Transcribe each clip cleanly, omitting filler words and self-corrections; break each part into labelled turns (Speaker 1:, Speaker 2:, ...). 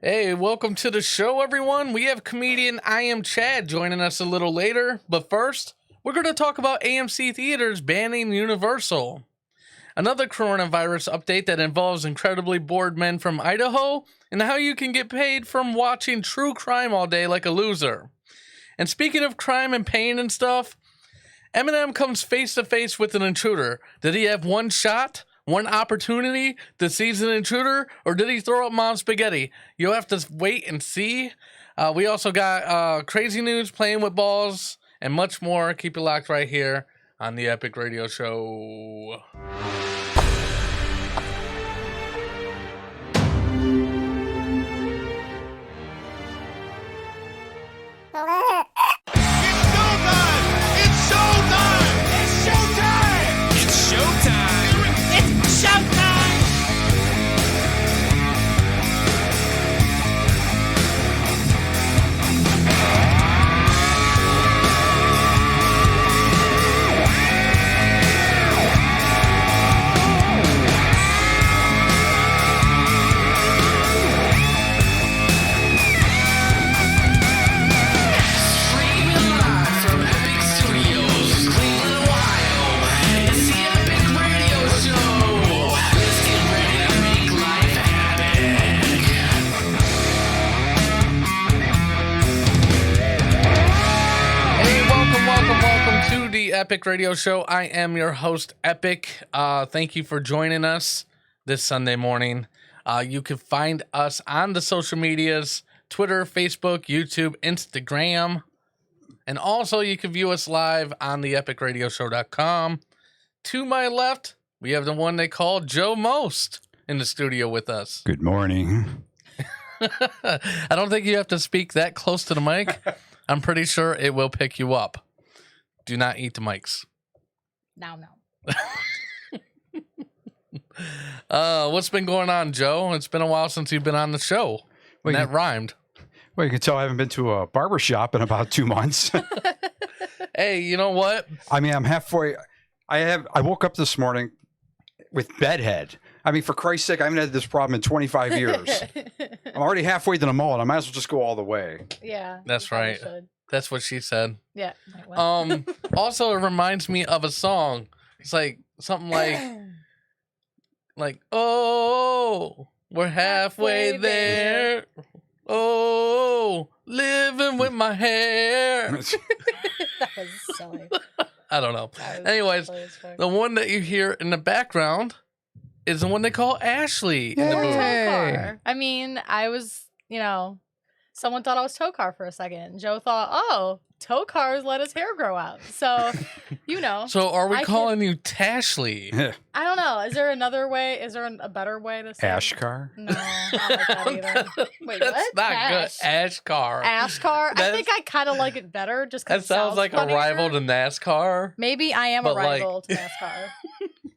Speaker 1: Hey, welcome to the show, everyone. We have comedian I Am Chad joining us a little later. But first, we're going to talk about AMC Theaters banning Universal. Another coronavirus update that involves incredibly bored men from Idaho and how you can get paid from watching true crime all day like a loser. And speaking of crime and pain and stuff, Eminem comes face to face with an intruder. Did he have one shot? One opportunity to seize an intruder, or did he throw up mom's spaghetti? You'll have to wait and see. We also got crazy news, playing with balls, and much more. Keep it locked right here on the Epic Radio Show. Epic Radio Show. I am your host, Epic. Thank you for joining us this Sunday morning. You can find us on the social medias, Twitter, Facebook, YouTube, Instagram, and also you can view us live on the epicradioshow.com. To my left, we have the one they call Joe Most in the studio with us.
Speaker 2: Good morning.
Speaker 1: I don't think you have to speak that close to the mic. I'm pretty sure it will pick you up. Do not eat the mics.
Speaker 3: No.
Speaker 1: What's been going on, Joe? It's been a while since you've been on the show. Well, that rhymed.
Speaker 2: Well, you can tell I haven't been to a barber shop in about 2 months.
Speaker 1: Hey, you know what?
Speaker 2: I mean, I'm halfway. I woke up this morning with bedhead. I mean, for Christ's sake, I haven't had this problem in 25 years. I'm already halfway to the mullet. I might as well just go all the way.
Speaker 3: Yeah.
Speaker 1: That's right. That's what she said.
Speaker 3: Yeah. Well.
Speaker 1: Also, it reminds me of a song. It's like something like, oh, we're halfway there. Oh, living with my hair.
Speaker 3: That was silly.
Speaker 1: I don't know. Anyways, the one that you hear in the background is the one they call Ashley in the movie.
Speaker 3: Tokar. I mean, I was, someone thought I was Tokar for a second. Joe thought, oh, Tokar's let his hair grow out. So,
Speaker 1: So are we calling you Tashley?
Speaker 3: I don't know. Is there another way? Is there a better way to say
Speaker 2: Ashkar?
Speaker 3: No, I don't like that either. Wait,
Speaker 1: That's
Speaker 3: what?
Speaker 1: not good. Ashkar.
Speaker 3: Ashkar? I think I kind of like it better just because
Speaker 1: that sounds like
Speaker 3: funnier.
Speaker 1: a rival to NASCAR.
Speaker 3: Maybe I am a rival to NASCAR.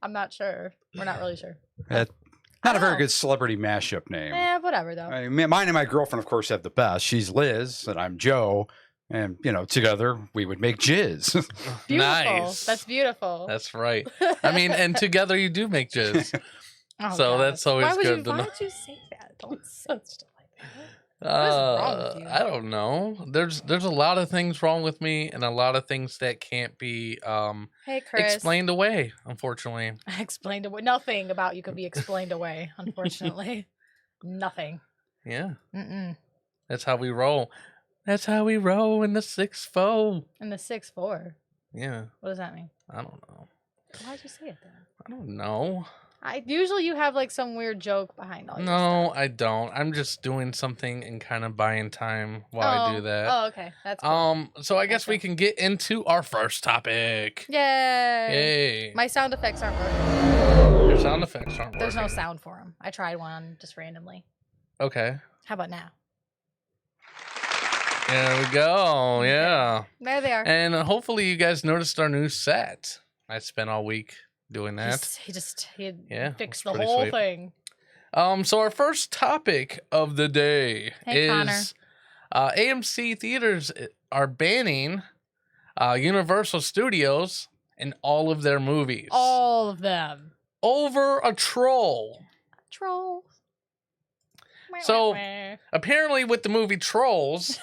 Speaker 3: I'm not sure. We're not really sure.
Speaker 2: Not a very good celebrity mashup name.
Speaker 3: Whatever, though.
Speaker 2: I mean, mine and my girlfriend, of course, have the best. She's Liz, and I'm Joe. And, together we would make jizz.
Speaker 3: Beautiful.
Speaker 1: Nice.
Speaker 3: That's beautiful.
Speaker 1: That's right. I mean, and together you do make jizz. So
Speaker 3: God.
Speaker 1: that's always good to know.
Speaker 3: Why would you say that? Don't say stuff like that. What is wrong with you?
Speaker 1: I don't know. There's a lot of things wrong with me and a lot of things that can't be
Speaker 3: hey, Chris.
Speaker 1: explained away, unfortunately.
Speaker 3: Explained away. Nothing about you can be explained away, unfortunately. Nothing.
Speaker 1: Yeah.
Speaker 3: Mm-mm.
Speaker 1: That's how we roll. That's how we roll in the 6-4.
Speaker 3: In the 6'4".
Speaker 1: Yeah.
Speaker 3: What does that mean?
Speaker 1: I don't know.
Speaker 3: Why'd you say it then?
Speaker 1: I don't know.
Speaker 3: Usually you have like some weird joke behind all your
Speaker 1: No,
Speaker 3: stuff.
Speaker 1: I don't. I'm just doing something and kind of buying time while I do that.
Speaker 3: Oh, okay. That's cool.
Speaker 1: So I guess we can get into our first topic.
Speaker 3: Yay.
Speaker 1: Yay.
Speaker 3: My sound effects aren't working.
Speaker 1: Your sound effects aren't working.
Speaker 3: There's no sound for them. I tried one just randomly.
Speaker 1: Okay.
Speaker 3: How about now?
Speaker 1: There we go. Yeah.
Speaker 3: There they are.
Speaker 1: And hopefully you guys noticed our new set. I spent all week doing that.
Speaker 3: He fixed
Speaker 1: it's
Speaker 3: the
Speaker 1: pretty
Speaker 3: whole
Speaker 1: sweet.
Speaker 3: thing.
Speaker 1: So our first topic of the day
Speaker 3: Hey,
Speaker 1: is AMC theaters are banning Universal Studios and all of their movies.
Speaker 3: All of them.
Speaker 1: Over a troll.
Speaker 3: Trolls.
Speaker 1: So apparently, with the movie Trolls,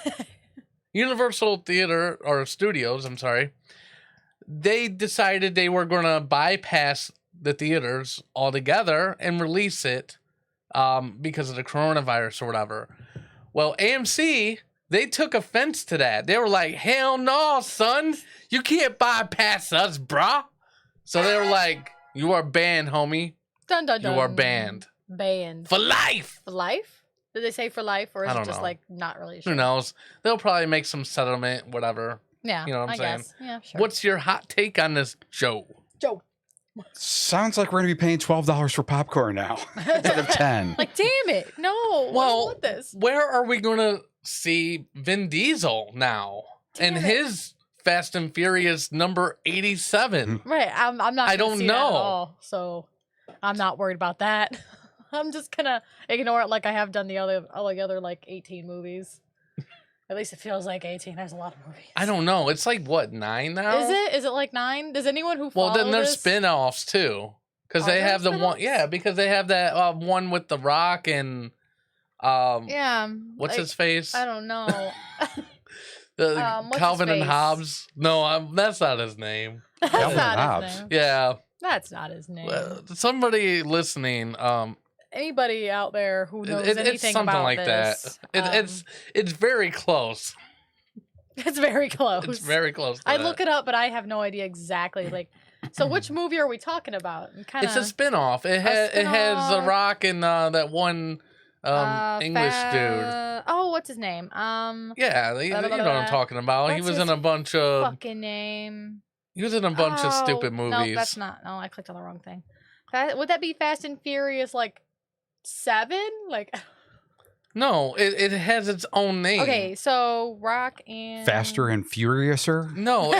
Speaker 1: Universal Theater or Studios, I'm sorry, they decided they were going to bypass the theaters altogether and release it because of the coronavirus or whatever. Well, AMC, they took offense to that. They were like, hell no, son. You can't bypass us, brah. So they were like, you are banned, homie.
Speaker 3: Dun, dun, dun.
Speaker 1: You are banned.
Speaker 3: Banned.
Speaker 1: For life.
Speaker 3: For life? Did they say for life, or is
Speaker 1: I
Speaker 3: it
Speaker 1: don't
Speaker 3: just
Speaker 1: know.
Speaker 3: like not really sure?
Speaker 1: Who knows? They'll probably make some settlement, whatever.
Speaker 3: Yeah,
Speaker 1: You know what I'm saying?
Speaker 3: guess. Yeah, sure.
Speaker 1: What's your hot take on this, Joe?
Speaker 3: Joe?
Speaker 2: Sounds like we're going to be paying $12 for popcorn now instead of 10.
Speaker 3: Like, damn it! No, I don't
Speaker 1: Well,
Speaker 3: want this.
Speaker 1: where are we going to see Vin Diesel now?
Speaker 3: Damn
Speaker 1: And
Speaker 3: it.
Speaker 1: his Fast and Furious number 87.
Speaker 3: Right, I'm not.
Speaker 1: I
Speaker 3: Gonna
Speaker 1: don't
Speaker 3: see that at
Speaker 1: know.
Speaker 3: all, so I'm not worried about that. I'm just gonna ignore it like I have done all the other like 18 movies. At least it feels like 18. There's a lot of movies.
Speaker 1: I don't know. It's like, what, 9 now?
Speaker 3: Is it? Is it like 9? Does anyone who
Speaker 1: Well,
Speaker 3: follow
Speaker 1: then there's
Speaker 3: this?
Speaker 1: spin-offs, too. Because
Speaker 3: Are
Speaker 1: they
Speaker 3: there
Speaker 1: have the one...
Speaker 3: spin-offs?
Speaker 1: Yeah, because they have that one with The Rock and...
Speaker 3: Yeah.
Speaker 1: What's
Speaker 3: like,
Speaker 1: his face?
Speaker 3: I don't know. What's
Speaker 1: Calvin
Speaker 3: his
Speaker 1: and
Speaker 3: face?
Speaker 1: Hobbes. No, that's not his name.
Speaker 3: That's
Speaker 2: Calvin
Speaker 3: not
Speaker 2: and
Speaker 3: his
Speaker 2: Hobbes.
Speaker 3: name.
Speaker 1: Yeah.
Speaker 3: That's not his name.
Speaker 1: Somebody listening,
Speaker 3: Anybody out there who knows
Speaker 1: it's
Speaker 3: anything
Speaker 1: something
Speaker 3: about
Speaker 1: like
Speaker 3: this,
Speaker 1: that. It's very close.
Speaker 3: it's very close.
Speaker 1: It's very close. To
Speaker 3: I
Speaker 1: that.
Speaker 3: look it up, but I have no idea exactly. Like, so which movie are we talking about?
Speaker 1: It's a spin-off. It has The
Speaker 3: spin-off.
Speaker 1: Rock and that one English dude.
Speaker 3: Oh, what's his name?
Speaker 1: Yeah, you know what I'm talking about. He
Speaker 3: What's
Speaker 1: was in
Speaker 3: his
Speaker 1: a bunch of.
Speaker 3: fucking name.
Speaker 1: He was in a bunch of stupid movies.
Speaker 3: No, that's not. No, I clicked on the wrong thing. Would that be Fast and Furious like 7? Like,
Speaker 1: No, it has its own name.
Speaker 3: okay, so Rock and
Speaker 2: Faster and Furiouser?
Speaker 1: No,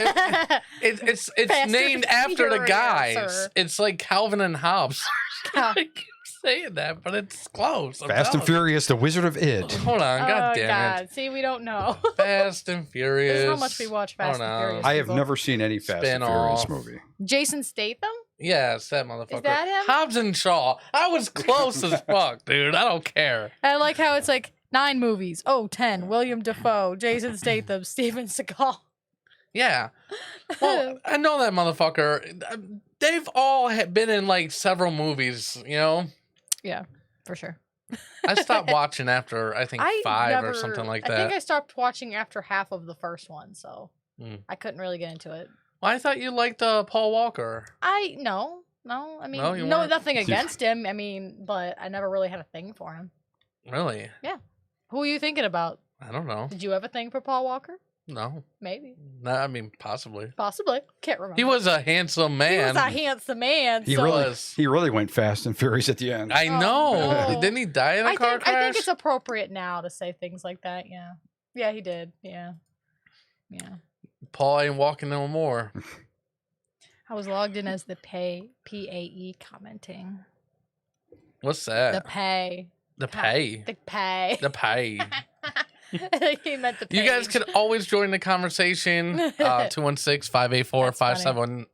Speaker 1: it's
Speaker 3: Fast
Speaker 1: named
Speaker 3: and
Speaker 1: after the
Speaker 3: Furious,
Speaker 1: guys.
Speaker 3: sir.
Speaker 1: It's like Calvin and Hobbes.
Speaker 3: Cal-
Speaker 1: I keep saying that, but it's close. I'm
Speaker 2: Fast and
Speaker 1: telling
Speaker 2: Furious, the Wizard of Id.
Speaker 1: you. Hold on, God damn
Speaker 3: God. See, we don't know.
Speaker 1: it. Fast and Furious.
Speaker 3: This is how much we watch Fast and Furious.
Speaker 2: I have
Speaker 3: people.
Speaker 2: never seen any Fast and Furious
Speaker 1: Spin-off.
Speaker 2: movie.
Speaker 3: Jason Statham?
Speaker 1: Yes, that motherfucker.
Speaker 3: that him?
Speaker 1: Hobbs and Shaw. I was close as fuck, dude. I don't care.
Speaker 3: I like how it's like 9 movies. Oh, 10. William Dafoe, Jason Statham, Steven Seagal.
Speaker 1: Yeah. Well, I know that motherfucker. They've all been in like several movies, you know?
Speaker 3: Yeah, for sure.
Speaker 1: I stopped watching after, I think, 5 or something like that.
Speaker 3: I think I stopped watching after half of the first one, so
Speaker 1: Hmm.
Speaker 3: I couldn't really get into it.
Speaker 1: Well, I thought you liked Paul Walker.
Speaker 3: No. I mean,
Speaker 1: No, you
Speaker 3: no,
Speaker 1: weren't?
Speaker 3: nothing against him. I mean, but I never really had a thing for him.
Speaker 1: Really?
Speaker 3: Who are you thinking about?
Speaker 1: I don't know.
Speaker 3: Did you have a thing for Paul Walker?
Speaker 1: No.
Speaker 3: Maybe.
Speaker 1: No, I mean, possibly.
Speaker 3: Possibly. Can't remember.
Speaker 1: He was a handsome man.
Speaker 3: He was a handsome man.
Speaker 2: He
Speaker 3: so
Speaker 2: he really went Fast and Furious at the end.
Speaker 1: I
Speaker 3: Oh,
Speaker 1: know.
Speaker 3: no.
Speaker 1: Didn't he die in a car crash?
Speaker 3: I think it's appropriate now to say things like that. Yeah. Yeah, he did. Yeah. Yeah.
Speaker 1: Paul ain't walking no more.
Speaker 3: I was logged in as the PAE commenting.
Speaker 1: What's
Speaker 3: The
Speaker 1: that?
Speaker 3: pay.
Speaker 1: The pay.
Speaker 3: The pay.
Speaker 1: The pay.
Speaker 3: He meant the
Speaker 1: You guys
Speaker 3: page.
Speaker 1: can always join the conversation. 216-584-5717.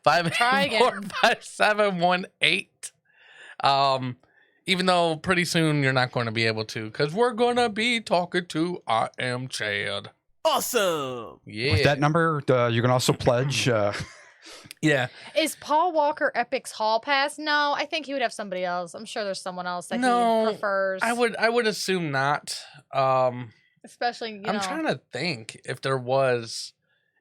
Speaker 1: 584-5718. Even though pretty soon you're not going to be able to, because we're going to be talking to I Am Chad.
Speaker 4: Awesome.
Speaker 1: Yeah.
Speaker 2: With that number, you can also pledge.
Speaker 1: Yeah.
Speaker 3: Is Paul Walker Epic's Hall Pass? No, I think he would have somebody else. I'm sure there's someone else that
Speaker 1: No,
Speaker 3: he prefers.
Speaker 1: I would assume not.
Speaker 3: Especially,
Speaker 1: I'm trying to think if there was.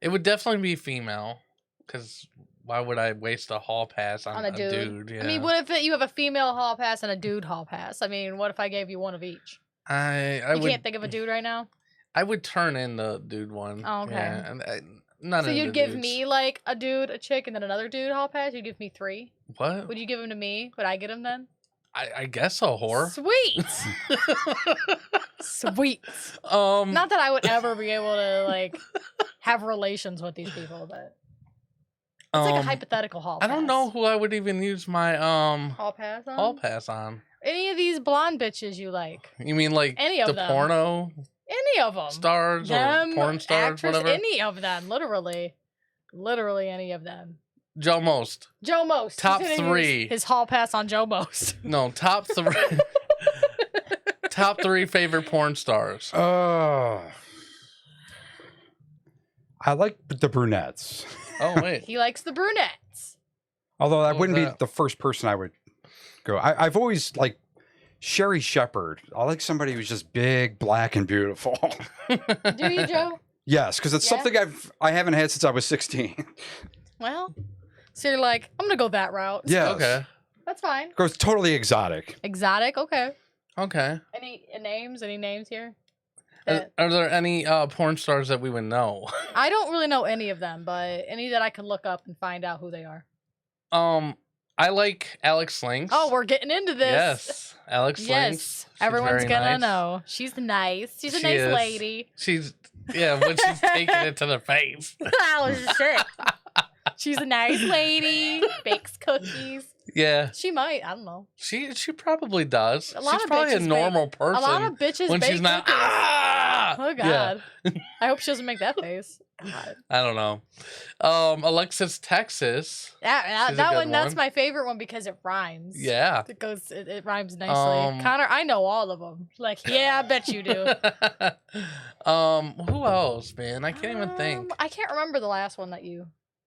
Speaker 1: It would definitely be female, because why would I waste a hall pass on
Speaker 3: on a dude.
Speaker 1: Yeah.
Speaker 3: I mean, what if you have a female Hall Pass and a dude Hall Pass? I mean, what if I gave you one of each?
Speaker 1: I
Speaker 3: You
Speaker 1: would.
Speaker 3: can't think of a dude right now?
Speaker 1: I would turn in the dude one.
Speaker 3: Oh, okay.
Speaker 1: Yeah, and none
Speaker 3: So
Speaker 1: of the
Speaker 3: you'd give
Speaker 1: dudes.
Speaker 3: me like a dude, a chick, and then another dude Hall Pass? You'd give me 3?
Speaker 1: What?
Speaker 3: Would you give him to me? Would I get him then?
Speaker 1: I guess so, whore.
Speaker 3: Sweet. Sweet. Not that I would ever be able to like have relations with these people, but it's like a hypothetical Hall
Speaker 1: I
Speaker 3: Pass.
Speaker 1: don't know who I would even use my
Speaker 3: Hall Pass on?
Speaker 1: hall pass on.
Speaker 3: Any of these blonde bitches you like?
Speaker 1: You mean like
Speaker 3: Any of
Speaker 1: the
Speaker 3: them.
Speaker 1: porno
Speaker 3: Any of them.
Speaker 1: stars
Speaker 3: Them,
Speaker 1: or porn stars,
Speaker 3: actors,
Speaker 1: whatever?
Speaker 3: Any of them, literally. Literally any of them.
Speaker 1: Joe Most.
Speaker 3: Joe Most.
Speaker 1: Top
Speaker 3: He's gonna
Speaker 1: 3.
Speaker 3: use his Hall Pass on Joe Most.
Speaker 1: No, top 3. Top 3 favorite porn stars.
Speaker 2: I like the brunettes.
Speaker 1: Oh wait.
Speaker 3: He likes the brunettes.
Speaker 2: Although that
Speaker 1: What was
Speaker 2: wouldn't be
Speaker 1: that?
Speaker 2: the first person I would go. I've always like Sherry Shepherd. I like somebody who's just big, black, and beautiful.
Speaker 3: Do you, Joe?
Speaker 2: Yes, because it's
Speaker 3: Yeah?
Speaker 2: something I haven't had since I was 16.
Speaker 3: Well, so you're like, I'm gonna go that route.
Speaker 2: Yeah.
Speaker 1: Okay.
Speaker 3: That's fine.
Speaker 2: Goes totally exotic.
Speaker 3: Exotic, okay.
Speaker 1: Okay.
Speaker 3: Any names? Any names here?
Speaker 1: Are there any porn stars that we would know?
Speaker 3: I don't really know any of them, but any that I can look up and find out who they are.
Speaker 1: I like Alex Lynx.
Speaker 3: Oh, we're getting into this.
Speaker 1: Yes, Alex Lynx.
Speaker 3: Yes,
Speaker 1: She's
Speaker 3: everyone's
Speaker 1: very
Speaker 3: gonna
Speaker 1: nice.
Speaker 3: know. She's nice. She's a
Speaker 1: She
Speaker 3: nice
Speaker 1: is.
Speaker 3: lady.
Speaker 1: She's when she's taking it to the face.
Speaker 3: Oh shit. She's a nice lady. Bakes cookies.
Speaker 1: Yeah,
Speaker 3: She might. I don't know.
Speaker 1: she probably does.
Speaker 3: A lot
Speaker 1: She's
Speaker 3: of
Speaker 1: probably a
Speaker 3: bitches
Speaker 1: normal
Speaker 3: bake-
Speaker 1: person
Speaker 3: A lot of bitches
Speaker 1: when
Speaker 3: bake
Speaker 1: she's not.
Speaker 3: cookies.
Speaker 1: Ah!
Speaker 3: Oh
Speaker 1: Yeah,
Speaker 3: god. I hope she doesn't make that face. God.
Speaker 1: I don't know. Alexis Texas.
Speaker 3: That
Speaker 1: She's a good
Speaker 3: one. That's
Speaker 1: one.
Speaker 3: my favorite one because it rhymes.
Speaker 1: Yeah.
Speaker 3: It goes. It rhymes nicely. Connor, I know all of them. Like, yeah, I bet you do.
Speaker 1: Who else, man? I can't even think.
Speaker 3: I can't remember the last one that we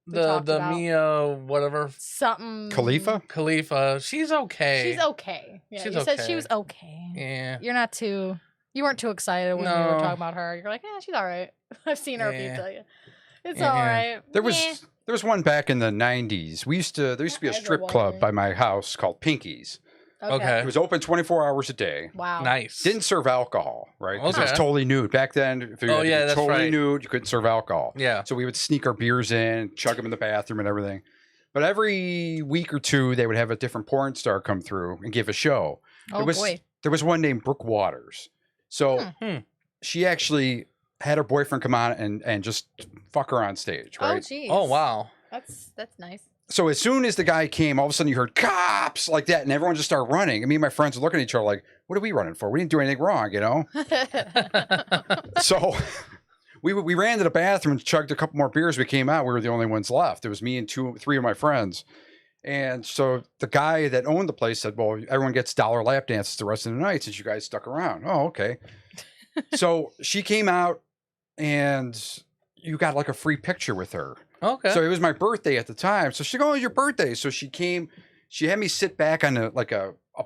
Speaker 1: The
Speaker 3: talked about.
Speaker 1: Mia whatever
Speaker 3: Something.
Speaker 2: Khalifa?
Speaker 1: She's okay.
Speaker 3: She's okay. Yeah,
Speaker 1: She's
Speaker 3: you said she
Speaker 1: okay.
Speaker 3: was okay.
Speaker 1: Yeah.
Speaker 3: You're not too. You weren't too excited when we were
Speaker 1: No.
Speaker 3: talking about her. You're like, yeah, she's all right. I've seen her
Speaker 1: Yeah.
Speaker 3: pizza. It's
Speaker 1: Yeah.
Speaker 3: all right.
Speaker 2: There was
Speaker 3: Yeah.
Speaker 2: there was one back in the 90s. There used to be a strip club by my house called Pinky's.
Speaker 1: Okay.
Speaker 2: It was open 24 hours a day.
Speaker 3: Wow.
Speaker 1: Nice.
Speaker 2: Didn't serve alcohol, right? 'Cause it was
Speaker 1: Okay.
Speaker 2: totally nude. Back then, if you
Speaker 1: Oh,
Speaker 2: had to
Speaker 1: yeah,
Speaker 2: be
Speaker 1: that's
Speaker 2: totally
Speaker 1: right.
Speaker 2: nude, you couldn't serve alcohol.
Speaker 1: Yeah.
Speaker 2: So we would sneak our beers in, chug them in the bathroom and everything. But every week or two, they would have a different porn star come through and give a show.
Speaker 3: Oh boy.
Speaker 2: There was one named Brooke Waters. So
Speaker 1: Hmm.
Speaker 2: she actually had her boyfriend come on and just fuck her on stage,
Speaker 3: Oh
Speaker 2: right?
Speaker 3: jeez.
Speaker 1: Oh wow.
Speaker 3: That's nice.
Speaker 2: So as soon as the guy came, all of a sudden you heard cops like that, and everyone just started running. And me and my friends were looking at each other like, what are we running for? We didn't do anything wrong, you know? So we ran to the bathroom and chugged a couple more beers. We came out. We were the only ones left. It was me and three of my friends. And so the guy that owned the place said, well, everyone gets $1 lap dances the rest of the night since you guys stuck around. Oh, okay. So she came out and you got like a free picture with her.
Speaker 1: Okay.
Speaker 2: So it was my birthday at the time. So she goes, oh, it's your birthday. So she came, she had me sit back on a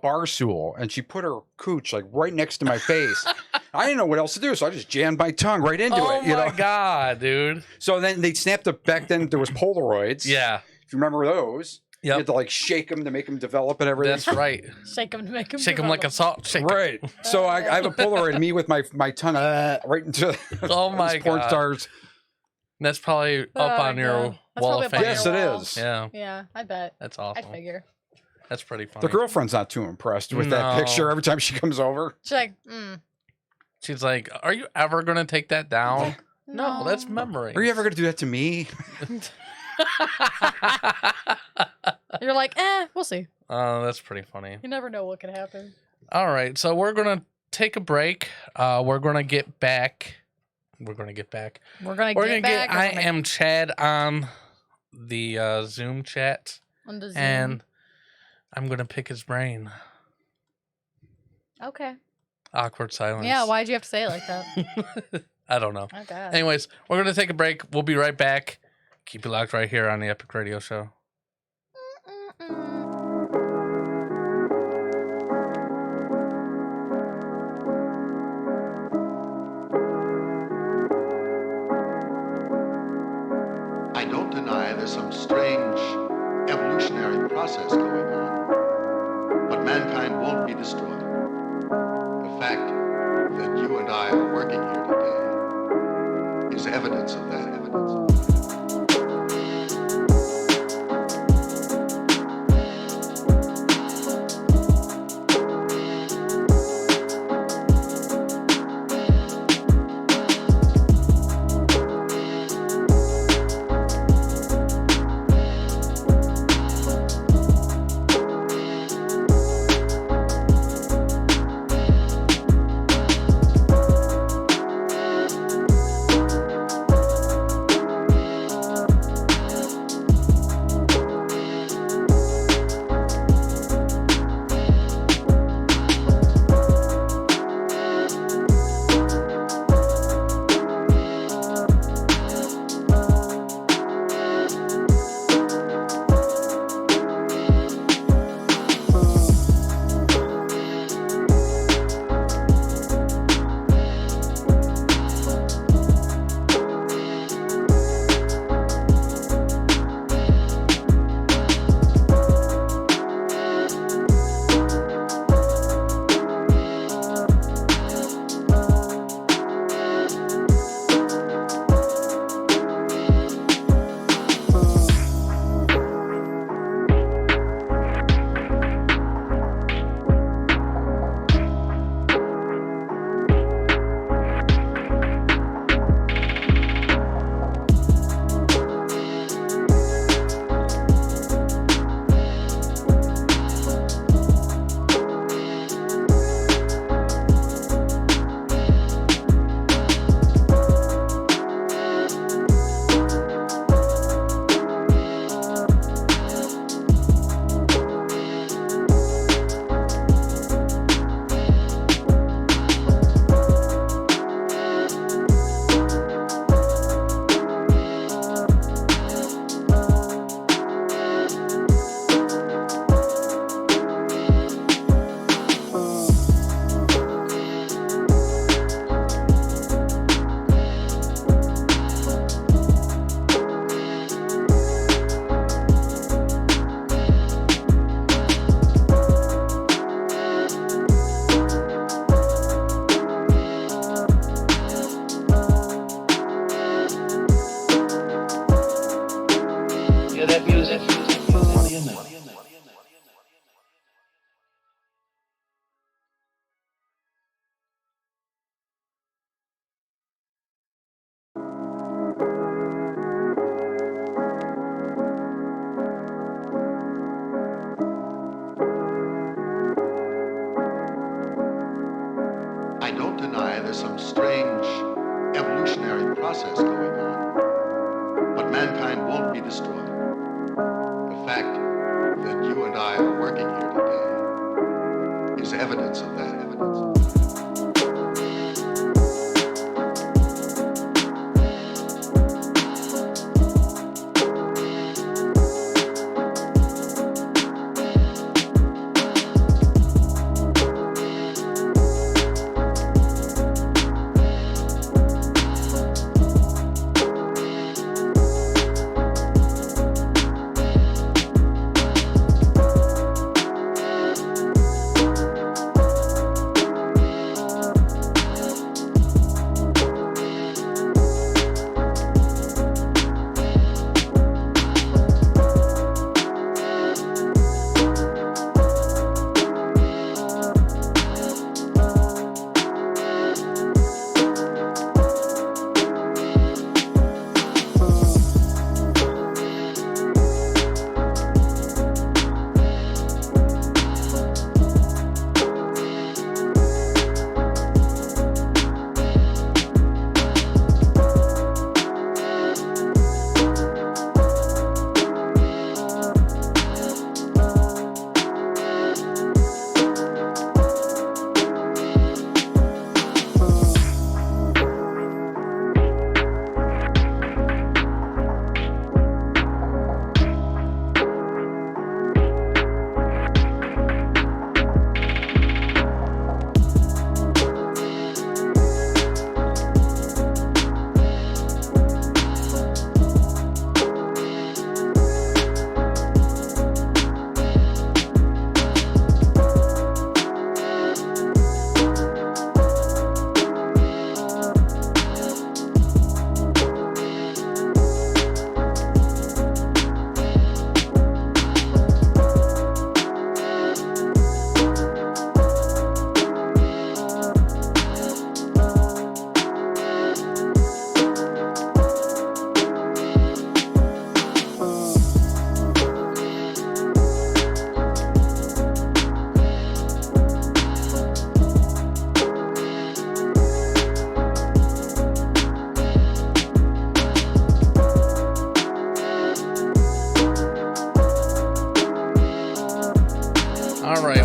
Speaker 2: bar stool and she put her cooch like right next to my face. I didn't know what else to do. So I just jammed my tongue right into
Speaker 1: oh
Speaker 2: it. You
Speaker 1: my
Speaker 2: know?
Speaker 1: god, dude.
Speaker 2: So then they snapped up back then. There was Polaroids.
Speaker 1: Yeah.
Speaker 2: If you remember those. You
Speaker 1: Yep.
Speaker 2: had to like shake them to make them develop and everything.
Speaker 1: That's right.
Speaker 3: Shake him to make him.
Speaker 1: Shake them like a salt shaker.
Speaker 2: Right. So I have a Polaroid of me with my tongue right into
Speaker 1: Oh my
Speaker 2: these porn
Speaker 1: god.
Speaker 2: stars.
Speaker 1: That's probably up
Speaker 3: Oh,
Speaker 1: on your
Speaker 3: God. That's
Speaker 1: wall
Speaker 3: probably
Speaker 1: of
Speaker 3: up on
Speaker 1: fame.
Speaker 3: your
Speaker 2: Yes, it
Speaker 3: wall.
Speaker 2: is.
Speaker 1: Yeah.
Speaker 3: Yeah, I bet.
Speaker 1: That's
Speaker 3: I
Speaker 1: awesome.
Speaker 3: figure.
Speaker 1: That's pretty funny.
Speaker 2: The girlfriend's not too impressed with that
Speaker 1: No.
Speaker 2: picture every time she comes over.
Speaker 3: She's like,
Speaker 1: She's like, "Are you ever gonna take that down?" No, that's memory.
Speaker 2: Are you ever going to do that to me?
Speaker 3: You're like, we'll see.
Speaker 1: Oh, that's pretty funny.
Speaker 3: You never know what could happen.
Speaker 1: All right, so we're gonna take a break. We're gonna get back.
Speaker 3: We're gonna
Speaker 1: We're
Speaker 3: get
Speaker 1: gonna
Speaker 3: back.
Speaker 1: get I am Chad on the Zoom chat,
Speaker 3: on the Zoom.
Speaker 1: and I'm gonna pick his brain.
Speaker 3: Okay.
Speaker 1: Awkward silence.
Speaker 3: Yeah, why'd you have to say it like that?
Speaker 1: I don't know.
Speaker 3: Oh god.
Speaker 1: Anyways, we're gonna take a break. We'll be right back. Keep it locked right here on the Epic Radio Show.
Speaker 4: I don't deny there's some strange evolutionary process going on, but mankind won't be destroyed. The fact that you and I are working here today is evidence of that evidence. some strange evolutionary process going on, but mankind won't be destroyed. The fact that you and I are working here today is evidence of that evidence.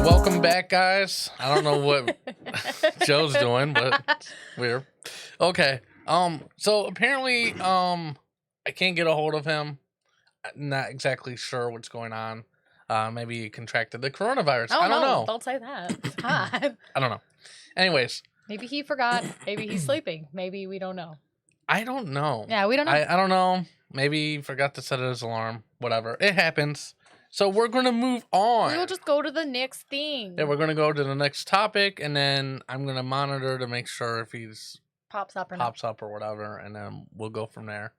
Speaker 1: Welcome back, guys. I don't know what Joe's doing, but it's weird. Okay. So apparently, I can't get a hold of him. I'm not exactly sure what's going on. Maybe he contracted the coronavirus.
Speaker 3: Oh,
Speaker 1: I don't know.
Speaker 3: Don't say that. It's hot.
Speaker 1: I don't know. Anyways,
Speaker 3: Maybe he forgot. Maybe he's sleeping. Maybe we don't know.
Speaker 1: I don't know.
Speaker 3: Yeah, we don't know.
Speaker 1: I don't know. Maybe he forgot to set his alarm. Whatever. It happens. So we're going to move on.
Speaker 3: We will just go to the next thing.
Speaker 1: Yeah, we're going to go to the next topic, and then I'm going to monitor to make sure if he's
Speaker 3: Pops up or
Speaker 1: whatever, and then we'll go from there.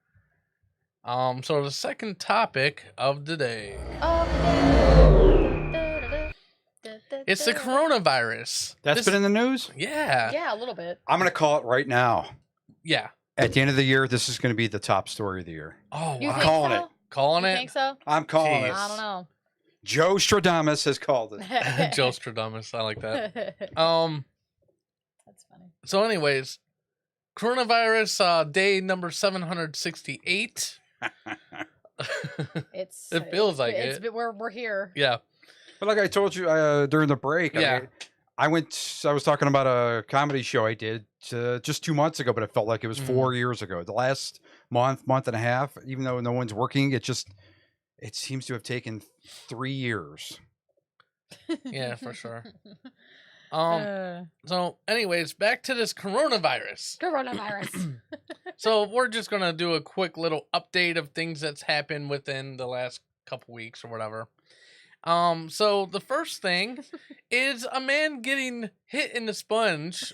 Speaker 1: So the second topic of the day. It's the coronavirus.
Speaker 2: That's been in the news?
Speaker 1: Yeah.
Speaker 3: Yeah, a little bit.
Speaker 2: I'm going to call it right now.
Speaker 1: Yeah.
Speaker 2: At the end of the year, this is going to be the top story of the year.
Speaker 1: Oh,
Speaker 3: You
Speaker 1: wow.
Speaker 3: think
Speaker 2: calling
Speaker 3: so?
Speaker 2: it.
Speaker 1: Calling
Speaker 3: You
Speaker 1: it?
Speaker 3: think so?
Speaker 2: I'm calling
Speaker 1: Jeez.
Speaker 2: it.
Speaker 3: I don't know.
Speaker 2: Joe Stradamus has called it.
Speaker 1: Joe Stradamus. I like that.
Speaker 3: That's funny.
Speaker 1: So anyways, coronavirus day number 768.
Speaker 3: It's
Speaker 1: It feels like
Speaker 3: it's,
Speaker 1: it.
Speaker 3: We're here.
Speaker 1: Yeah.
Speaker 2: But like I told you during the break,
Speaker 1: Yeah.
Speaker 2: I was talking about a comedy show I did just 2 months ago, but it felt like it was 4 years ago. The last month and a half, even though no one's working, it seems to have taken 3 years.
Speaker 1: Yeah, for sure. So anyways, back to this coronavirus.
Speaker 3: Coronavirus.
Speaker 1: So we're just going to do a quick little update of things that's happened within the last couple weeks or whatever. So the first thing is a man getting hit in the face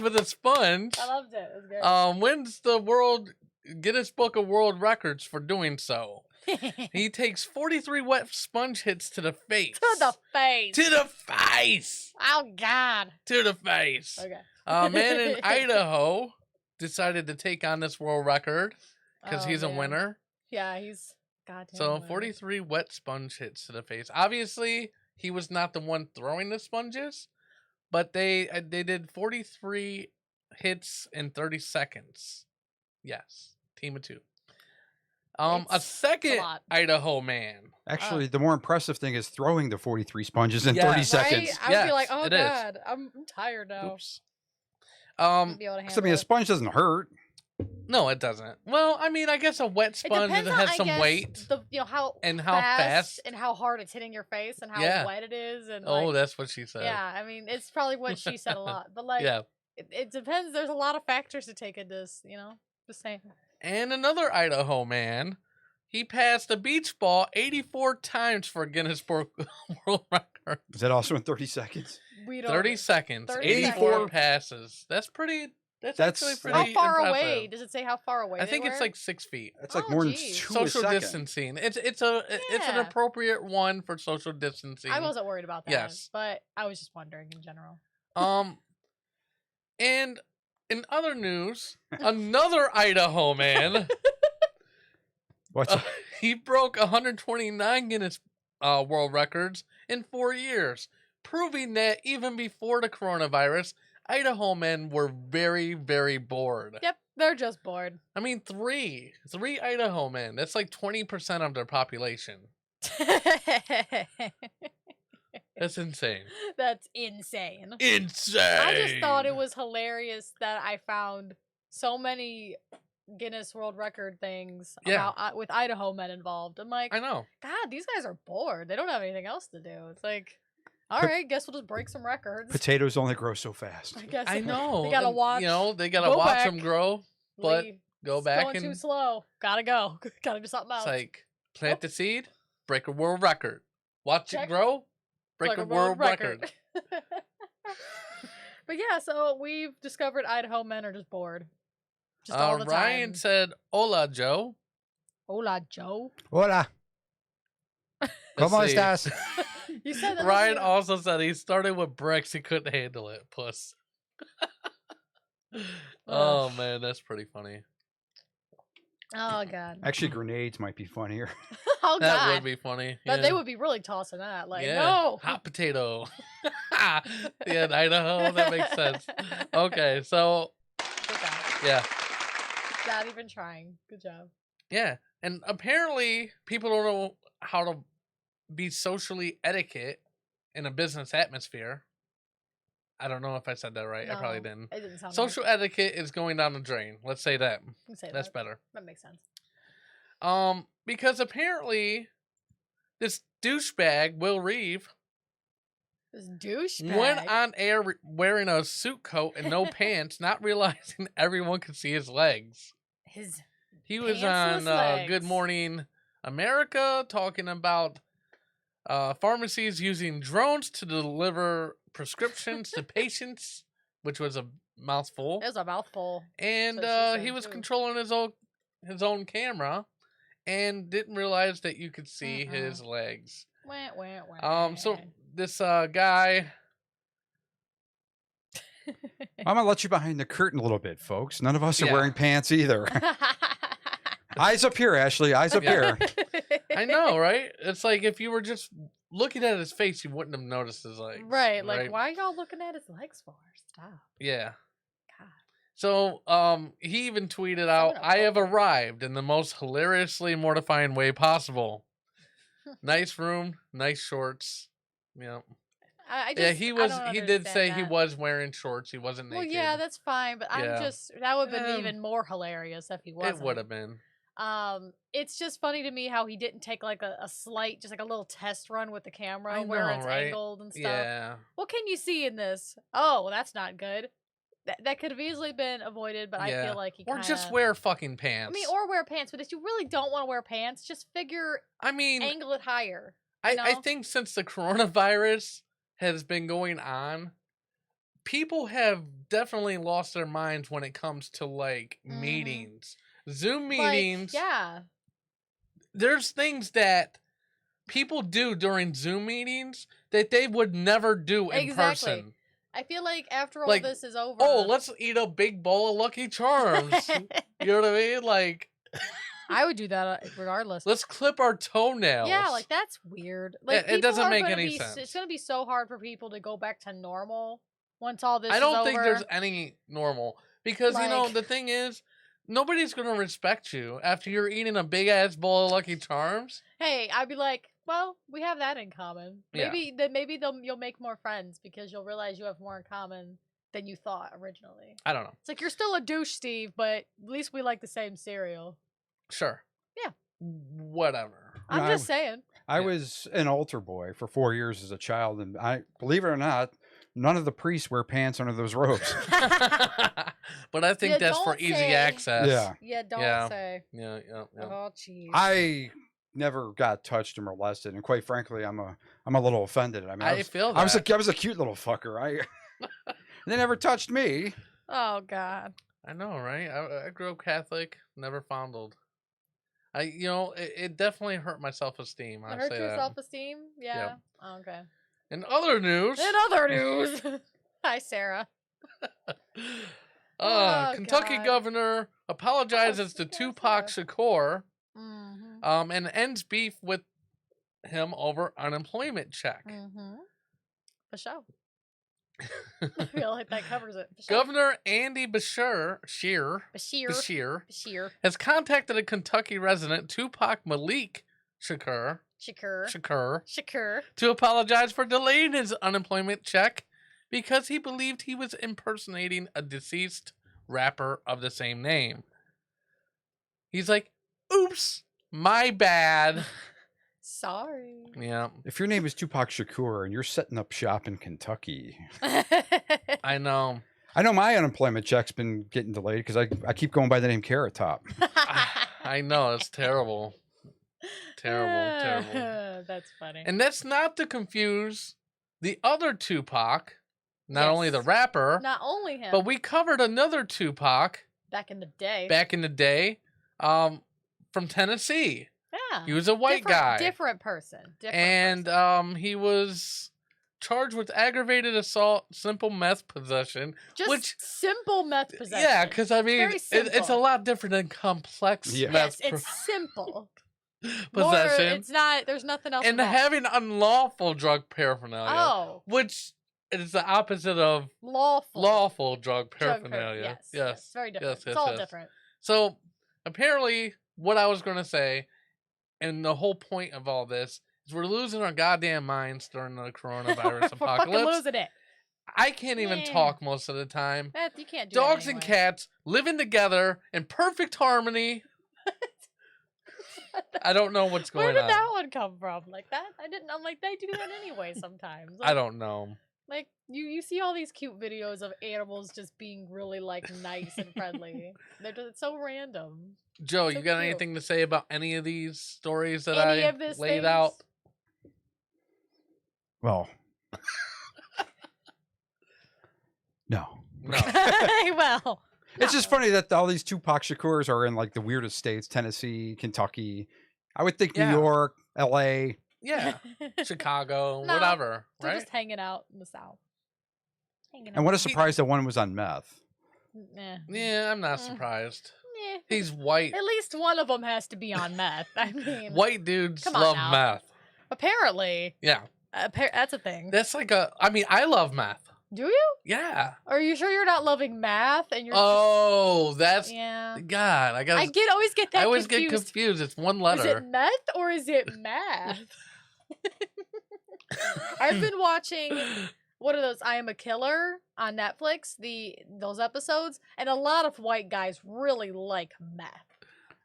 Speaker 1: with a sponge.
Speaker 3: I loved it. It was good.
Speaker 1: Wins the Guinness Book of World Records for doing so. He takes 43 wet sponge hits to the face.
Speaker 3: To the face.
Speaker 1: To the face.
Speaker 3: Oh God.
Speaker 1: To the face.
Speaker 3: Okay.
Speaker 1: A man in Idaho decided to take on this world record because
Speaker 3: Oh,
Speaker 1: he's a
Speaker 3: man.
Speaker 1: winner.
Speaker 3: Yeah, he's goddamn.
Speaker 1: So
Speaker 3: winner.
Speaker 1: 43 wet sponge hits to the face. Obviously, he was not the one throwing the sponges, but they did 43 hits in 30 seconds. Yes, team of 2. A
Speaker 3: It's a
Speaker 1: second
Speaker 3: lot.
Speaker 1: Idaho man.
Speaker 2: Actually, the more impressive thing is throwing the 43 sponges in 30
Speaker 1: Yes.
Speaker 2: seconds.
Speaker 3: Right? I would be
Speaker 1: Yes,
Speaker 3: like, oh
Speaker 1: it is.
Speaker 3: god, I'm tired now.
Speaker 1: Oops.
Speaker 3: I'm gonna be able to
Speaker 2: 'Cause, I
Speaker 3: handle
Speaker 2: mean, a
Speaker 3: it.
Speaker 2: sponge doesn't hurt.
Speaker 1: No, it doesn't. Well, I mean, I guess a wet
Speaker 3: It
Speaker 1: sponge
Speaker 3: depends
Speaker 1: that
Speaker 3: on,
Speaker 1: has
Speaker 3: I
Speaker 1: some
Speaker 3: guess,
Speaker 1: weight
Speaker 3: how
Speaker 1: and how fast.
Speaker 3: and how hard it's hitting your face and how
Speaker 1: Yeah.
Speaker 3: wet it is and
Speaker 1: Oh,
Speaker 3: like,
Speaker 1: that's what she said.
Speaker 3: yeah. I mean, it's probably what she said a lot, but like,
Speaker 1: Yeah.
Speaker 3: it depends. There's a lot of factors to take into this. Just saying.
Speaker 1: And another Idaho man, he passed a beach ball 84 times for Guinness World Record.
Speaker 2: Is that also in 30 seconds?
Speaker 3: We don't.
Speaker 1: 30 seconds,
Speaker 3: 30
Speaker 1: 84
Speaker 3: seconds.
Speaker 1: passes. That's
Speaker 2: That's
Speaker 1: actually pretty
Speaker 3: How far
Speaker 1: impressive.
Speaker 3: away? Does it say how far away?
Speaker 1: I
Speaker 3: they
Speaker 1: think it's
Speaker 3: were?
Speaker 1: like 6 feet.
Speaker 2: That's like
Speaker 3: Oh,
Speaker 2: more than
Speaker 3: geez.
Speaker 2: 2 a
Speaker 1: Social
Speaker 2: second.
Speaker 1: distancing. It's an
Speaker 3: Yeah.
Speaker 1: appropriate one for social distancing.
Speaker 3: I wasn't worried about that.
Speaker 1: Yes.
Speaker 3: But I was just wondering in general.
Speaker 1: And in other news, another Idaho man,
Speaker 2: What's
Speaker 1: he broke 129 Guinness World Records in 4 years, proving that even before the coronavirus, Idaho men were very, very bored.
Speaker 3: Yep, they're just bored.
Speaker 1: I mean, three Idaho men. That's like 20% of their population. That's insane.
Speaker 3: That's insane.
Speaker 1: Insane.
Speaker 3: I just thought it was hilarious that I found so many Guinness World Record things
Speaker 1: Yeah.
Speaker 3: about with Idaho men involved. I'm like,
Speaker 1: I know.
Speaker 3: God, these guys are bored. They don't have anything else to do. It's like, all right, guess we'll just break some records.
Speaker 2: Potatoes only grow so fast.
Speaker 3: I guess
Speaker 1: I know.
Speaker 3: They gotta
Speaker 1: and,
Speaker 3: watch.
Speaker 1: they gotta
Speaker 3: go
Speaker 1: watch
Speaker 3: back,
Speaker 1: them grow. But
Speaker 3: leave.
Speaker 1: go
Speaker 3: It's
Speaker 1: back
Speaker 3: going too
Speaker 1: and
Speaker 3: slow. Gotta go. Gotta do something else.
Speaker 1: it's like plant the seed, break a world record. Watch
Speaker 3: Check.
Speaker 1: it grow, break
Speaker 3: Like
Speaker 1: a world record.
Speaker 3: But yeah, so we've discovered Idaho men are just bored. Just all the
Speaker 1: Ryan
Speaker 3: time.
Speaker 1: said, "Hola, Joe."
Speaker 3: Hola, Joe.
Speaker 2: Hola.
Speaker 1: Let's
Speaker 2: ¿Cómo
Speaker 1: see.
Speaker 2: estás?
Speaker 3: You said that.
Speaker 1: Ryan
Speaker 3: was
Speaker 1: also said he started with bricks. He couldn't handle it. Puss. Oh man, that's pretty funny.
Speaker 3: Oh god.
Speaker 2: Actually, grenades might be funnier.
Speaker 3: Oh
Speaker 1: That
Speaker 3: god.
Speaker 1: would be funny.
Speaker 3: But
Speaker 1: yeah.
Speaker 3: they would be really tossing that. Like,
Speaker 1: Yeah.
Speaker 3: no.
Speaker 1: Hot potato. Yeah, in Idaho. That makes sense. Okay, so
Speaker 3: Good job.
Speaker 1: yeah.
Speaker 3: Not even trying. Good job.
Speaker 1: Yeah, and apparently people don't know how to be socially etiquette in a business atmosphere. I don't know if I said that right. I probably
Speaker 3: No,
Speaker 1: didn't.
Speaker 3: It didn't sound
Speaker 1: Social etiquette is going down the drain. Let's say that.
Speaker 3: right. You can say
Speaker 1: That's
Speaker 3: that.
Speaker 1: better.
Speaker 3: That makes sense.
Speaker 1: Because apparently this douchebag Will Reeve
Speaker 3: This douchebag.
Speaker 1: went on air wearing a suit coat and no pants, not realizing everyone could see his legs.
Speaker 3: His
Speaker 1: He was on
Speaker 3: pantsless
Speaker 1: Good
Speaker 3: legs.
Speaker 1: Morning America talking about pharmacies using drones to deliver prescriptions to patients, which was a mouthful.
Speaker 3: It was a mouthful.
Speaker 1: And
Speaker 3: That's what she
Speaker 1: he
Speaker 3: said,
Speaker 1: was
Speaker 3: too.
Speaker 1: controlling his own camera and didn't realize that you could see his legs.
Speaker 3: Wah, wah, wah.
Speaker 1: So this guy,
Speaker 2: I'm gonna let you behind the curtain a little bit, folks. None of us are
Speaker 1: Yeah.
Speaker 2: wearing pants either. Eyes up here, Ashley. Eyes up
Speaker 1: Yeah.
Speaker 2: here.
Speaker 1: I know, right? It's like if you were just looking at his face, you wouldn't have noticed his legs.
Speaker 3: Right, like why are y'all looking at his legs for? Stop.
Speaker 1: Yeah.
Speaker 3: God.
Speaker 1: So he even tweeted out, "I have arrived in the most hilariously mortifying way possible. Nice room, nice shorts." Yeah.
Speaker 3: I just,
Speaker 1: Yeah, he was.
Speaker 3: I don't
Speaker 1: He did
Speaker 3: understand
Speaker 1: say he
Speaker 3: that.
Speaker 1: was wearing shorts. He wasn't
Speaker 3: Well,
Speaker 1: naked.
Speaker 3: yeah, that's fine, but
Speaker 1: Yeah.
Speaker 3: I'm just that would have been
Speaker 1: Um,
Speaker 3: even more hilarious if he wasn't.
Speaker 1: it would have been.
Speaker 3: It's just funny to me how he didn't take like a slight, just like a little test run with the camera
Speaker 1: I
Speaker 3: where
Speaker 1: know,
Speaker 3: it's
Speaker 1: right?
Speaker 3: angled and stuff.
Speaker 1: Yeah.
Speaker 3: What can you see in this? Oh, that's not good. That could have easily been avoided, but I
Speaker 1: Yeah.
Speaker 3: feel like he
Speaker 1: Or
Speaker 3: kinda,
Speaker 1: just wear fucking
Speaker 3: I
Speaker 1: pants.
Speaker 3: mean, or wear pants. But if you really don't want to wear pants, just
Speaker 1: I mean,
Speaker 3: angle it higher.
Speaker 1: I
Speaker 3: know?
Speaker 1: think since the coronavirus has been going on, people have definitely lost their minds when it comes to like meetings, Zoom meetings.
Speaker 3: Like, yeah.
Speaker 1: There's things that people do during Zoom meetings that they would never do in
Speaker 3: Exactly.
Speaker 1: person.
Speaker 3: I feel like after all
Speaker 1: Like,
Speaker 3: this is over.
Speaker 1: Oh, let's eat a big bowl of Lucky Charms. You know what I mean? Like,
Speaker 3: I would do that regardless.
Speaker 1: let's clip our toenails.
Speaker 3: Yeah, like that's weird. Like
Speaker 1: it
Speaker 3: people
Speaker 1: doesn't
Speaker 3: are
Speaker 1: make
Speaker 3: gonna
Speaker 1: any
Speaker 3: be,
Speaker 1: sense.
Speaker 3: It's gonna be so hard for people to go back to normal Once all this
Speaker 1: I don't
Speaker 3: is
Speaker 1: think
Speaker 3: over,
Speaker 1: there's any normal because you know
Speaker 3: Like-
Speaker 1: the thing is nobody's gonna respect you after you're eating a big ass bowl of Lucky Charms.
Speaker 3: hey, I'd be like, well, we have that in common.
Speaker 1: Yeah.
Speaker 3: Maybe you'll make more friends because you'll realize you have more in common than you thought originally.
Speaker 1: I don't know.
Speaker 3: It's like you're still a douche, Steve, but at least we like the same cereal.
Speaker 1: Sure.
Speaker 3: Yeah.
Speaker 1: Whatever.
Speaker 3: I'm
Speaker 2: No,
Speaker 3: just saying.
Speaker 2: I
Speaker 1: Yeah.
Speaker 2: was an altar boy for 4 years as a child, and I believe it or not, none of the priests wear pants under those robes.
Speaker 1: But I think
Speaker 3: Yeah,
Speaker 1: that's for
Speaker 3: don't
Speaker 1: easy
Speaker 3: say.
Speaker 1: access.
Speaker 2: Yeah.
Speaker 3: Yeah, don't
Speaker 1: Yeah.
Speaker 3: say.
Speaker 1: Yeah.
Speaker 3: Oh, jeez.
Speaker 2: I never got touched or molested, and quite frankly, I'm a little offended. I mean,
Speaker 1: I feel that.
Speaker 2: I was a cute little fucker. They never touched me.
Speaker 3: Oh God.
Speaker 1: I know, right? I grew up Catholic, never fondled. It definitely hurt my self esteem. I
Speaker 3: It hurt
Speaker 1: say
Speaker 3: your
Speaker 1: that.
Speaker 3: self-esteem? Yeah. Oh, okay.
Speaker 1: In other news,
Speaker 3: In other news. Hi, Sarah. Oh,
Speaker 1: Kentucky
Speaker 3: God.
Speaker 1: governor apologizes to
Speaker 3: yeah,
Speaker 1: Tupac
Speaker 3: Sarah.
Speaker 1: Shakur,
Speaker 3: Mm-hmm.
Speaker 1: and ends beef with him over unemployment check.
Speaker 3: Mm-hmm. For sure. I feel like that covers it. For sure.
Speaker 1: Governor Andy Bashir
Speaker 3: Bashir.
Speaker 1: has contacted a Kentucky resident, Tupac Malik Shakur, to apologize for delaying his unemployment check because he believed he was impersonating a deceased rapper of the same name. He's like, oops, my bad.
Speaker 3: Sorry.
Speaker 1: Yeah,
Speaker 2: If your name is Tupac Shakur and you're setting up shop in Kentucky,
Speaker 1: I know.
Speaker 2: I know my unemployment check's been getting delayed because I keep going by the name Carrot Top.
Speaker 1: I know, it's terrible. Terrible.
Speaker 3: That's funny.
Speaker 1: And that's not to confuse the other Tupac, not only the
Speaker 3: Yes.
Speaker 1: rapper,
Speaker 3: Not only him,
Speaker 1: but we covered another Tupac
Speaker 3: back in the day.
Speaker 1: back in the day, from Tennessee.
Speaker 3: Yeah.
Speaker 1: He was a white guy,
Speaker 3: Different person.
Speaker 1: and
Speaker 3: person.
Speaker 1: he was charged with aggravated assault, simple meth possession.
Speaker 3: Just
Speaker 1: which-
Speaker 3: simple meth possession.
Speaker 1: Yeah, because I mean,
Speaker 3: Very
Speaker 1: it's a
Speaker 3: simple.
Speaker 1: lot different than complex
Speaker 2: Yeah.
Speaker 1: meth
Speaker 3: Yes, it's simple.
Speaker 1: possession,
Speaker 3: More, it's not. There's nothing else.
Speaker 1: and
Speaker 3: involved.
Speaker 1: having unlawful drug paraphernalia,
Speaker 3: Oh,
Speaker 1: which is the opposite of
Speaker 3: lawful.
Speaker 1: lawful drug
Speaker 3: Drug
Speaker 1: paraphernalia.
Speaker 3: Yes. It's very different.
Speaker 1: yes,
Speaker 3: it's all
Speaker 1: yes.
Speaker 3: different.
Speaker 1: So apparently, what I was going to say, and the whole point of all this, is we're losing our goddamn minds during the coronavirus
Speaker 3: We're fucking
Speaker 1: apocalypse.
Speaker 3: losing it.
Speaker 1: I can't even
Speaker 3: Yeah.
Speaker 1: talk most of the time.
Speaker 3: You can't do
Speaker 1: Dogs
Speaker 3: that
Speaker 1: and
Speaker 3: anyway.
Speaker 1: cats living together in perfect harmony. I don't know what's
Speaker 3: Where
Speaker 1: going
Speaker 3: did
Speaker 1: on.
Speaker 3: that one come from? Like that? I didn't. I'm like they do that anyway sometimes.
Speaker 1: I don't know.
Speaker 3: Like you see all these cute videos of animals just being really like nice and friendly. It's so random.
Speaker 1: Joe,
Speaker 3: So
Speaker 1: you got
Speaker 3: cute.
Speaker 1: anything to say about any of these stories that
Speaker 3: Any
Speaker 1: I
Speaker 3: of this
Speaker 1: laid
Speaker 3: things?
Speaker 1: out?
Speaker 2: Well, no.
Speaker 1: No.
Speaker 3: Well,
Speaker 2: It's just
Speaker 3: no.
Speaker 2: funny that all these Tupac Shakurs are in like the weirdest states: Tennessee, Kentucky. I would think
Speaker 1: Yeah.
Speaker 2: New York, L.A.
Speaker 1: Yeah. Chicago,
Speaker 3: No,
Speaker 1: whatever,
Speaker 3: They're
Speaker 1: right?
Speaker 3: just hanging out in the South. Hanging
Speaker 2: And what a
Speaker 3: out.
Speaker 2: surprise that one was on meth.
Speaker 3: Nah.
Speaker 1: Yeah, I'm not
Speaker 3: Mm.
Speaker 1: surprised.
Speaker 3: Nah.
Speaker 1: He's white.
Speaker 3: At least one of them has to be on meth. I mean,
Speaker 1: White dudes
Speaker 3: Come on
Speaker 1: love
Speaker 3: now.
Speaker 1: meth.
Speaker 3: apparently,
Speaker 1: Yeah.
Speaker 3: that's a thing.
Speaker 1: That's like I mean, I love meth.
Speaker 3: Do you?
Speaker 1: Yeah.
Speaker 3: Are you sure you're not loving math and you're?
Speaker 1: Oh, that's
Speaker 3: Just, yeah.
Speaker 1: God. I
Speaker 3: Always get that.
Speaker 1: I always
Speaker 3: confused.
Speaker 1: get confused. It's one
Speaker 3: Is
Speaker 1: letter.
Speaker 3: it meth or is it math? I've been watching. What are those? I Am a Killer on Netflix. Those episodes, and a lot of white guys really like meth.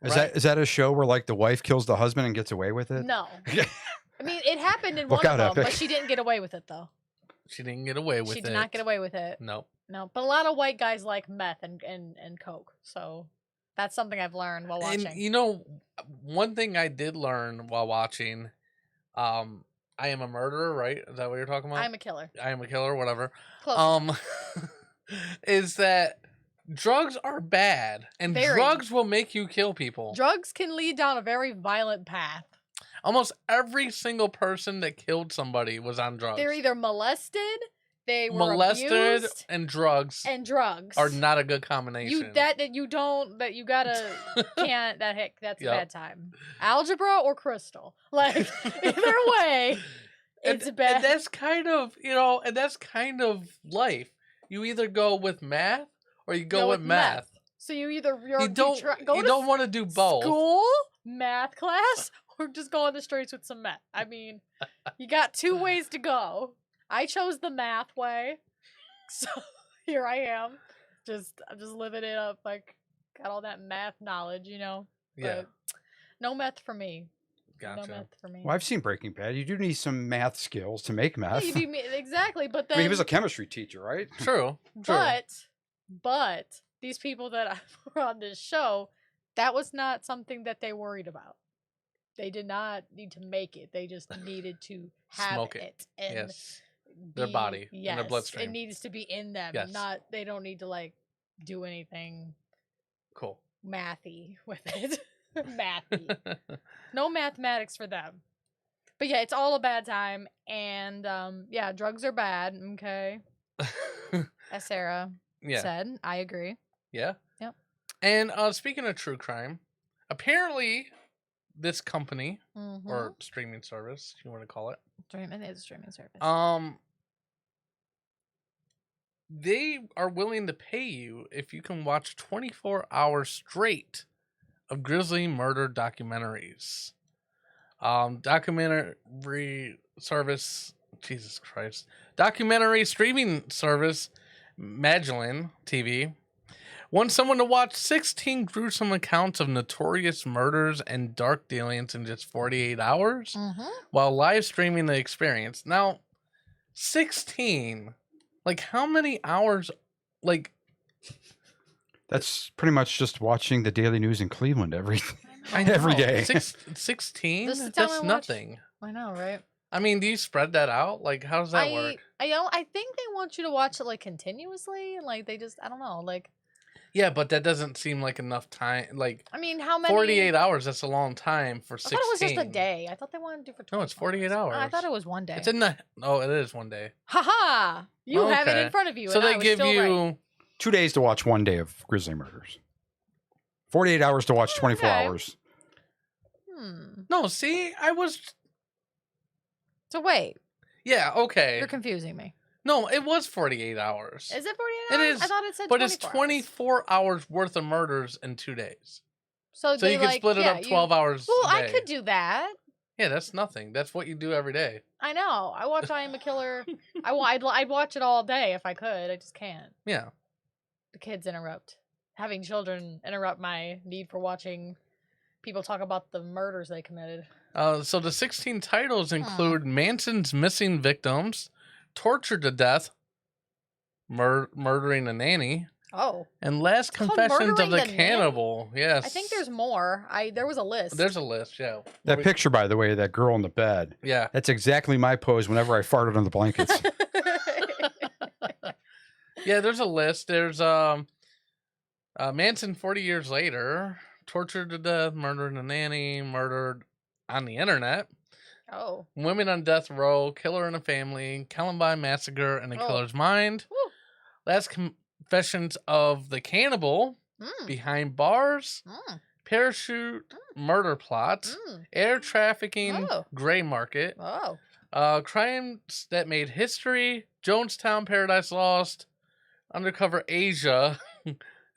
Speaker 2: Is that a show where like the wife kills the husband and gets away with it?
Speaker 3: No, I mean it happened in
Speaker 2: Look
Speaker 3: one of
Speaker 2: out,
Speaker 3: them, but
Speaker 2: Epic.
Speaker 3: she didn't get away with it though.
Speaker 1: She didn't get away with
Speaker 3: She
Speaker 1: it.
Speaker 3: did not get away with it.
Speaker 1: No.
Speaker 3: No, but a lot of white guys like meth and coke. So that's something I've learned while watching.
Speaker 1: And you know, one thing I did learn while watching, I Am a Murderer, right? Is that what you're talking about?
Speaker 3: I'm a killer.
Speaker 1: I Am a Killer, whatever.
Speaker 3: Close.
Speaker 1: Is that drugs are bad, and
Speaker 3: Very.
Speaker 1: drugs will make you kill people.
Speaker 3: Drugs can lead down a very violent path.
Speaker 1: Almost every single person that killed somebody was on drugs.
Speaker 3: They're either molested, they were
Speaker 1: molested
Speaker 3: abused,
Speaker 1: and drugs
Speaker 3: and drugs
Speaker 1: are not a good combination.
Speaker 3: you gotta can't that's
Speaker 1: Yep.
Speaker 3: a bad time. Algebra or crystal, like either way, it's bad.
Speaker 1: And that's kind of, and that's kind of life. You either go with math or you go with math.
Speaker 3: So you either
Speaker 1: You don't want to do both.
Speaker 3: school, math class, or just go on the streets with some meth. I mean, you got two ways to go. I chose the math way, so here I am. I'm just living it up. Like, got all that math knowledge, you know.
Speaker 1: Yeah.
Speaker 3: But no meth for me.
Speaker 1: Gotcha.
Speaker 3: No meth for me.
Speaker 2: Well, I've seen Breaking Bad. You do need some math skills to make
Speaker 3: Yeah,
Speaker 2: meth.
Speaker 3: you do exactly, but
Speaker 2: I
Speaker 3: then
Speaker 2: mean, he was a chemistry teacher, right?
Speaker 1: True.
Speaker 3: but these people that were on this show, that was not something that they worried about. They did not need to make it. They just needed to have
Speaker 1: Smoke
Speaker 3: it and
Speaker 1: Yes. Their body and their bloodstream.
Speaker 3: It needs to be in them.
Speaker 1: Yes.
Speaker 3: Not they don't need to like do anything
Speaker 1: Cool.
Speaker 3: mathy with it. Mathy. No mathematics for them. But yeah, it's all a bad time, and yeah, drugs are bad. Okay, as Sarah
Speaker 1: Yeah.
Speaker 3: said, I agree.
Speaker 1: Yeah.
Speaker 3: Yep.
Speaker 1: And speaking of true crime, apparently this company
Speaker 3: Mm-hmm.
Speaker 1: or streaming service, if you want to call it,
Speaker 3: Streaming is a streaming service.
Speaker 1: they are willing to pay you if you can watch 24 hours straight of grisly murder documentaries. Documentary service, Jesus Christ, documentary streaming service, Magellan TV, wants someone to watch 16 gruesome accounts of notorious murders and dark dealings in just 48 hours
Speaker 3: Mm-hmm.
Speaker 1: while live streaming the experience. Now, 16, like how many hours, like
Speaker 2: That's pretty much just watching the daily news in Cleveland every
Speaker 1: I know,
Speaker 2: every day.
Speaker 1: 16?
Speaker 3: This is the time
Speaker 1: That's
Speaker 3: I watch-
Speaker 1: nothing.
Speaker 3: I know, right?
Speaker 1: I mean, do you spread that out? Like, how does that work?
Speaker 3: I think they want you to watch it like continuously, and like they just I don't know, like
Speaker 1: Yeah, but that doesn't seem like enough time. Like,
Speaker 3: I mean, how many?
Speaker 1: 48 hours, that's a long time for
Speaker 3: I
Speaker 1: 16.
Speaker 3: thought it was just a day. I thought they wanted to do for 24
Speaker 1: No, it's 48 hours.
Speaker 3: I thought it was one day.
Speaker 1: It's in the. Oh, it is one day.
Speaker 3: Haha! You have it
Speaker 1: Okay.
Speaker 3: in front of you.
Speaker 1: So
Speaker 3: and I
Speaker 1: they
Speaker 3: was
Speaker 1: give
Speaker 3: still
Speaker 1: you.
Speaker 3: right.
Speaker 2: 2 days to watch 1 day of grisly murders. 48 hours to watch 24
Speaker 3: Okay.
Speaker 2: hours.
Speaker 1: No, see, I was.
Speaker 3: So wait,
Speaker 1: Yeah, okay.
Speaker 3: you're confusing me.
Speaker 1: No, it was 48 hours.
Speaker 3: Is it 48
Speaker 1: It
Speaker 3: hours?
Speaker 1: is,
Speaker 3: I thought it said
Speaker 1: but
Speaker 3: 24
Speaker 1: it's
Speaker 3: hours.
Speaker 1: 24 hours worth of murders in 2 days.
Speaker 3: So
Speaker 1: So
Speaker 3: they
Speaker 1: you can
Speaker 3: like,
Speaker 1: split it
Speaker 3: yeah,
Speaker 1: up 12 hours.
Speaker 3: Well,
Speaker 1: a
Speaker 3: I
Speaker 1: day.
Speaker 3: could do that.
Speaker 1: Yeah, that's nothing. That's what you do every day.
Speaker 3: I know. I watch I Am a Killer. I'd watch it all day if I could. I just can't.
Speaker 1: Yeah.
Speaker 3: The kids interrupt. Having children interrupt my need for watching people talk about the murders they committed.
Speaker 1: So the 16 titles include Manson's Missing Victims, Tortured to Death, Murdering a Nanny,
Speaker 3: Oh,
Speaker 1: and Last
Speaker 3: called
Speaker 1: Confessions of
Speaker 3: Murdering
Speaker 1: the
Speaker 3: the Nanny?
Speaker 1: Cannibal. Yes.
Speaker 3: I think there's more. There was a list.
Speaker 1: There's a list, yeah.
Speaker 2: That picture, by the way, that girl in the bed,
Speaker 1: Yeah.
Speaker 2: that's exactly my pose whenever I farted on the blankets.
Speaker 1: Yeah, there's a list. There's Manson 40 years later, Tortured to Death, Murdering a Nanny, Murdered on the Internet,
Speaker 3: Oh.
Speaker 1: Women on Death Row, Killer in a Family, Columbine Massacre and the
Speaker 3: Oh.
Speaker 1: Killer's Mind,
Speaker 3: Woo.
Speaker 1: Last Confessions of the Cannibal,
Speaker 3: Mm.
Speaker 1: Behind Bars,
Speaker 3: Mm.
Speaker 1: Parachute Murder Plots,
Speaker 3: Mm.
Speaker 1: Air Trafficking,
Speaker 3: Oh.
Speaker 1: Gray Market,
Speaker 3: Oh.
Speaker 1: Crimes That Made History, Jonestown Paradise Lost, Undercover Asia.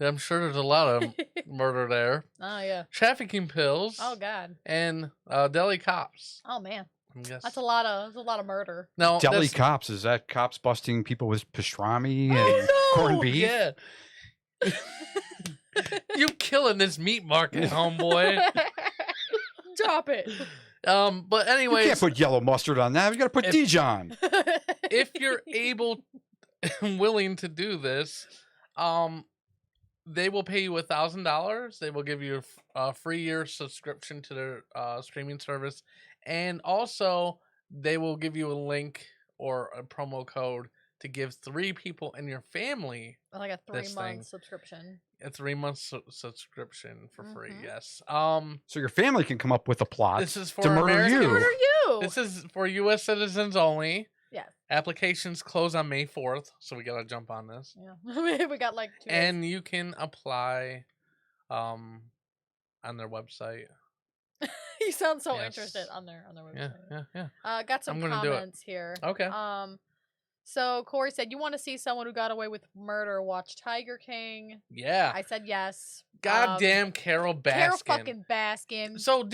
Speaker 1: I'm sure there's a lot of murder there.
Speaker 3: Oh yeah.
Speaker 1: Trafficking Pills.
Speaker 3: Oh god.
Speaker 1: And Deli Cops.
Speaker 3: Oh man.
Speaker 1: I guess.
Speaker 3: That's a lot of murder.
Speaker 1: No,
Speaker 2: Deli
Speaker 1: that's-
Speaker 2: cops, is that cops busting people with pastrami and
Speaker 1: Oh, no!
Speaker 2: corned beef?
Speaker 1: Yeah. You killing this meat market, homeboy.
Speaker 3: Drop it.
Speaker 1: But
Speaker 2: You
Speaker 1: anyways,
Speaker 2: can't put yellow mustard on that. You got to put
Speaker 1: If-
Speaker 2: Dijon.
Speaker 1: if you're able and willing to do this, they will pay you $1,000. They will give you a free year subscription to their streaming service, and also they will give you a link or a promo code to give 3 people in your family
Speaker 3: Like a
Speaker 1: This
Speaker 3: 3-month
Speaker 1: thing.
Speaker 3: subscription.
Speaker 1: a 3-month subscription for free.
Speaker 3: Mhm.
Speaker 1: Yes.
Speaker 2: So your family can come up with a plot
Speaker 1: This is for
Speaker 2: to murder
Speaker 1: American-
Speaker 2: you.
Speaker 3: Murder you.
Speaker 1: This is for U.S. citizens only.
Speaker 3: Yes.
Speaker 1: Applications close on May 4th, so we gotta jump on this.
Speaker 3: Yeah. We got like 2 days.
Speaker 1: And you can apply on their website.
Speaker 3: You sound so
Speaker 1: Yes.
Speaker 3: interested on their
Speaker 1: Yeah,
Speaker 3: website.
Speaker 1: yeah, yeah.
Speaker 3: Got some
Speaker 1: I'm gonna do it.
Speaker 3: comments here.
Speaker 1: Okay.
Speaker 3: So Corey said, you want to see someone who got away with murder, watch Tiger King.
Speaker 1: Yeah.
Speaker 3: I said yes.
Speaker 1: Goddamn Carol Baskin.
Speaker 3: Carol fucking Baskin.
Speaker 1: So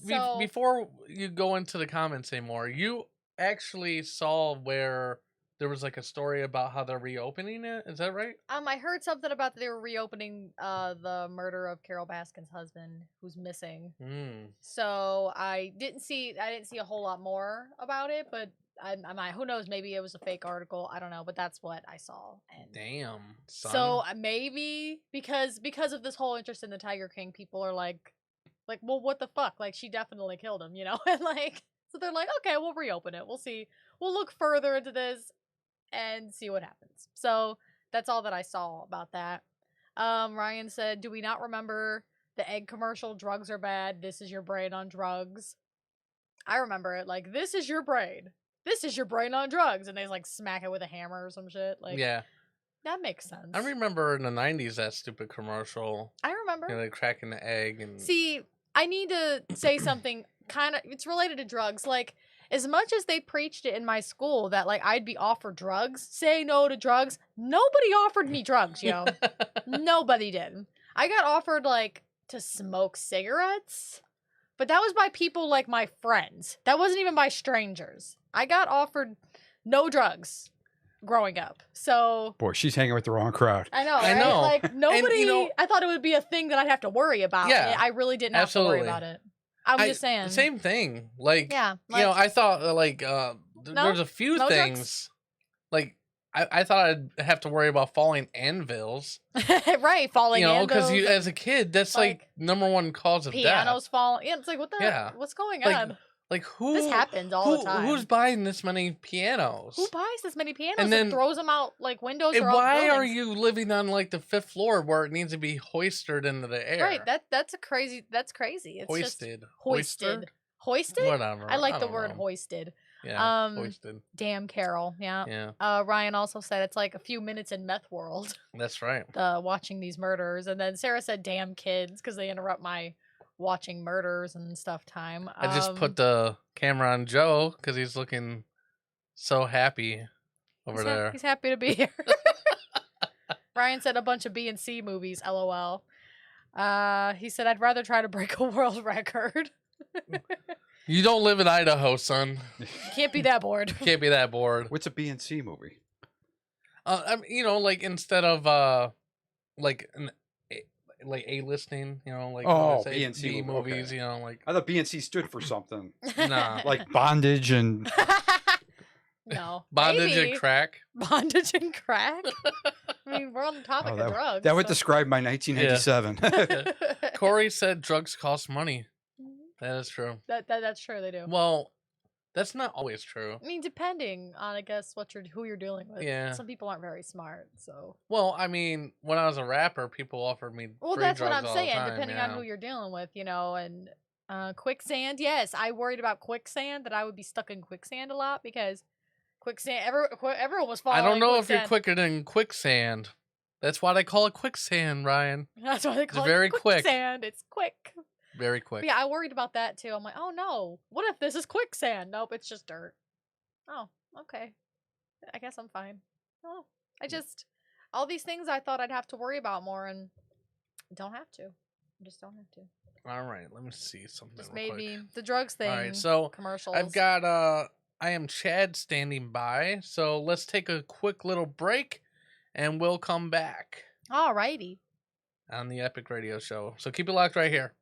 Speaker 3: So-
Speaker 1: before you go into the comments anymore, you actually saw where there was like a story about how they're reopening it. Is that right?
Speaker 3: I heard something about they were reopening the murder of Carol Baskin's husband, who's missing. So I didn't see a whole lot more about it, but who knows? Maybe it was a fake article. I don't know, but that's what I saw. And
Speaker 1: Damn. Son.
Speaker 3: so maybe because of this whole interest in the Tiger King, people are like, well, what the fuck? Like, she definitely killed him, you know? And like, so they're like, okay, we'll reopen it. We'll see. We'll look further into this and see what happens. So that's all that I saw about that. Ryan said, do we not remember the egg commercial? Drugs are bad. This is your brain on drugs. I remember it. Like, this is your brain. This is your brain on drugs. And they like smack it with a hammer or some shit. Like,
Speaker 1: yeah.
Speaker 3: That makes sense.
Speaker 1: I remember in the 90s that stupid commercial.
Speaker 3: I remember.
Speaker 1: You know, like cracking the egg and.
Speaker 3: See, I need to say something kind of, it's related to drugs. Like, as much as they preached it in my school that like I'd be offered drugs, say no to drugs, nobody offered me drugs, yo. Nobody did. I got offered like to smoke cigarettes, but that was by people like my friends. That wasn't even by strangers. I got offered no drugs growing up. So
Speaker 2: Boy, she's hanging with the wrong crowd.
Speaker 3: I know,
Speaker 1: I
Speaker 3: right?
Speaker 1: know.
Speaker 3: Like nobody.
Speaker 1: you know-
Speaker 3: I thought it would be a thing that I'd have to worry about.
Speaker 1: Yeah,
Speaker 3: and I really didn't have to worry
Speaker 1: absolutely.
Speaker 3: about it. I'm just saying.
Speaker 1: Same thing. Like,
Speaker 3: Yeah,
Speaker 1: you know,
Speaker 3: like-
Speaker 1: I thought
Speaker 3: No?
Speaker 1: there's a few
Speaker 3: No
Speaker 1: things.
Speaker 3: drugs?
Speaker 1: Like, I thought I'd have to worry about falling anvils.
Speaker 3: Right, falling.
Speaker 1: You know, because
Speaker 3: anvils,
Speaker 1: as a kid, that's like number one cause of
Speaker 3: pianos
Speaker 1: death.
Speaker 3: falling. Yeah, it's like what the?
Speaker 1: Yeah.
Speaker 3: What's going
Speaker 1: Like,
Speaker 3: on?
Speaker 1: Like who?
Speaker 3: This happens all the time.
Speaker 1: Who's buying this many pianos?
Speaker 3: Who buys this many pianos
Speaker 1: And
Speaker 3: and
Speaker 1: then-
Speaker 3: throws them out like windows?
Speaker 1: And
Speaker 3: or out
Speaker 1: why are
Speaker 3: buildings?
Speaker 1: you living on like the 5th floor where it needs to be hoisted into the air?
Speaker 3: Right, that's crazy. That's crazy. It's
Speaker 1: hoisted.
Speaker 3: just hoisted. Hoisted.
Speaker 1: Whatever.
Speaker 3: I like the
Speaker 1: don't
Speaker 3: word
Speaker 1: know.
Speaker 3: hoisted.
Speaker 1: Yeah, hoisted.
Speaker 3: Damn, Carol. Yeah.
Speaker 1: Yeah,
Speaker 3: Ryan also said it's like a few minutes in meth world.
Speaker 1: that's right.
Speaker 3: Watching these murders, and then Sarah said, "Damn kids," because they interrupt my watching murders and stuff time.
Speaker 1: I just put the camera on Joe because he's looking so happy over there.
Speaker 3: He's happy to be here. Ryan said a bunch of B and C movies. LOL. He said I'd rather try to break a world record.
Speaker 1: You don't live in Idaho, son.
Speaker 3: Can't be that bored.
Speaker 1: Can't be that bored.
Speaker 2: What's a B&C movie?
Speaker 1: I mean, you know, like instead of like like A-listing, you know, like
Speaker 2: Oh,
Speaker 1: let's say
Speaker 2: B&C
Speaker 1: B
Speaker 2: movie,
Speaker 1: movies,
Speaker 2: okay.
Speaker 1: you know, like
Speaker 2: I thought B&C stood for something.
Speaker 1: nah,
Speaker 2: Like bondage and...
Speaker 3: No.
Speaker 1: bondage
Speaker 3: maybe.
Speaker 1: and crack.
Speaker 3: Bondage and crack. I mean, we're on the topic
Speaker 2: Oh,
Speaker 3: of drugs.
Speaker 2: that would
Speaker 3: so-
Speaker 2: describe my 1987.
Speaker 1: Corey said drugs cost money. That is true.
Speaker 3: That's true. They do.
Speaker 1: Well, that's not always true.
Speaker 3: I mean, depending on, I guess, who you're dealing with.
Speaker 1: Yeah.
Speaker 3: Some people aren't very smart, so.
Speaker 1: Well, I mean, when I was a rapper, people offered me
Speaker 3: Well,
Speaker 1: free
Speaker 3: that's what
Speaker 1: drugs
Speaker 3: I'm
Speaker 1: all the
Speaker 3: saying.
Speaker 1: time,
Speaker 3: Depending
Speaker 1: yeah.
Speaker 3: on who you're dealing with, you know, and quicksand. Yes, I worried about quicksand, that I would be stuck in quicksand a lot because quicksand. Everyone was falling.
Speaker 1: I don't
Speaker 3: in
Speaker 1: know if you're
Speaker 3: quicksand.
Speaker 1: quicker than quicksand. That's why they call it quicksand, Ryan.
Speaker 3: That's why they call
Speaker 1: very
Speaker 3: it
Speaker 1: quick.
Speaker 3: quicksand. It's quick.
Speaker 1: Very quick.
Speaker 3: But yeah, I worried about that too. I'm like, oh no, what if this is quicksand? Nope, it's just dirt. Oh, okay. I guess I'm fine. Oh, all these things I thought I'd have to worry about more, and don't have to. I just don't have to.
Speaker 1: All right, let me see something.
Speaker 3: Just
Speaker 1: real
Speaker 3: maybe
Speaker 1: quick.
Speaker 3: the drugs thing.
Speaker 1: All right, so
Speaker 3: commercials.
Speaker 1: I've got I am Chad standing by. So let's take a quick little break, and we'll come back
Speaker 3: Alrighty.
Speaker 1: on the Epic Radio Show. So keep it locked right here.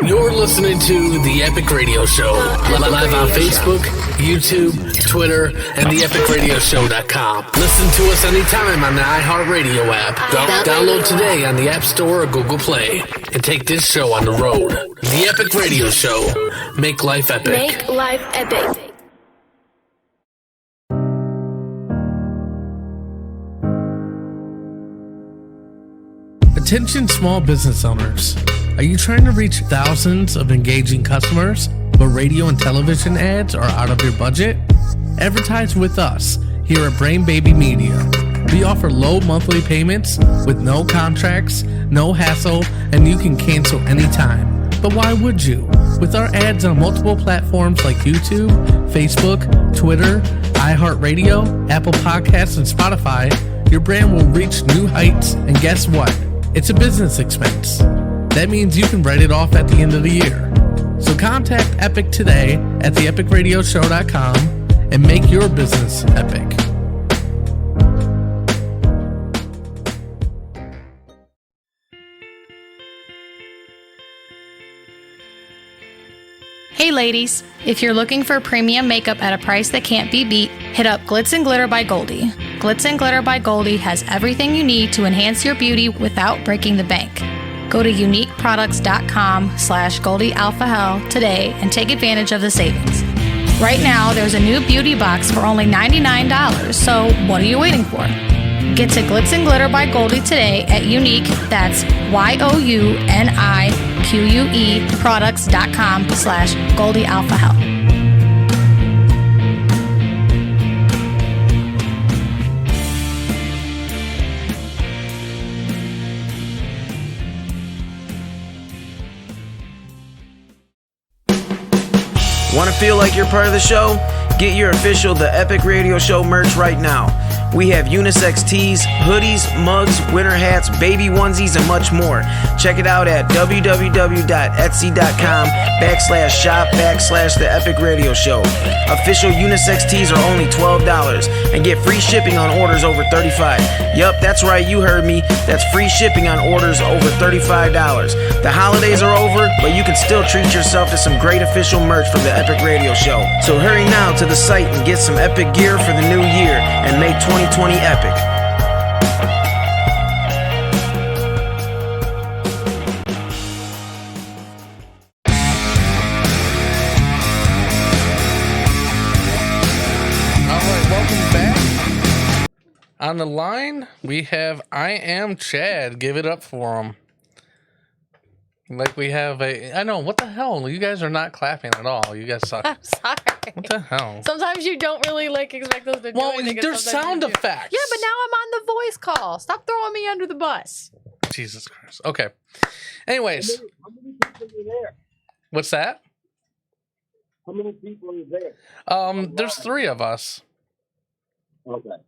Speaker 5: You're listening to The Epic Radio Show, live on Facebook, YouTube, Twitter, and theepicradioshow.com. Listen to us anytime on the iHeartRadio app. Download today on the App Store or Google Play, and take this show on the road. The Epic Radio Show. Make life epic.
Speaker 6: Make life epic.
Speaker 1: Attention small business owners. Are you trying to reach thousands of engaging customers, but radio and television ads are out of your budget? Advertise with us here at Brain Baby Media. We offer low monthly payments with no contracts, no hassle, and you can cancel anytime. But why would you? With our ads on multiple platforms like YouTube, Facebook, Twitter, iHeartRadio, Apple Podcasts, and Spotify, your brand will reach new heights, and guess what? It's a business expense. That means you can write it off at the end of the year. So contact Epic today at theepicradioshow.com and make your business epic.
Speaker 6: Hey ladies, if you're looking for premium makeup at a price that can't be beat, hit up Glitz and Glitter by Goldie. Glitz and Glitter by Goldie has everything you need to enhance your beauty without breaking the bank. Go to uniqueproducts.com/GoldieAlphaHell today and take advantage of the savings. Right now, there's a new beauty box for only $99, so what are you waiting for? Get to Glitz and Glitter by Goldie today at Unique, that's YOUNIQUE products.com/GoldieAlphaHell.
Speaker 7: Want to feel like you're part of the show? Get your official The Epic Radio Show merch right now. We have unisex tees, hoodies, mugs, winter hats, baby onesies, and much more. Check it out at www.etsy.com/shop/The Epic Radio Show. Official unisex tees are only $12 and get free shipping on orders over $35. Yup, that's right, you heard me. That's free shipping on orders over $35. The holidays are over, but you can still treat yourself to some great official merch from The Epic Radio Show. So hurry now to the site and get some epic gear for the new year and make 2020 epic.
Speaker 1: On the line, we have I Am Chad. Give it up for him. Like we have I know, what the hell? You guys are not clapping at all. You guys suck.
Speaker 3: I'm sorry.
Speaker 1: What the hell?
Speaker 3: Sometimes you don't really expect us to do
Speaker 1: Well,
Speaker 3: anything.
Speaker 1: there's sound
Speaker 3: effects.
Speaker 1: effects.
Speaker 3: Yeah, but now I'm on the voice call. Stop throwing me under the bus.
Speaker 1: Jesus Christ. Okay. Anyways.
Speaker 8: How many people are there?
Speaker 1: What's that?
Speaker 8: How many people are there?
Speaker 1: There's 3 of us.
Speaker 8: Okay.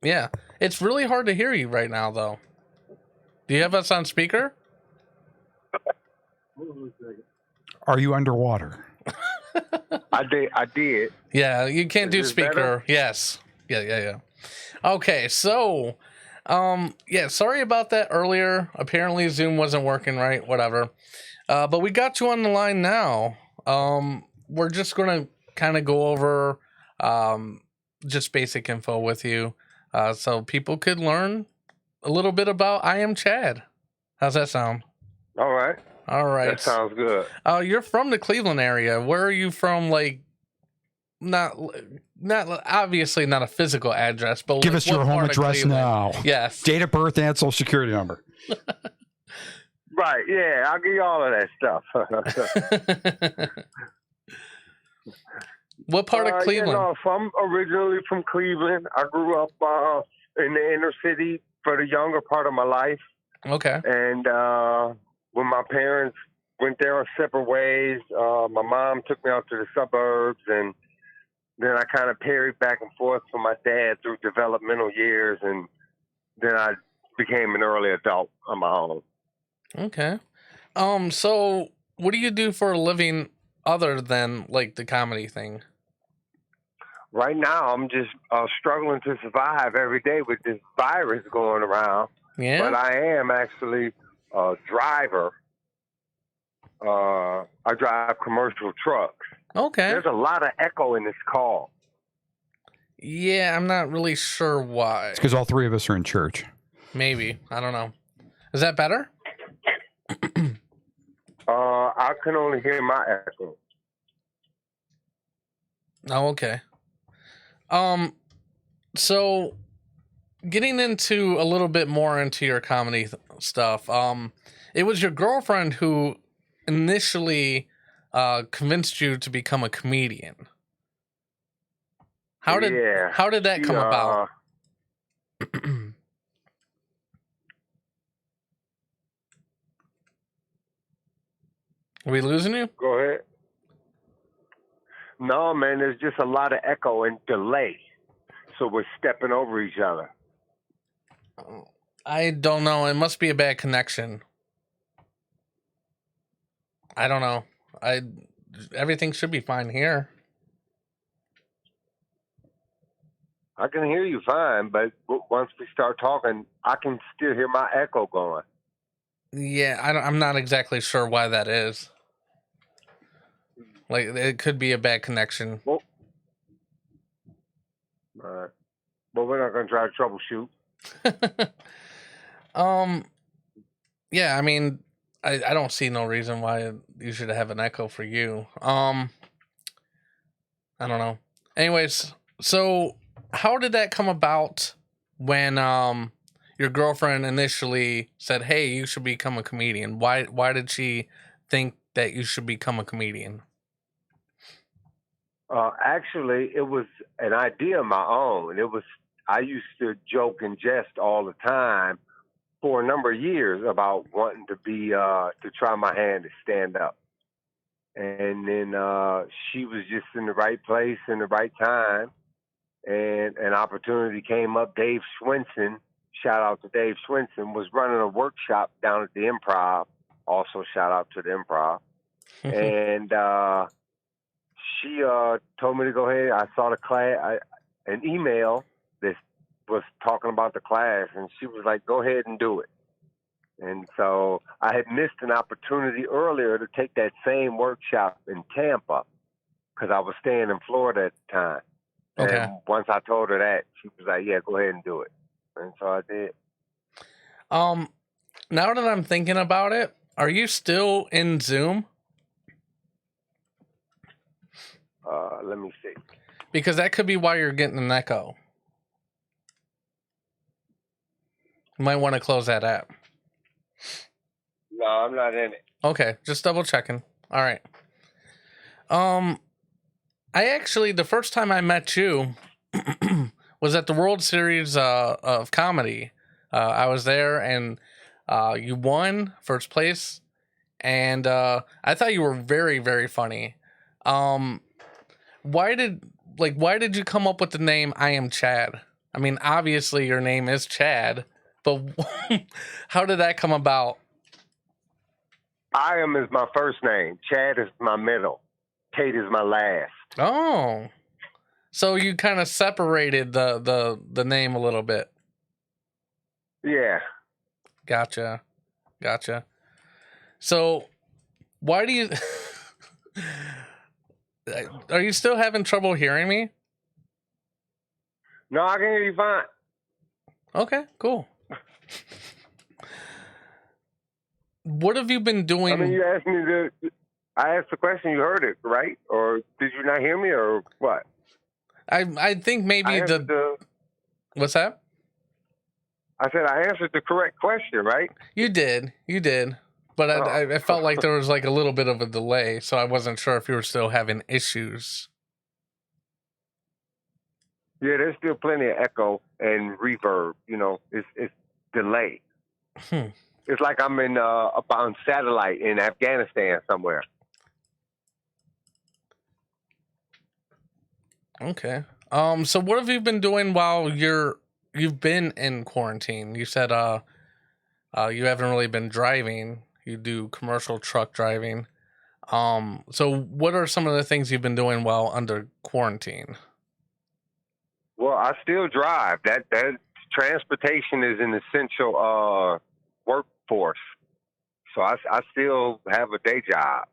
Speaker 1: Yeah. It's really hard to hear you right now, though. Do you have us on speaker?
Speaker 2: Are you underwater?
Speaker 8: I did.
Speaker 1: Yeah, you can't do
Speaker 8: Is this
Speaker 1: speaker.
Speaker 8: better?
Speaker 1: Yes. Yeah. Okay, so yeah, sorry about that earlier. Apparently Zoom wasn't working right, whatever. But we got you on the line now. We're just gonna kind of go over just basic info with you. So people could learn a little bit about I Am Chad. How's that sound?
Speaker 8: All right.
Speaker 1: All right.
Speaker 8: That sounds good.
Speaker 1: You're from the Cleveland area. Where are you from? Like, not obviously not a physical address, but
Speaker 2: Give
Speaker 1: like
Speaker 2: us your
Speaker 1: what
Speaker 2: home
Speaker 1: part of
Speaker 2: address
Speaker 1: Cleveland?
Speaker 2: now.
Speaker 1: Yes.
Speaker 2: Date of birth and social security number.
Speaker 8: Right. Yeah, I'll give you all of that stuff.
Speaker 1: What part of Cleveland?
Speaker 8: So I'm originally from Cleveland. I grew up in the inner city for the younger part of my life.
Speaker 1: Okay.
Speaker 8: And when my parents went their separate ways, my mom took me out to the suburbs, and then I kind of parried back and forth from my dad through developmental years, and then I became an early adult on my own.
Speaker 1: Okay. So what do you do for a living other than like the comedy thing?
Speaker 8: Right now, I'm just struggling to survive every day with this virus going around.
Speaker 1: Yeah.
Speaker 8: But I am actually a driver. I drive commercial trucks.
Speaker 1: Okay.
Speaker 8: There's a lot of echo in this call.
Speaker 1: Yeah, I'm not really sure why.
Speaker 2: It's because all 3 of us are in church.
Speaker 1: Maybe. I don't know. Is that better?
Speaker 8: I can only hear my echo.
Speaker 1: Oh, okay. So getting into a little bit more into your comedy stuff, it was your girlfriend who initially convinced you to become a comedian. How did that come about? Are we losing you?
Speaker 8: Go ahead. No, man, there's just a lot of echo and delay. so we're stepping over each other.
Speaker 1: I don't know. It must be a bad connection. I don't know. Everything should be fine here.
Speaker 8: I can hear you fine, but once we start talking, I can still hear my echo going.
Speaker 1: Yeah, I'm not exactly sure why that is. Like, it could be a bad connection.
Speaker 8: Well, all right. But we're not going to try to troubleshoot.
Speaker 1: Yeah, I mean, I don't see no reason why you should have an echo for you. I don't know. Anyways, so how did that come about when your girlfriend initially said, "Hey, you should become a comedian"? Why did she think that you should become a comedian?
Speaker 8: Actually, it was an idea of my own. I used to joke and jest all the time for a number of years about wanting to be to try my hand to stand up. And then she was just in the right place in the right time, and an opportunity came up. Dave Swinson, shout out to Dave Swinson, was running a workshop down at the Improv. Also, shout out to the Improv. And she told me to go ahead. I saw the class, an email that was talking about the class, and she was like, "Go ahead and do it." And so I had missed an opportunity earlier to take that same workshop in Tampa because I was staying in Florida at the time.
Speaker 1: Okay.
Speaker 8: And once I told her that, she was like, "Yeah, go ahead and do it." And so I did.
Speaker 1: Now that I'm thinking about it, are you still in Zoom?
Speaker 8: Let me see.
Speaker 1: Because that could be why you're getting an echo. You might want to close that app.
Speaker 8: No, I'm not in it.
Speaker 1: Okay, just double checking. All right. I actually, the first time I met you was at the World Series of Comedy. I was there, and you won first place, and I thought you were very, very funny. Why did you come up with the name I Am Chad? I mean, obviously your name is Chad, but how did that come about?
Speaker 8: I Am is my first name. Chad is my middle. Kate is my last.
Speaker 1: Oh, so you kind of separated the name a little bit.
Speaker 8: Yeah.
Speaker 1: Gotcha. So why do you... Are you still having trouble hearing me?
Speaker 8: No, I can hear you fine.
Speaker 1: Okay, cool. What have you been doing?
Speaker 8: I mean, you asked me I asked the question, you heard it, right? Or did you not hear me, or what?
Speaker 1: I think maybe What's that?
Speaker 8: I said I answered the correct question, right?
Speaker 1: You did. But I felt like there was like a little bit of a delay, so I wasn't sure if you were still having issues.
Speaker 8: Yeah, there's still plenty of echo and reverb. You know, it's delay. It's like I'm up on satellite in Afghanistan somewhere.
Speaker 1: Okay. So what have you been doing while you've been in quarantine? You said you haven't really been driving. You do commercial truck driving. So what are some of the things you've been doing while under quarantine?
Speaker 8: Well, I still drive. That transportation is an essential workforce. So I still have a day job.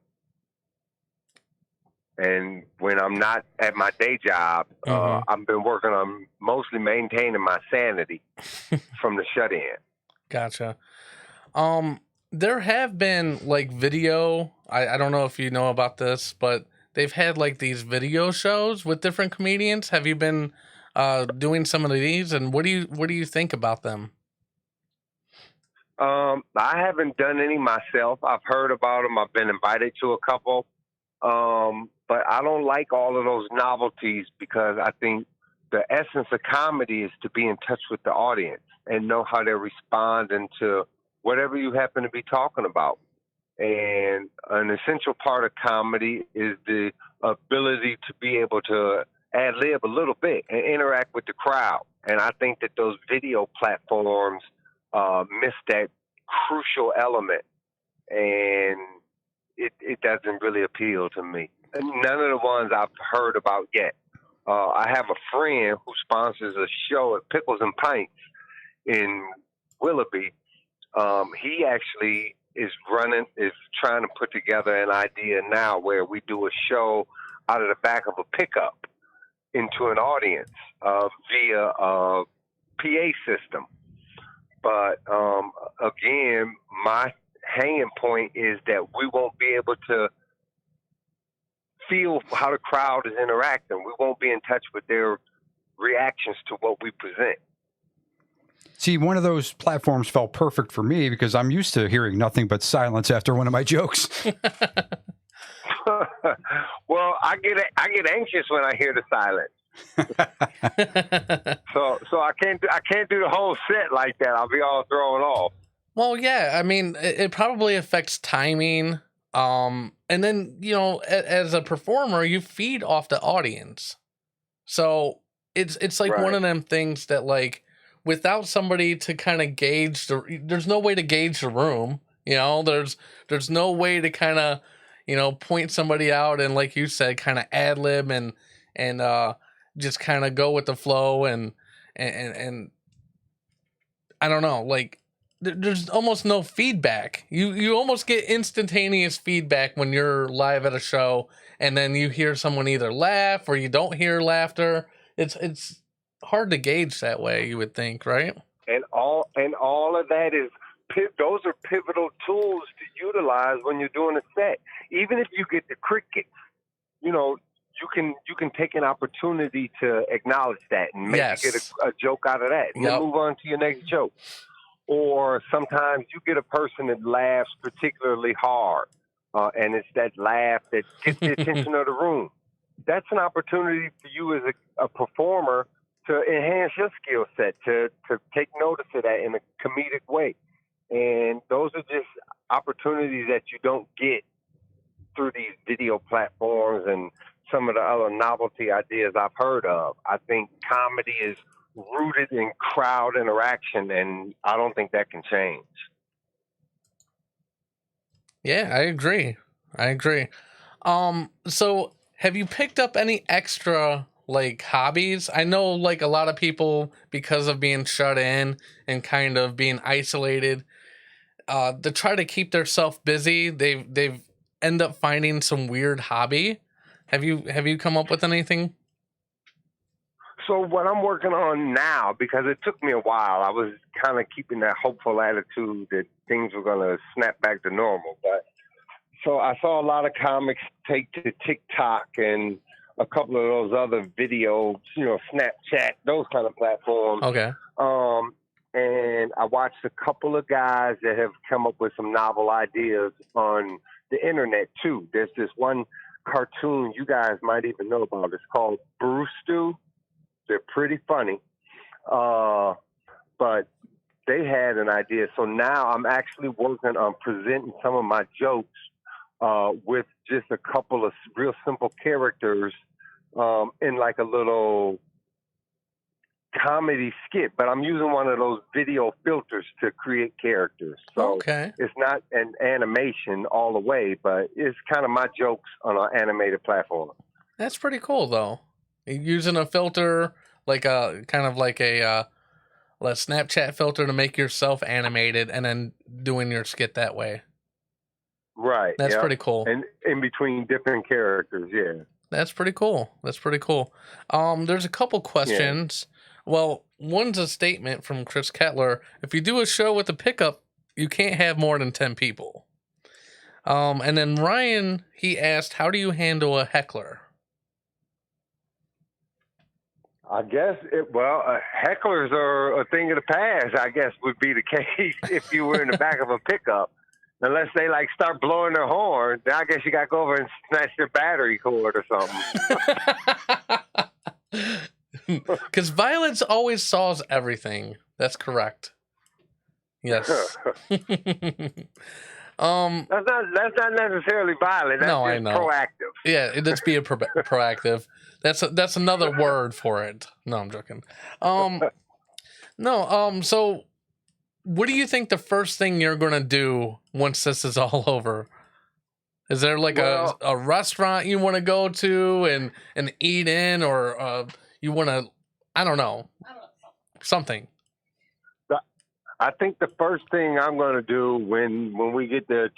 Speaker 8: And when I'm not at my day job, I've been working on mostly maintaining my sanity from the shut-in.
Speaker 1: Gotcha. There have been like video. I don't know if you know about this, but they've had like these video shows with different comedians. Have you been doing some of these, and what do you think about them?
Speaker 8: I haven't done any myself. I've heard about them. I've been invited to a couple. But I don't like all of those novelties because I think the essence of comedy is to be in touch with the audience and know how they're responding to whatever you happen to be talking about. And an essential part of comedy is the ability to be able to ad lib a little bit and interact with the crowd. And I think that those video platforms miss that crucial element, and it doesn't really appeal to me. And none of the ones I've heard about yet. I have a friend who sponsors a show at Pickles and Pints in Willoughby. He actually is trying to put together an idea now where we do a show out of the back of a pickup into an audience via a PA system. But again, my hanging point is that we won't be able to feel how the crowd is interacting. We won't be in touch with their reactions to what we present.
Speaker 2: See, one of those platforms felt perfect for me because I'm used to hearing nothing but silence after one of my jokes.
Speaker 8: Well, I get anxious when I hear the silence. so I can't do the whole set like that. I'll be all thrown off.
Speaker 1: Well, yeah, I mean, it probably affects timing. And then, you know, as a performer, you feed off the audience. So it's like one of them things that, like, without somebody to kind of gauge there's no way to gauge the room. You know, there's no way to kind of, you know, point somebody out and, like you said, kind of ad lib and just kind of go with the flow and I don't know, like there's almost no feedback. You almost get instantaneous feedback when you're live at a show, and then you hear someone either laugh or you don't hear laughter. It's hard to gauge that way, you would think, right?
Speaker 8: And all of that is those are pivotal tools to utilize when you're doing a set. Even if you get the crickets, you know, you can take an opportunity to acknowledge that and maybe get a joke out of that, and then move on to your next joke. Or sometimes you get a person that laughs particularly hard, and it's that laugh that gets the attention of the room. That's an opportunity for you as a performer to enhance your skill set, to take notice of that in a comedic way. And those are just opportunities that you don't get through these video platforms and some of the other novelty ideas I've heard of. I think comedy is rooted in crowd interaction, and I don't think that can change.
Speaker 1: Yeah, I agree. So have you picked up any extra, like, hobbies? I know, like, a lot of people, because of being shut in and kind of being isolated, to try to keep themselves busy, they've end up finding some weird hobby. Have you come up with anything?
Speaker 8: So what I'm working on now, because it took me a while, I was kind of keeping that hopeful attitude that things were going to snap back to normal. But so I saw a lot of comics take to TikTok and a couple of those other videos, you know, Snapchat, those kind of platforms.
Speaker 1: Okay.
Speaker 8: And I watched a couple of guys that have come up with some novel ideas on the internet too. There's this one cartoon you guys might even know about. It's called Brewstew. They're pretty funny, but they had an idea. So now I'm actually working on presenting some of my jokes with just a couple of real simple characters in like a little comedy skit. But I'm using one of those video filters to create characters. So it's not an animation all the way, but it's kind of my jokes on an animated platform.
Speaker 1: That's pretty cool, though. Using a filter, like a kind of like a Snapchat filter to make yourself animated, and then doing your skit that way.
Speaker 8: Right.
Speaker 1: That's pretty cool.
Speaker 8: And in between different characters, yeah.
Speaker 1: That's pretty cool. There's a couple questions. Yeah. Well, one's a statement from Chris Kettler. If you do a show with a pickup, you can't have more than 10 people. And then Ryan, he asked, how do you handle a heckler?
Speaker 8: I guess, hecklers are a thing of the past, I guess, would be the case if you were in the back of a pickup. Unless they, like, start blowing their horn, then I guess you got to go over and snatch their battery cord or something.
Speaker 1: Because violence always solves everything. That's correct. Yes.
Speaker 8: That's not necessarily violent. That's
Speaker 1: No, I
Speaker 8: just
Speaker 1: know.
Speaker 8: proactive.
Speaker 1: Yeah, let's be proactive. That's another word for it. No, I'm joking. So what do you think the first thing you're gonna do once this is all over? Is there like a restaurant you want to go to and eat in, or you want to, I don't know, something?
Speaker 8: I think the first thing I'm going to do when we get the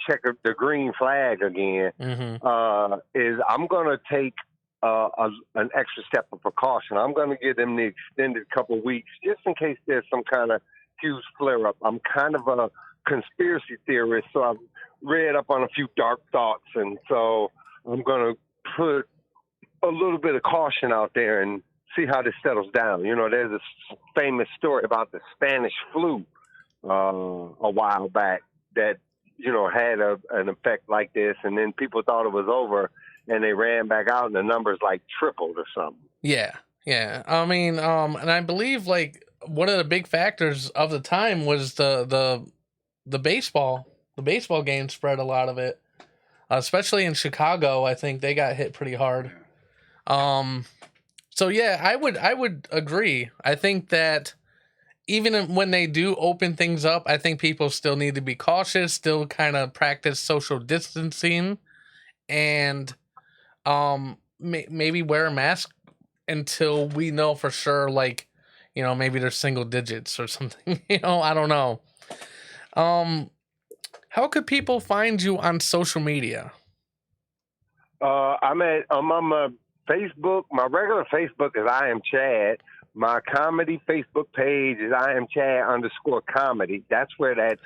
Speaker 8: green flag again is I'm going to take an extra step of precaution. I'm going to give them the extended couple weeks just in case there's some kind of huge flare up. I'm kind of a conspiracy theorist, so I've read up on a few dark thoughts, and so I'm going to put a little bit of caution out there and see how this settles down. You know, there's a famous story about the Spanish flu a while back that, you know, had an effect like this, and then people thought it was over and they ran back out and the numbers like tripled or something.
Speaker 1: Yeah. I mean, and I believe like one of the big factors of the time was the baseball game spread a lot of it, especially in Chicago. I think they got hit pretty hard. So yeah, I would agree. I think that even when they do open things up, I think people still need to be cautious, still kind of practice social distancing, and maybe wear a mask until we know for sure, like, you know, maybe they're single digits or something. You know, I don't know. How could people find you on social media?
Speaker 8: I'm on Facebook. My regular Facebook is I Am Chad. My comedy Facebook page is I Am Chad _comedy. That's where that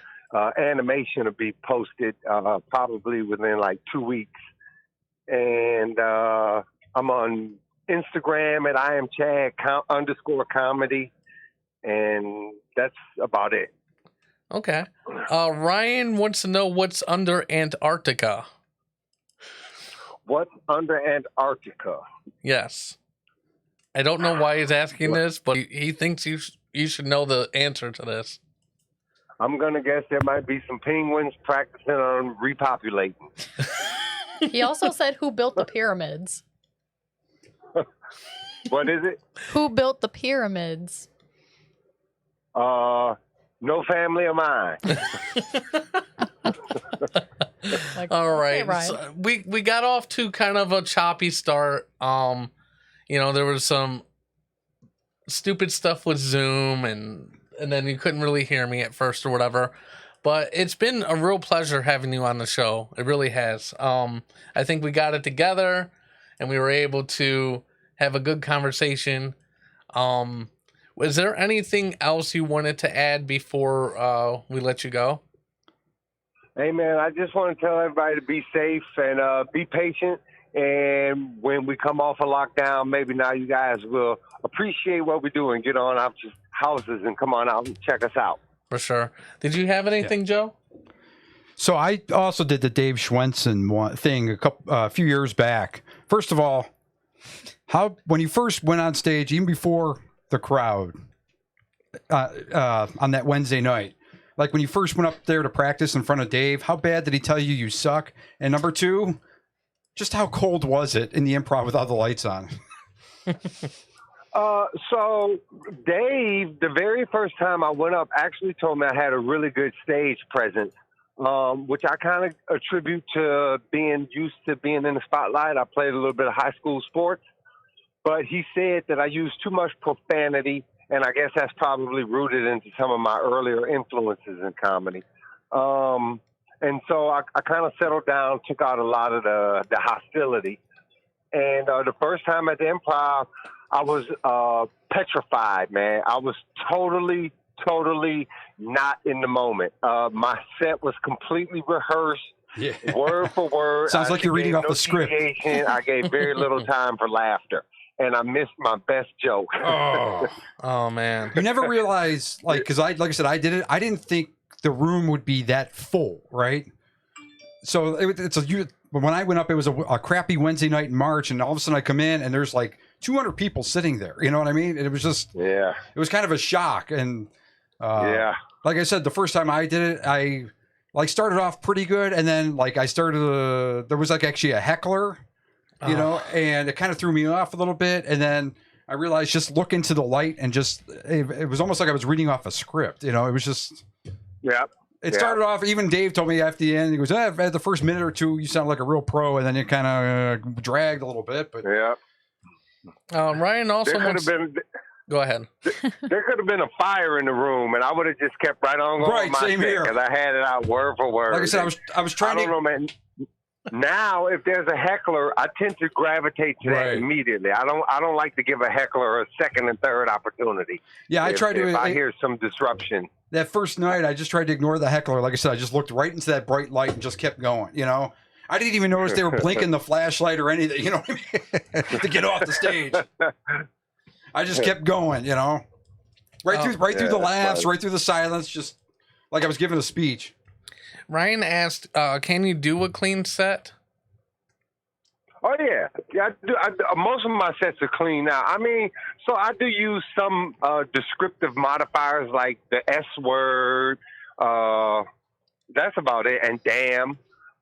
Speaker 8: animation will be posted probably within like 2 weeks. And I'm on Instagram at I Am Chad _comedy. And that's about it.
Speaker 1: Okay. Ryan wants to know what's under Antarctica.
Speaker 8: What's under Antarctica?
Speaker 1: Yes. I don't know why he's asking this, but he thinks you should know the answer to this.
Speaker 8: I'm going to guess there might be some penguins practicing on repopulating.
Speaker 3: He also said, who built the pyramids?
Speaker 8: What is it?
Speaker 3: Who built the pyramids?
Speaker 8: No family of mine.
Speaker 3: Like,
Speaker 1: All right.
Speaker 3: okay,
Speaker 1: So we got off to kind of a choppy start. You know, there was some stupid stuff with Zoom and then you couldn't really hear me at first or whatever. But it's been a real pleasure having you on the show. It really has. I think we got it together and we were able to have a good conversation. Was there anything else you wanted to add before we let you go?
Speaker 8: Hey, man, I just want to tell everybody to be safe and be patient. And when we come off a lockdown, maybe now you guys will appreciate what we do and get on out to houses and come on out and check us out.
Speaker 1: For sure. Did you have anything, Joe?
Speaker 2: So I also did the Dave Schwensen thing a few years back. First of all, when you first went on stage, even before the crowd, on that Wednesday night, like when you first went up there to practice in front of Dave, how bad did he tell you you suck? And number two, just how cold was it in the improv with all the lights on?
Speaker 8: So Dave, the very first time I went up, actually told me I had a really good stage presence, which I kind of attribute to being used to being in the spotlight. I played a little bit of high school sports, but he said that I used too much profanity, and I guess that's probably rooted into some of my earlier influences in comedy. And so I kind of settled down, took out a lot of the hostility. And the first time at the improv, I was petrified, man. I was totally not in the moment. My set was completely rehearsed, word for word.
Speaker 2: Sounds like you're reading off the script.
Speaker 8: I gave very little time for laughter, and I missed my best joke.
Speaker 1: Oh man.
Speaker 2: You never realize, like, because like I said, I did it. I didn't think the room would be that full, right? So when I went up, it was a crappy Wednesday night in March, and all of a sudden I come in and there's like 200 people sitting there. You know what I mean? And it was just, it was kind of a shock. And like I said, the first time I did it, like started off pretty good, and then like I started there was like actually a heckler, you know, and it kind of threw me off a little bit, and then I realized just look into the light and just it was almost like I was reading off a script, you know. It was just It started off, even Dave told me after the end, he goes, at the first minute or two, you sound like a real pro, and then you kind of dragged a little bit. But
Speaker 1: Ryan also wants... Go ahead.
Speaker 8: There could have been a fire in the room, and I would have just kept right on going with my
Speaker 2: same
Speaker 8: thing,
Speaker 2: here.
Speaker 8: because I had it out word for word.
Speaker 2: Like I said, I was trying
Speaker 8: I don't know, man. Now, if there's a heckler, I tend to gravitate to that immediately. I don't like to give a heckler a second and third opportunity.
Speaker 2: Yeah, I tried to.
Speaker 8: If I hear some disruption.
Speaker 2: That first night, I just tried to ignore the heckler. Like I said, I just looked right into that bright light and just kept going. You know, I didn't even notice they were blinking the flashlight or anything. You know what I mean? To get off the stage, I just kept going. You know, right through the laughs, right through the silence, just like I was giving a speech.
Speaker 1: Ryan asked, "Can you do a clean set?"
Speaker 8: Oh yeah, most of my sets are clean now. I mean, so I do use some descriptive modifiers like the S word. That's about it, and damn.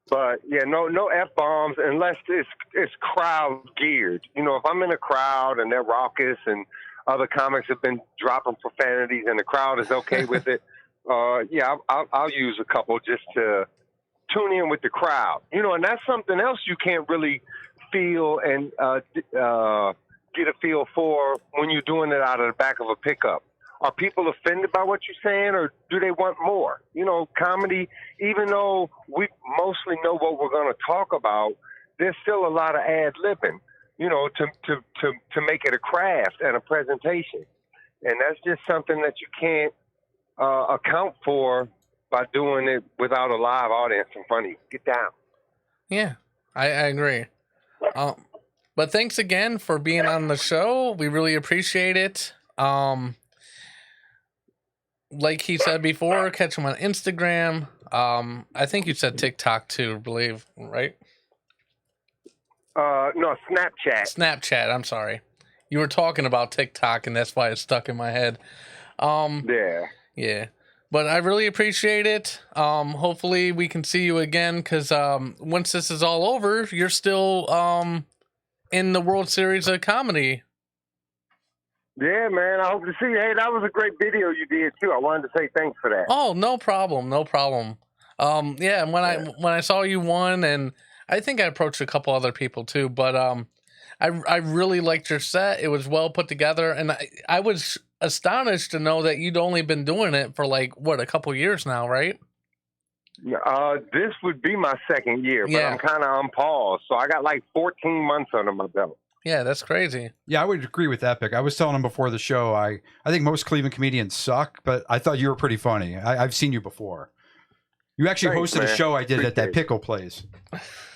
Speaker 8: But yeah, no F bombs unless it's crowd geared. You know, if I'm in a crowd and they're raucous and other comics have been dropping profanities and the crowd is okay with it. I'll use a couple just to tune in with the crowd, you know, and that's something else you can't really feel and get a feel for when you're doing it out of the back of a pickup. Are people offended by what you're saying, or do they want more? You know, comedy, even though we mostly know what we're going to talk about, there's still a lot of ad-libbing, you know, to make it a craft and a presentation. And that's just something that you can't account for by doing it without a live audience in front of you. Get down.
Speaker 1: Yeah, I agree. But thanks again for being on the show. We really appreciate it. Like he said before, catch him on Instagram. I think you said TikTok too, I believe, right?
Speaker 8: No, Snapchat.
Speaker 1: Snapchat, I'm sorry. You were talking about TikTok, and that's why it's stuck in my head. Yeah. But I really appreciate it. Hopefully we can see you again, because once this is all over, you're still in the World Series of Comedy.
Speaker 8: Yeah, man. I hope to see you. Hey, that was a great video you did, too. I wanted to say thanks for that.
Speaker 1: Oh, no problem. Yeah, when I saw you won, and I think I approached a couple other people, too, but I really liked your set. It was well put together, and I was astonished to know that you'd only been doing it for a couple years now, right?
Speaker 8: This would be my second year, but I'm kind of on pause, so I got 14 months under my belt.
Speaker 1: Yeah, that's crazy.
Speaker 2: Yeah, I would agree with Epic. I was telling him before the show, I think most Cleveland comedians suck, but I thought you were pretty funny. I've seen you before. You actually hosted a show I did at that Pickle place.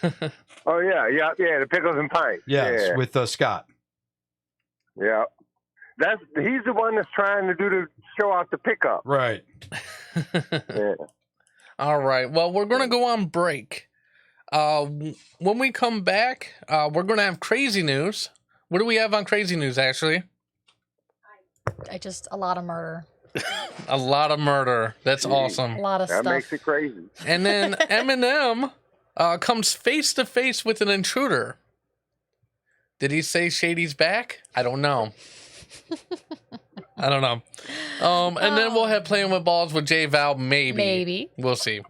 Speaker 8: Oh yeah, the Pickles and Pint.
Speaker 2: Yes, with Scott.
Speaker 8: Yeah. He's the one that's trying to do the show out the pickup.
Speaker 2: Right.
Speaker 8: Yeah.
Speaker 1: All right. Well, we're going to go on break. When we come back, we're going to have crazy news. What do we have on crazy news, Ashley?
Speaker 3: A lot of murder.
Speaker 1: A lot of murder. That's awesome.
Speaker 3: A lot of stuff.
Speaker 8: That makes it crazy.
Speaker 1: And then Eminem comes face to face with an intruder. Did he say Shady's back? I don't know. And then we'll have Playing with Balls with J Val, maybe. We'll see.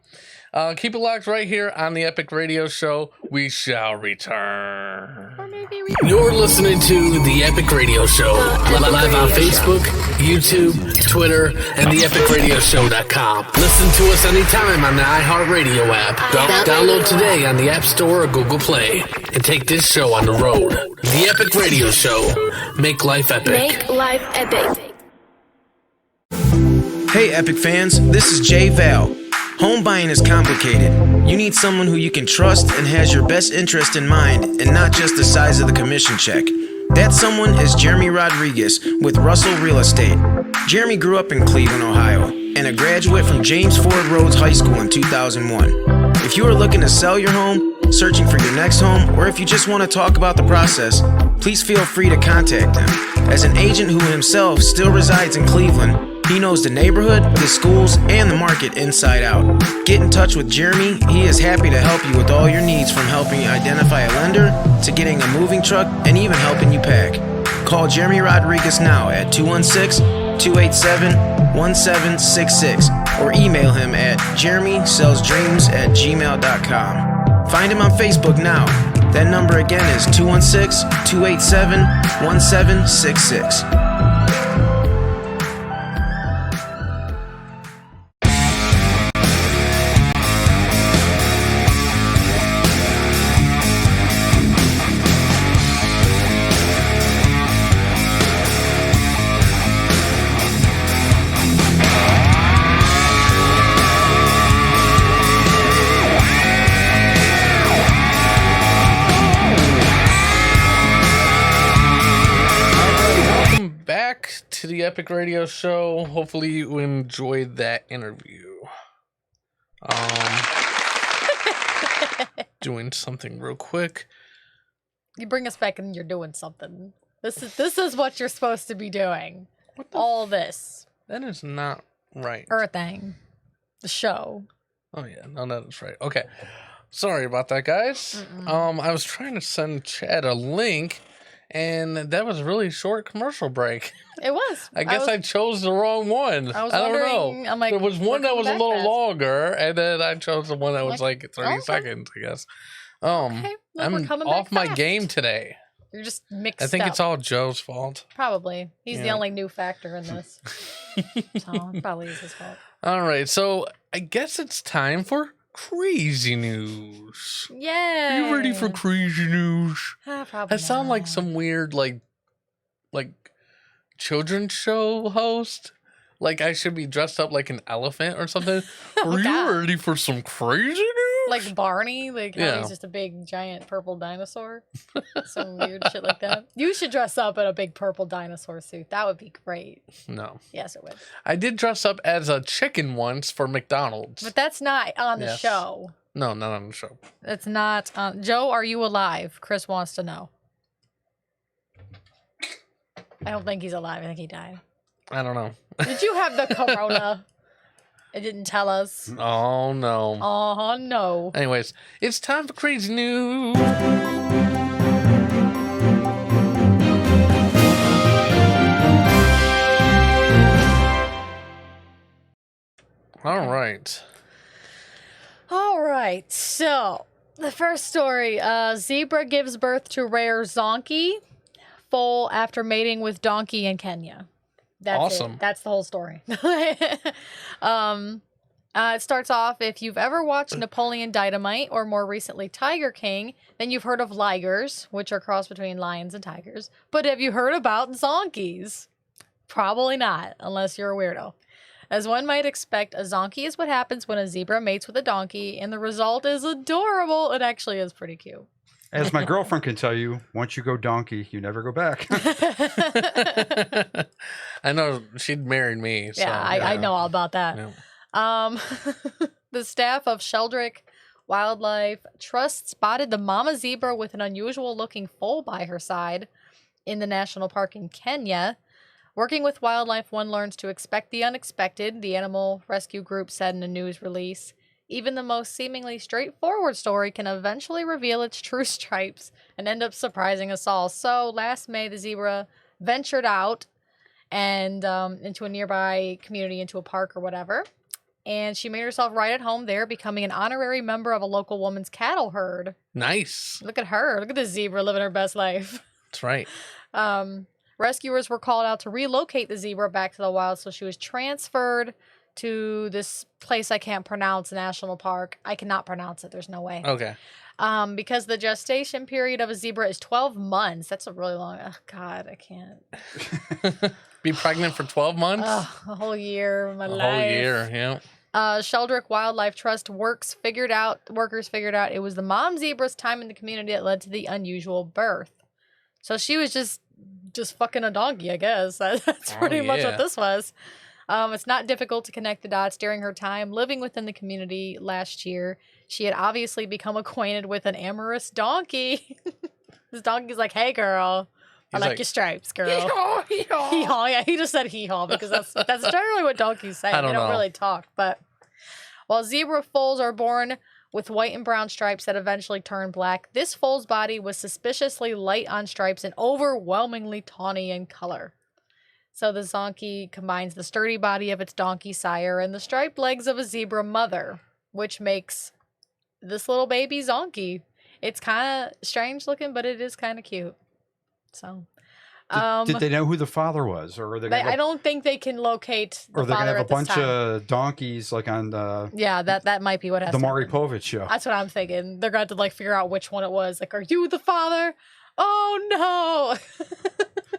Speaker 1: Keep it locked right here on the Epic Radio Show. We shall return.
Speaker 3: Or maybe
Speaker 5: You're listening to the Epic Radio Show. Live on Facebook, YouTube, Twitter, and theepicradioshow.com. Listen to us anytime on the iHeartRadio app. Download today on the App Store or Google Play. And take this show on the road. The Epic Radio Show. Make life epic.
Speaker 9: Make life epic.
Speaker 7: Hey, Epic fans, this is J Val. Home buying is complicated. You need someone who you can trust and has your best interest in mind and not just the size of the commission check. That someone is Jeremy Rodriguez with Russell Real Estate. Jeremy grew up in Cleveland, Ohio, and a graduate from James Ford Rhodes High School in 2001. If you are looking to sell your home, searching for your next home, or if you just want to talk about the process, please feel free to contact him. As an agent who himself still resides in Cleveland, He knows the neighborhood, the schools, and the market inside out. Get in touch with Jeremy. He is happy to help you with all your needs, from helping you identify a lender to getting a moving truck and even helping you pack. Call Jeremy Rodriguez now at 216-287-1766 or email him at jeremysellsdreams@gmail.com. Find him on Facebook now. That number again is 216-287-1766.
Speaker 1: To the Epic Radio Show. Hopefully you enjoyed that interview. Doing something real quick.
Speaker 3: You bring us back and you're doing something. This is what you're supposed to be doing. All this.
Speaker 1: That is not right.
Speaker 3: Earthing. The show.
Speaker 1: Oh yeah, no, that is right. Okay. Sorry about that, guys. I was trying to send Chad a link, and that was a really short commercial break.
Speaker 3: It was.
Speaker 1: I guess I chose the wrong one.
Speaker 3: I was
Speaker 1: don't
Speaker 3: wondering,
Speaker 1: know.
Speaker 3: I'm like,
Speaker 1: there was one that was a little longer, and then I chose the one that was like 30 seconds, I guess.
Speaker 3: Okay. Well,
Speaker 1: I'm
Speaker 3: we're coming
Speaker 1: off
Speaker 3: back
Speaker 1: my
Speaker 3: fast.
Speaker 1: game today.
Speaker 3: You're just mixed
Speaker 1: I think
Speaker 3: up.
Speaker 1: it's all Joe's fault.
Speaker 3: Probably. He's the
Speaker 1: Yeah.
Speaker 3: only new factor in this. So it probably is his fault.
Speaker 1: All right, so I guess it's time for crazy news.
Speaker 3: Yeah.
Speaker 1: You ready for crazy news?
Speaker 3: Probably
Speaker 1: I sound like
Speaker 3: not.
Speaker 1: some weird like children's show host. Like I should be dressed up like an elephant or something. Are you
Speaker 3: God.
Speaker 1: ready for some crazy news?
Speaker 3: Like Barney, like how
Speaker 1: Yeah.
Speaker 3: he's just a big giant purple dinosaur. Some weird shit like that. You should dress up in a big purple dinosaur suit. That would be great.
Speaker 1: No.
Speaker 3: Yes, it would.
Speaker 1: I did dress up as a chicken once for McDonald's.
Speaker 3: But that's not on the
Speaker 1: Yes.
Speaker 3: show.
Speaker 1: No, not on the show.
Speaker 3: It's not on. Joe, are you alive? Chris wants to know. I don't think he's alive. I think he died.
Speaker 1: I don't know.
Speaker 3: Did you have the corona? It didn't tell us.
Speaker 1: Oh no.
Speaker 3: Oh no.
Speaker 1: Anyways, it's time for crazy news. All right.
Speaker 3: All right. So the first story: zebra gives birth to rare zonkey foal after mating with donkey in Kenya. That's
Speaker 1: Awesome.
Speaker 3: It. That's the whole story. It starts off, if you've ever watched Napoleon Dynamite or more recently Tiger King, then you've heard of ligers, which are crossed between lions and tigers. But have you heard about zonkies? Probably not, unless you're a weirdo. As one might expect, a zonkey is what happens when a zebra mates with a donkey, and the result is adorable. It actually is pretty cute.
Speaker 2: As my girlfriend can tell you, once you go donkey, you never go back.
Speaker 1: I know she'd married me. So,
Speaker 3: Yeah, I know all about that.
Speaker 1: Yeah.
Speaker 3: The staff of Sheldrick Wildlife Trust spotted the mama zebra with an unusual looking foal by her side in the national park in Kenya. Working with wildlife, one learns to expect the unexpected, the animal rescue group said in a news release. Even the most seemingly straightforward story can eventually reveal its true stripes and end up surprising us all. So last May, the zebra ventured out and into a nearby community, into a park or whatever. And she made herself right at home there, becoming an honorary member of a local woman's cattle herd.
Speaker 1: Nice.
Speaker 3: Look at her. Look at this zebra living her best life.
Speaker 1: That's right.
Speaker 3: Rescuers were called out to relocate the zebra back to the wild, so she was transferred to this place I can't pronounce, national park. I cannot pronounce it. There's no way.
Speaker 1: Okay.
Speaker 3: Because the gestation period of a zebra is 12 months. That's a really long... Oh, God, I can't.
Speaker 1: Be pregnant for 12 months?
Speaker 3: A whole year of my
Speaker 1: A
Speaker 3: life.
Speaker 1: whole year, yeah.
Speaker 3: Sheldrick Wildlife Trust workers figured out it was the mom zebra's time in the community that led to the unusual birth. So she was just fucking a donkey, I guess. That's pretty much what this was. It's not difficult to connect the dots. During her time living within the community last year, she had obviously become acquainted with an amorous donkey. This donkey's like, hey, girl, I like your stripes, girl. Hee-haw. Yeah, he just said hee-haw because that's generally what donkeys say.
Speaker 1: I don't
Speaker 3: They don't
Speaker 1: know.
Speaker 3: really talk. But while zebra foals are born with white and brown stripes that eventually turn black, this foal's body was suspiciously light on stripes and overwhelmingly tawny in color. So the zonkey combines the sturdy body of its donkey sire and the striped legs of a zebra mother, which makes this little baby zonkey. It's kind of strange looking, but it is kind of cute. So,
Speaker 2: Did they know who the father was, or are they?
Speaker 3: I don't think they can locate the
Speaker 2: or they're gonna
Speaker 3: father
Speaker 2: have a
Speaker 3: at this
Speaker 2: bunch
Speaker 3: time.
Speaker 2: of donkeys like on the
Speaker 3: Yeah, that might be what has
Speaker 2: the
Speaker 3: to
Speaker 2: Maury
Speaker 3: happen.
Speaker 2: Povich show.
Speaker 3: That's what I'm thinking. They're going to like figure out which one it was. Like, are you the father? Oh no!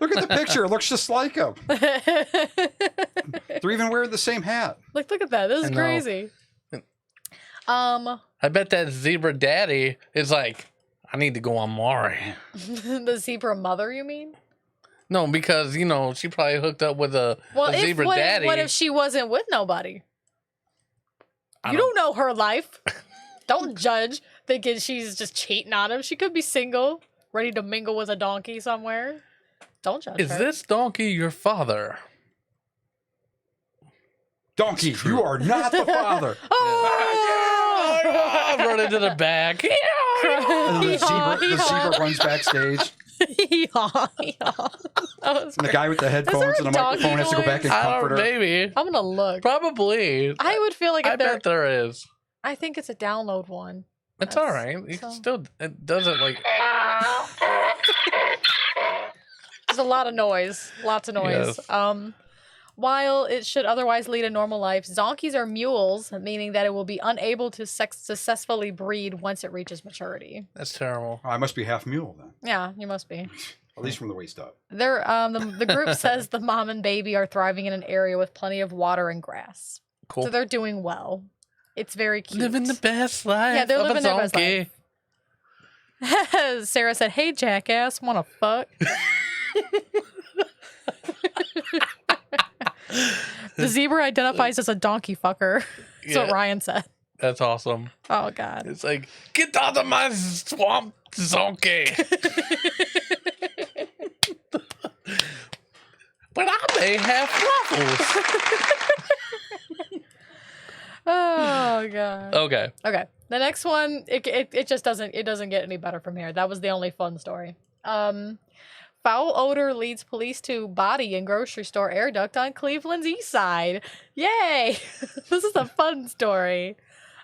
Speaker 2: Look at the picture; it looks just like him. They're even wearing the same hat.
Speaker 3: Like, look at that. This is
Speaker 1: I know.
Speaker 3: crazy.
Speaker 1: I bet that zebra daddy is like, I need to go on Maury.
Speaker 3: The zebra mother, you mean?
Speaker 1: No, because she probably hooked up with a
Speaker 3: Well,
Speaker 1: zebra
Speaker 3: what
Speaker 1: daddy.
Speaker 3: if she wasn't with nobody?
Speaker 1: I
Speaker 3: You don't know her life. Don't judge thinking she's just cheating on him. She could be single, ready to mingle with a donkey somewhere. Don't judge
Speaker 1: Is
Speaker 3: her.
Speaker 1: this donkey your father?
Speaker 2: Donkey, you are not the father.
Speaker 3: Oh!
Speaker 1: Run into the back.
Speaker 2: And then
Speaker 3: Hee-haw,
Speaker 2: the zebra runs backstage,
Speaker 3: Hee-haw, hee-haw. That was
Speaker 2: and the
Speaker 3: great.
Speaker 2: guy with the headphones and the
Speaker 3: donkey
Speaker 2: microphone has to go back and
Speaker 3: noise?
Speaker 1: I don't
Speaker 2: comfort
Speaker 1: know,
Speaker 2: her.
Speaker 1: maybe.
Speaker 3: I'm gonna look.
Speaker 1: Probably.
Speaker 3: I would feel like
Speaker 1: I
Speaker 3: if there.
Speaker 1: bet there is.
Speaker 3: I think it's a download one.
Speaker 1: It's
Speaker 3: That's-
Speaker 1: all right. You
Speaker 3: so-
Speaker 1: can still, it doesn't like.
Speaker 3: There's a lot of noise. Lots of noise.
Speaker 1: Yes.
Speaker 3: While it should otherwise lead a normal life, zonkies are mules, meaning that it will be unable to successfully breed once it reaches maturity.
Speaker 1: That's terrible.
Speaker 2: Oh, I must be half mule then,
Speaker 3: Yeah, you must be.
Speaker 2: at least from the waist up.
Speaker 3: They're, the group says the mom and baby are thriving in an area with plenty of water and grass.
Speaker 1: Cool.
Speaker 3: So they're doing well. It's very cute.
Speaker 1: Living the best life.
Speaker 3: Yeah, they're
Speaker 1: of a
Speaker 3: living their best
Speaker 1: zonkey.
Speaker 3: life. Sarah said, "Hey, jackass, wanna fuck?" The zebra identifies as a donkey fucker. That's what
Speaker 1: Yeah.
Speaker 3: Ryan said.
Speaker 1: That's awesome.
Speaker 3: Oh God.
Speaker 1: It's like, get out of my swamp, zonkey. But I may have ruffles.
Speaker 3: Oh God.
Speaker 1: Okay.
Speaker 3: Okay. The next one, it just doesn't get any better from here. That was the only fun story. Foul odor leads police to body in grocery store air duct on Cleveland's east side. Yay! This is a fun story.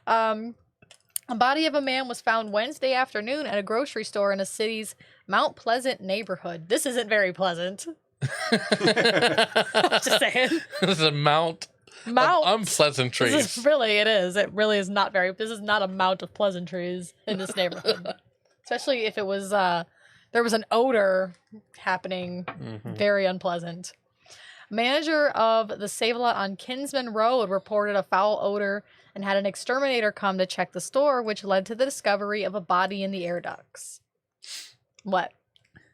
Speaker 3: A body of a man was found Wednesday afternoon at a grocery store in a city's Mount Pleasant neighborhood. This isn't very pleasant. Just saying.
Speaker 1: This is a mount
Speaker 3: Mount.
Speaker 1: of unpleasantries.
Speaker 3: This is really, it is. It really is not very. This is not a mount of pleasantries in this neighborhood, especially if it was. There was an odor happening, very unpleasant. Manager of the Save-A-Lot on Kinsman Road reported a foul odor and had an exterminator come to check the store, which led to the discovery of a body in the air ducts. What?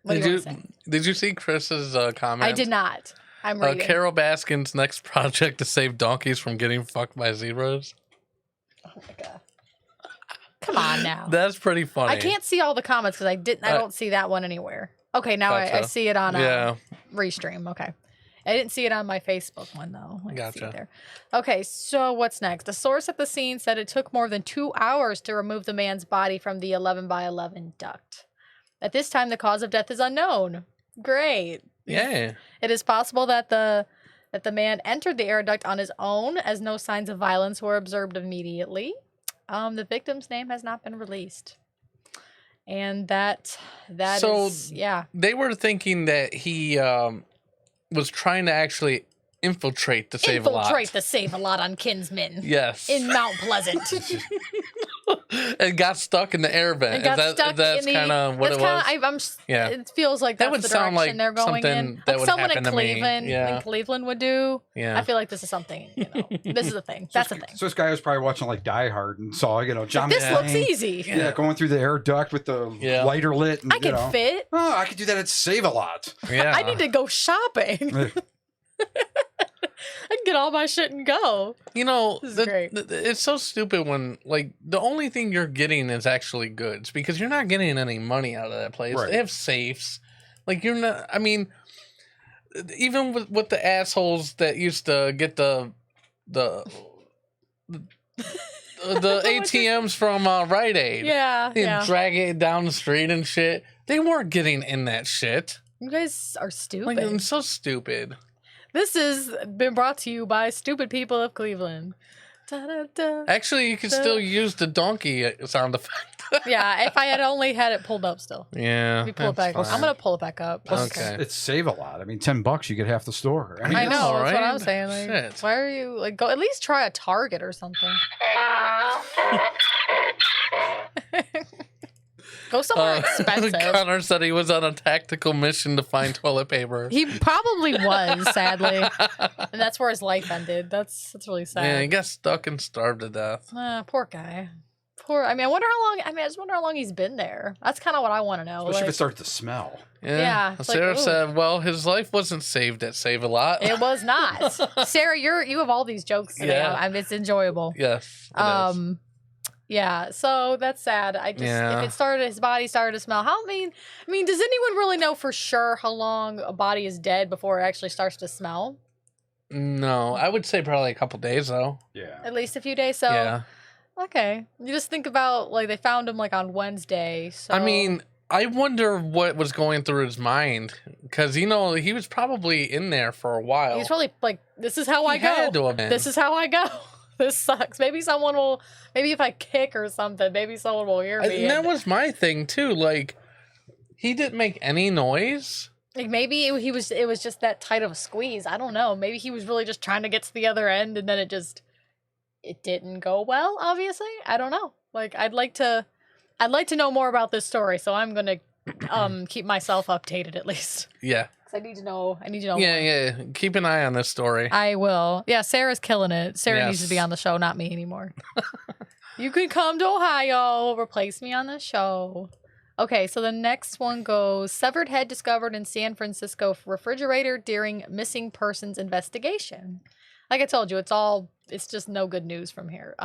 Speaker 3: What do you want to say?
Speaker 1: Did you see Chris's comment?
Speaker 3: I did not. I'm reading.
Speaker 1: Carol Baskin's next project to save donkeys from getting fucked by zebras.
Speaker 3: Oh my God. Come on now.
Speaker 1: That's pretty funny.
Speaker 3: I can't see all the comments because I don't see that one anywhere. Okay, now I
Speaker 1: Gotcha.
Speaker 3: see it on
Speaker 1: Yeah.
Speaker 3: Restream. Okay. I didn't see it on my Facebook one though. I can see
Speaker 1: Gotcha.
Speaker 3: it there. Okay, so what's next? A source at the scene said it took more than 2 hours to remove the man's body from the 11 by 11 duct. At this time, the cause of death is unknown. Great.
Speaker 1: Yeah.
Speaker 3: It is possible that the man entered the air duct on his own, as no signs of violence were observed immediately. The victim's name has not been released, and that
Speaker 1: So,
Speaker 3: is yeah.
Speaker 1: They were thinking that he was trying to actually infiltrate the Save-A-Lot.
Speaker 3: Infiltrate the Save-A-Lot on Kinsman
Speaker 1: Yes.
Speaker 3: in Mount Pleasant.
Speaker 1: And got stuck in the air vent.
Speaker 3: And got stuck
Speaker 1: that's
Speaker 3: in the.
Speaker 1: kind of what it was. Yeah.
Speaker 3: It feels like
Speaker 1: That
Speaker 3: that's
Speaker 1: would
Speaker 3: the
Speaker 1: sound
Speaker 3: direction
Speaker 1: like
Speaker 3: they're going
Speaker 1: something
Speaker 3: in.
Speaker 1: that
Speaker 3: Like
Speaker 1: would
Speaker 3: someone
Speaker 1: happen
Speaker 3: in
Speaker 1: to me.
Speaker 3: Cleveland,
Speaker 1: Yeah.
Speaker 3: in Cleveland would do.
Speaker 1: Yeah.
Speaker 3: I feel like this is something. This is the thing. That's the thing.
Speaker 2: So this guy was probably watching like Die Hard and saw, John
Speaker 3: This looks
Speaker 2: McClane,
Speaker 3: easy.
Speaker 2: Yeah, going through the air duct with the lighter lit. And,
Speaker 3: I can fit.
Speaker 2: Oh, I could do that at Save-A-Lot.
Speaker 1: Yeah.
Speaker 3: I need to go shopping. I can get all my shit and go. This is great.
Speaker 1: It's so stupid when the only thing you're getting is actually goods because you're not getting any money out of that place.
Speaker 2: Right.
Speaker 1: They have safes. Like, you're not. I mean, even with the assholes that used to get the ATMs from Rite Aid.
Speaker 3: Yeah, yeah.
Speaker 1: Drag it down the street and shit. They weren't getting in that shit.
Speaker 3: You guys are stupid.
Speaker 1: Like, I'm so stupid.
Speaker 3: This has been brought to you by stupid people of Cleveland. Da-da-da.
Speaker 1: Actually, you can still use the donkey sound effect.
Speaker 3: Yeah, if I had only had it pulled up still.
Speaker 1: Yeah.
Speaker 3: Let me pull it
Speaker 1: that's
Speaker 3: back.
Speaker 1: fine.
Speaker 3: I'm gonna pull it back up.
Speaker 1: Okay.
Speaker 2: It's save a lot. I mean, $10, you get half the store. I mean,
Speaker 3: I know,
Speaker 1: all
Speaker 3: that's what
Speaker 1: right.
Speaker 3: I'm saying. Like,
Speaker 1: Shit.
Speaker 3: why are you like go at least try a Target or something? Go somewhere expensive.
Speaker 1: Connor said he was on a tactical mission to find toilet paper.
Speaker 3: He probably was, sadly. And that's where his life ended. That's really sad.
Speaker 1: Yeah, he got stuck and starved to death.
Speaker 3: Poor guy. I mean, I just wonder how long he's been there. That's kind of what I want to know.
Speaker 2: especially if
Speaker 3: Like,
Speaker 2: it starts to smell.
Speaker 3: Yeah, it's like,
Speaker 1: Sarah
Speaker 3: ooh.
Speaker 1: said, well, his life wasn't saved at Save a Lot.
Speaker 3: it was not. Sarah, you have all these jokes today.
Speaker 1: Yeah.
Speaker 3: I mean, it's enjoyable.
Speaker 1: Yes. It is.
Speaker 3: Yeah, so that's sad. If his body started to smell. I mean, does anyone really know for sure how long a body is dead before it actually starts to smell?
Speaker 1: No, I would say probably a couple days, though.
Speaker 2: Yeah.
Speaker 3: At least a few days. So
Speaker 1: Yeah.
Speaker 3: okay, you just think about like they found him like on Wednesday. So
Speaker 1: I mean, I wonder what was going through his mind. Because, he was probably in there for a while.
Speaker 3: he's probably like, this is how I
Speaker 1: He had to
Speaker 3: go.
Speaker 1: have been.
Speaker 3: This is how I go. This sucks. Maybe if I kick or something, maybe someone will hear me.
Speaker 1: And that was my thing, too. Like, he didn't make any noise.
Speaker 3: Like maybe it was just that tight of a squeeze. I don't know. Maybe he was really just trying to get to the other end and then it didn't go well, obviously. I don't know. Like I'd like to know more about this story, so I'm going to keep myself updated at least.
Speaker 1: Yeah.
Speaker 3: Cuz I need to know more.
Speaker 1: Yeah. Keep an eye on this story.
Speaker 3: I will. Yeah, Sarah's killing it. Sarah needs to be
Speaker 1: Yes.
Speaker 3: on the show, not me anymore. You can come to Ohio, replace me on the show. Okay, so the next one goes severed head discovered in San Francisco refrigerator during missing persons investigation. Like I told you, it's just no good news from here.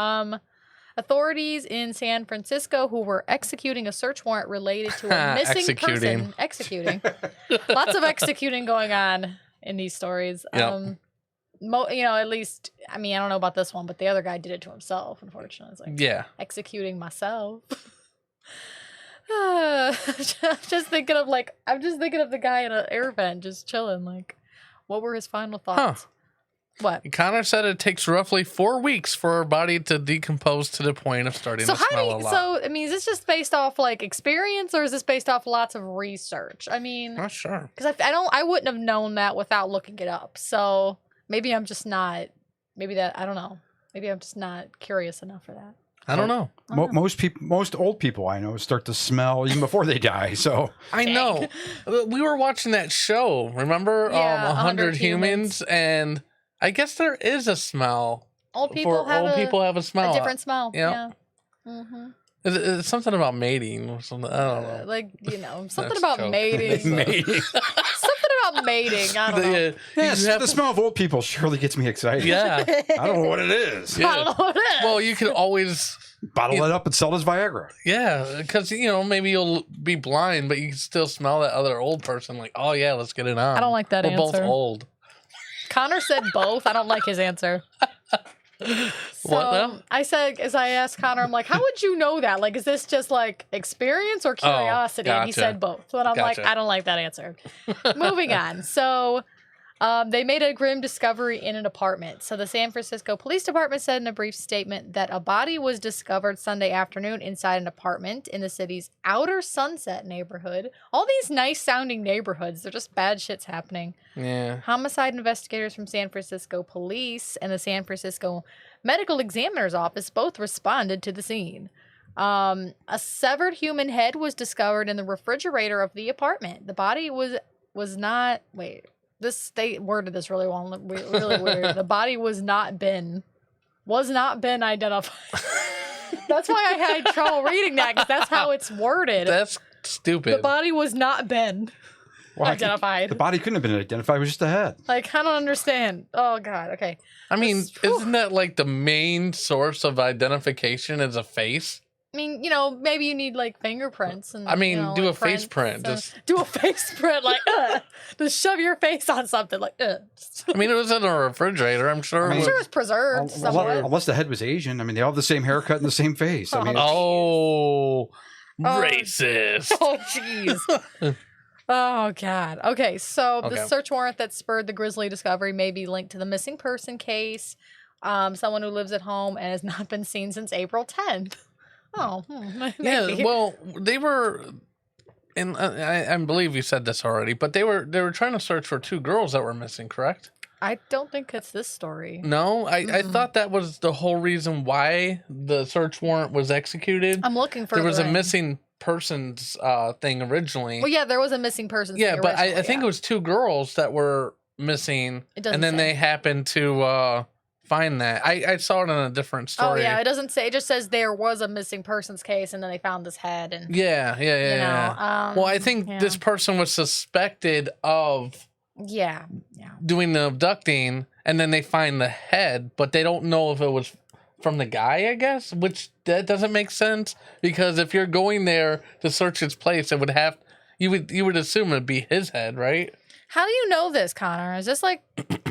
Speaker 3: Authorities in San Francisco who were executing a search warrant related to a missing person. Executing. Lots of executing going on in these stories.
Speaker 1: Yep.
Speaker 3: At least, I don't know about this one, but the other guy did it to himself, unfortunately. It's like,
Speaker 1: Yeah.
Speaker 3: executing myself. I'm just thinking of the guy in an air vent just chilling. Like, what were his final thoughts? What?
Speaker 1: Connor said it takes roughly 4 weeks for our body to decompose to the point of starting to smell a lot.
Speaker 3: Is this just based off like experience or is this based off lots of research?
Speaker 1: Not sure.
Speaker 3: Because I wouldn't have known that without looking it up. So maybe I'm just not. I don't know. Maybe I'm just not curious enough for that.
Speaker 1: I don't know.
Speaker 2: Most old people I know start to smell even before they die. So
Speaker 1: I know. We were watching that show, remember?
Speaker 3: Yeah,
Speaker 1: 100 Humans, and I guess there is a smell.
Speaker 3: Old people have
Speaker 1: a smell.
Speaker 3: a different smell.
Speaker 1: Yep.
Speaker 3: Yeah. Mm-hmm.
Speaker 1: It's something about mating or something. I don't know.
Speaker 3: Something
Speaker 1: That's
Speaker 3: about
Speaker 1: joke.
Speaker 3: mating.
Speaker 2: Mating.
Speaker 3: Something about mating. I don't know.
Speaker 2: Yes, the smell of old people surely gets me excited.
Speaker 1: Yeah.
Speaker 2: I don't know what it is.
Speaker 1: Yeah.
Speaker 3: I don't know what it is.
Speaker 1: Well, you could always,
Speaker 2: Bottle it up and sell it as Viagra.
Speaker 1: yeah, because, maybe you'll be blind, but you can still smell that other old person. Like, oh, yeah, let's get it on.
Speaker 3: I don't like that
Speaker 1: We're both
Speaker 3: answer.
Speaker 1: old.
Speaker 3: Connor said both. I don't like his answer.
Speaker 1: What now?
Speaker 3: I asked Connor, I'm like, how would you know that? Like, is this just like experience or curiosity? And he
Speaker 1: gotcha.
Speaker 3: said both. And I'm like,
Speaker 1: Gotcha.
Speaker 3: I don't like that answer. Moving on. So they made a grim discovery in an apartment. So the San Francisco Police Department said in a brief statement that a body was discovered Sunday afternoon inside an apartment in the city's Outer Sunset neighborhood. All these nice sounding neighborhoods, they're just bad shit's happening.
Speaker 1: Yeah.
Speaker 3: Homicide investigators from San Francisco Police and the San Francisco Medical Examiner's Office both responded to the scene. A severed human head was discovered in the refrigerator of the apartment. The body was not. Wait, they worded this really weird. The body was not been identified. That's why I had trouble reading that because that's how it's worded.
Speaker 1: That's stupid.
Speaker 3: The body was not been identified.
Speaker 2: The body couldn't have been identified. It was just a head.
Speaker 3: Like, I don't understand. Oh, God. Okay.
Speaker 1: I mean, isn't that like the main source of identification is a face?
Speaker 3: I mean, you know, maybe you need like fingerprints and.
Speaker 1: I mean,
Speaker 3: you know,
Speaker 1: do
Speaker 3: like,
Speaker 1: a face print.
Speaker 3: prints,
Speaker 1: Just,
Speaker 3: do a face print, like, just shove your face on something, like,
Speaker 1: I mean, it was in a refrigerator. I'm sure.
Speaker 2: I
Speaker 3: I'm
Speaker 2: mean,
Speaker 3: sure it's preserved somewhat.
Speaker 2: Unless the head was Asian. I mean, they all have the same haircut and the same face. I mean,
Speaker 1: Oh, racist.
Speaker 3: Oh, jeez. Oh, God. Okay, so the
Speaker 1: Okay.
Speaker 3: search warrant that spurred the grisly discovery may be linked to the missing person case. Someone who lives at home and has not been seen since April 10th. Oh,
Speaker 1: Yeah,
Speaker 3: maybe.
Speaker 1: well, they were, and I believe you said this already, but they were trying to search for 2 girls that were missing, correct?
Speaker 3: I don't think it's this story.
Speaker 1: No, I thought that was the whole reason why the search warrant was executed.
Speaker 3: I'm looking for
Speaker 1: There was a missing persons thing originally.
Speaker 3: Well, yeah, there was a missing person.
Speaker 1: Yeah,
Speaker 3: thing
Speaker 1: but I
Speaker 3: originally,
Speaker 1: think
Speaker 3: yeah.
Speaker 1: it was 2 girls that were missing,
Speaker 3: It doesn't
Speaker 1: and then
Speaker 3: say.
Speaker 1: they happened to find that. I saw it in a different
Speaker 3: Oh
Speaker 1: story.
Speaker 3: yeah, it doesn't say. It just says there was a missing persons case, and then they found this head, and
Speaker 1: Yeah.
Speaker 3: know,
Speaker 1: Well, I think
Speaker 3: yeah.
Speaker 1: this person was suspected of
Speaker 3: yeah.
Speaker 1: doing the abducting, and then they find the head, but they don't know if it was from the guy, I guess, which that doesn't make sense, because if you're going there to search his place, it would have you would assume it'd be his head, right?
Speaker 3: How do you know this, Connor? Is this like?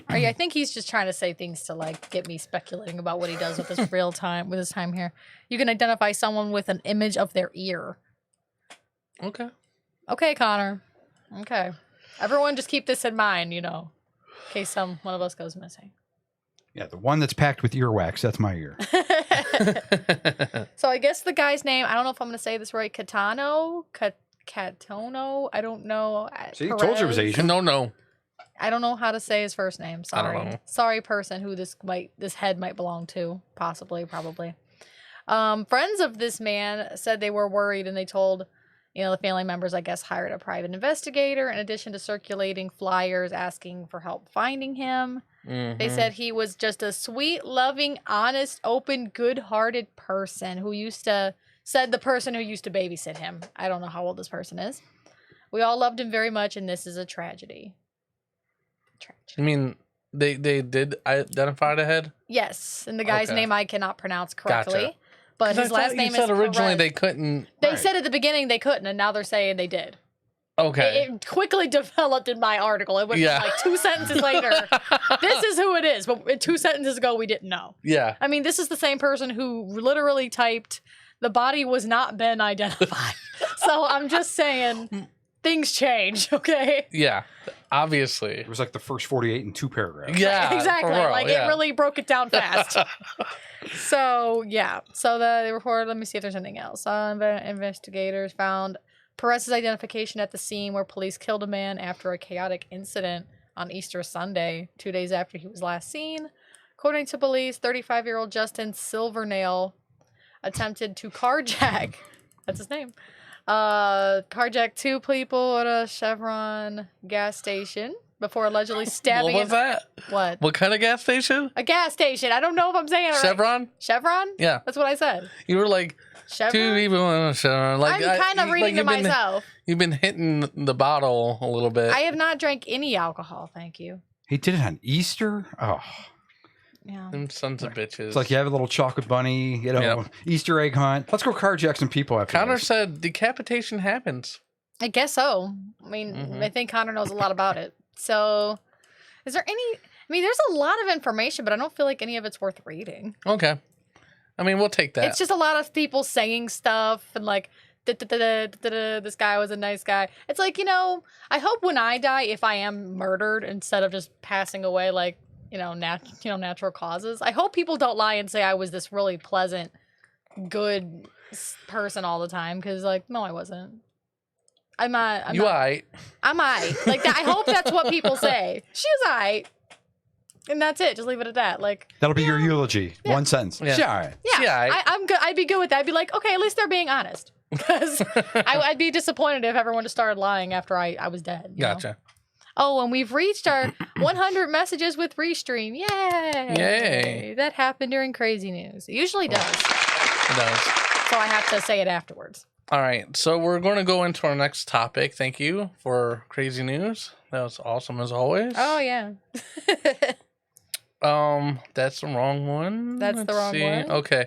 Speaker 3: I think he's just trying to say things to like get me speculating about what he does with his with his time here. You can identify someone with an image of their ear.
Speaker 1: Okay.
Speaker 3: Okay, Connor. Okay. Everyone just keep this in mind, you know, in case one of us goes missing.
Speaker 2: yeah, the one that's packed with earwax, that's my ear.
Speaker 3: So I guess the guy's name, I don't know if I'm going to say this right, Catono? Catono? I don't know.
Speaker 2: See, told you it was
Speaker 3: Perez?
Speaker 2: Asian.
Speaker 1: No.
Speaker 3: I don't know how to say his first name.
Speaker 1: I don't
Speaker 3: Sorry.
Speaker 1: know.
Speaker 3: Sorry, person who this head might belong to. Possibly, probably. Friends of this man said they were worried, and they told, you know, the family members, I guess, hired a private investigator in addition to circulating flyers asking for help finding him. They said he was just a sweet, loving, honest, open, good-hearted person who said the person who used to babysit him. I don't know how old this person is. We all loved him very much, and this is a tragedy.
Speaker 1: I mean, they did identify the head.
Speaker 3: Yes, and the guy's
Speaker 1: Okay.
Speaker 3: name I cannot pronounce correctly,
Speaker 1: Gotcha.
Speaker 3: but
Speaker 1: 'Cause
Speaker 3: his
Speaker 1: I
Speaker 3: last
Speaker 1: thought
Speaker 3: name
Speaker 1: you said
Speaker 3: is
Speaker 1: originally
Speaker 3: Perez.
Speaker 1: they couldn't.
Speaker 3: They
Speaker 2: Right.
Speaker 3: said at the beginning they couldn't, and now they're saying they did.
Speaker 1: Okay.
Speaker 3: It quickly developed in my article. It went
Speaker 1: Yeah.
Speaker 3: like 2 sentences later. This is who it is, but 2 sentences ago we didn't know.
Speaker 1: Yeah.
Speaker 3: I mean, this is the same person who literally typed, "The body was not been identified." So I'm just saying, things change, okay?
Speaker 1: Yeah. Obviously.
Speaker 2: It was like the first 48 in 2 paragraphs.
Speaker 1: Yeah.
Speaker 3: Exactly.
Speaker 1: for real,
Speaker 3: Like
Speaker 1: yeah.
Speaker 3: it really broke it down fast. So yeah. So the report. Let me see if there's anything else. Investigators found Perez's identification at the scene where police killed a man after a chaotic incident on Easter Sunday, 2 days after he was last seen. According to police, 35-year-old Justin Silvernail attempted to carjack. That's his name. Carjacked 2 people at a Chevron gas station before allegedly stabbing.
Speaker 1: What was that?
Speaker 3: What?
Speaker 1: What kind of gas station?
Speaker 3: A gas station. I don't know if I'm saying it right.
Speaker 1: Chevron?
Speaker 3: Chevron?
Speaker 1: Yeah.
Speaker 3: That's what I said.
Speaker 1: You were like, 2
Speaker 3: Chevron?
Speaker 1: people in a Chevron. Like,
Speaker 3: I'm kind of reading to myself.
Speaker 1: You've been hitting the bottle a little bit.
Speaker 3: I have not drank any alcohol, thank you.
Speaker 2: He did it on Easter? Oh.
Speaker 3: Yeah.
Speaker 1: Them sons of bitches.
Speaker 2: It's like you have a little chocolate bunny, you know,
Speaker 1: Yep.
Speaker 2: Easter egg hunt. Let's go carjack some people after
Speaker 1: Connor
Speaker 2: this.
Speaker 1: said decapitation happens.
Speaker 3: I guess so. I mean, I think Connor knows a lot about it. So, is there any? I mean, there's a lot of information, but I don't feel like any of it's worth reading.
Speaker 1: Okay. I mean, we'll take that.
Speaker 3: It's just a lot of people saying stuff and like, this guy was a nice guy. It's like, you know, I hope when I die, if I am murdered instead of just passing away like, natural causes, I hope people don't lie and say I was this really pleasant, good person all the time. Because, like, no, I wasn't. I'm not.
Speaker 1: you aight.
Speaker 3: I'm I. Like, I hope that's what people say. She was I. And that's it. Just leave it at that. Like,
Speaker 2: That'll be your eulogy.
Speaker 3: Yeah.
Speaker 2: One sentence.
Speaker 1: Yeah.
Speaker 2: Yeah.
Speaker 3: yeah,
Speaker 1: She aight.
Speaker 3: I'm good. I'd be good with that. I'd be like, okay, at least they're being honest. Because I'd be disappointed if everyone just started lying after I was dead. you know?
Speaker 1: Gotcha.
Speaker 3: Oh, and we've reached our 100 messages with Restream. Yay!
Speaker 1: Yay.
Speaker 3: That happened during Crazy News. It usually does.
Speaker 1: It does.
Speaker 3: So I have to say it afterwards.
Speaker 1: All right. So we're going to go into our next topic. Thank you for crazy news. That was awesome as always.
Speaker 3: Oh, yeah.
Speaker 1: That's the wrong one.
Speaker 3: That's the wrong one?
Speaker 1: Okay.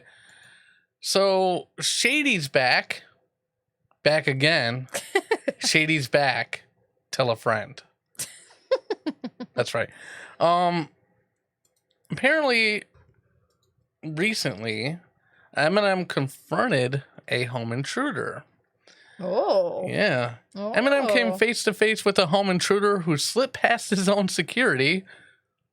Speaker 1: So Shady's back. Back again. Shady's back. Tell a friend. That's right. Apparently, recently, Eminem confronted a home intruder.
Speaker 3: Oh.
Speaker 1: Yeah.
Speaker 3: Oh.
Speaker 1: Eminem came face to face with a home intruder who slipped past his own security,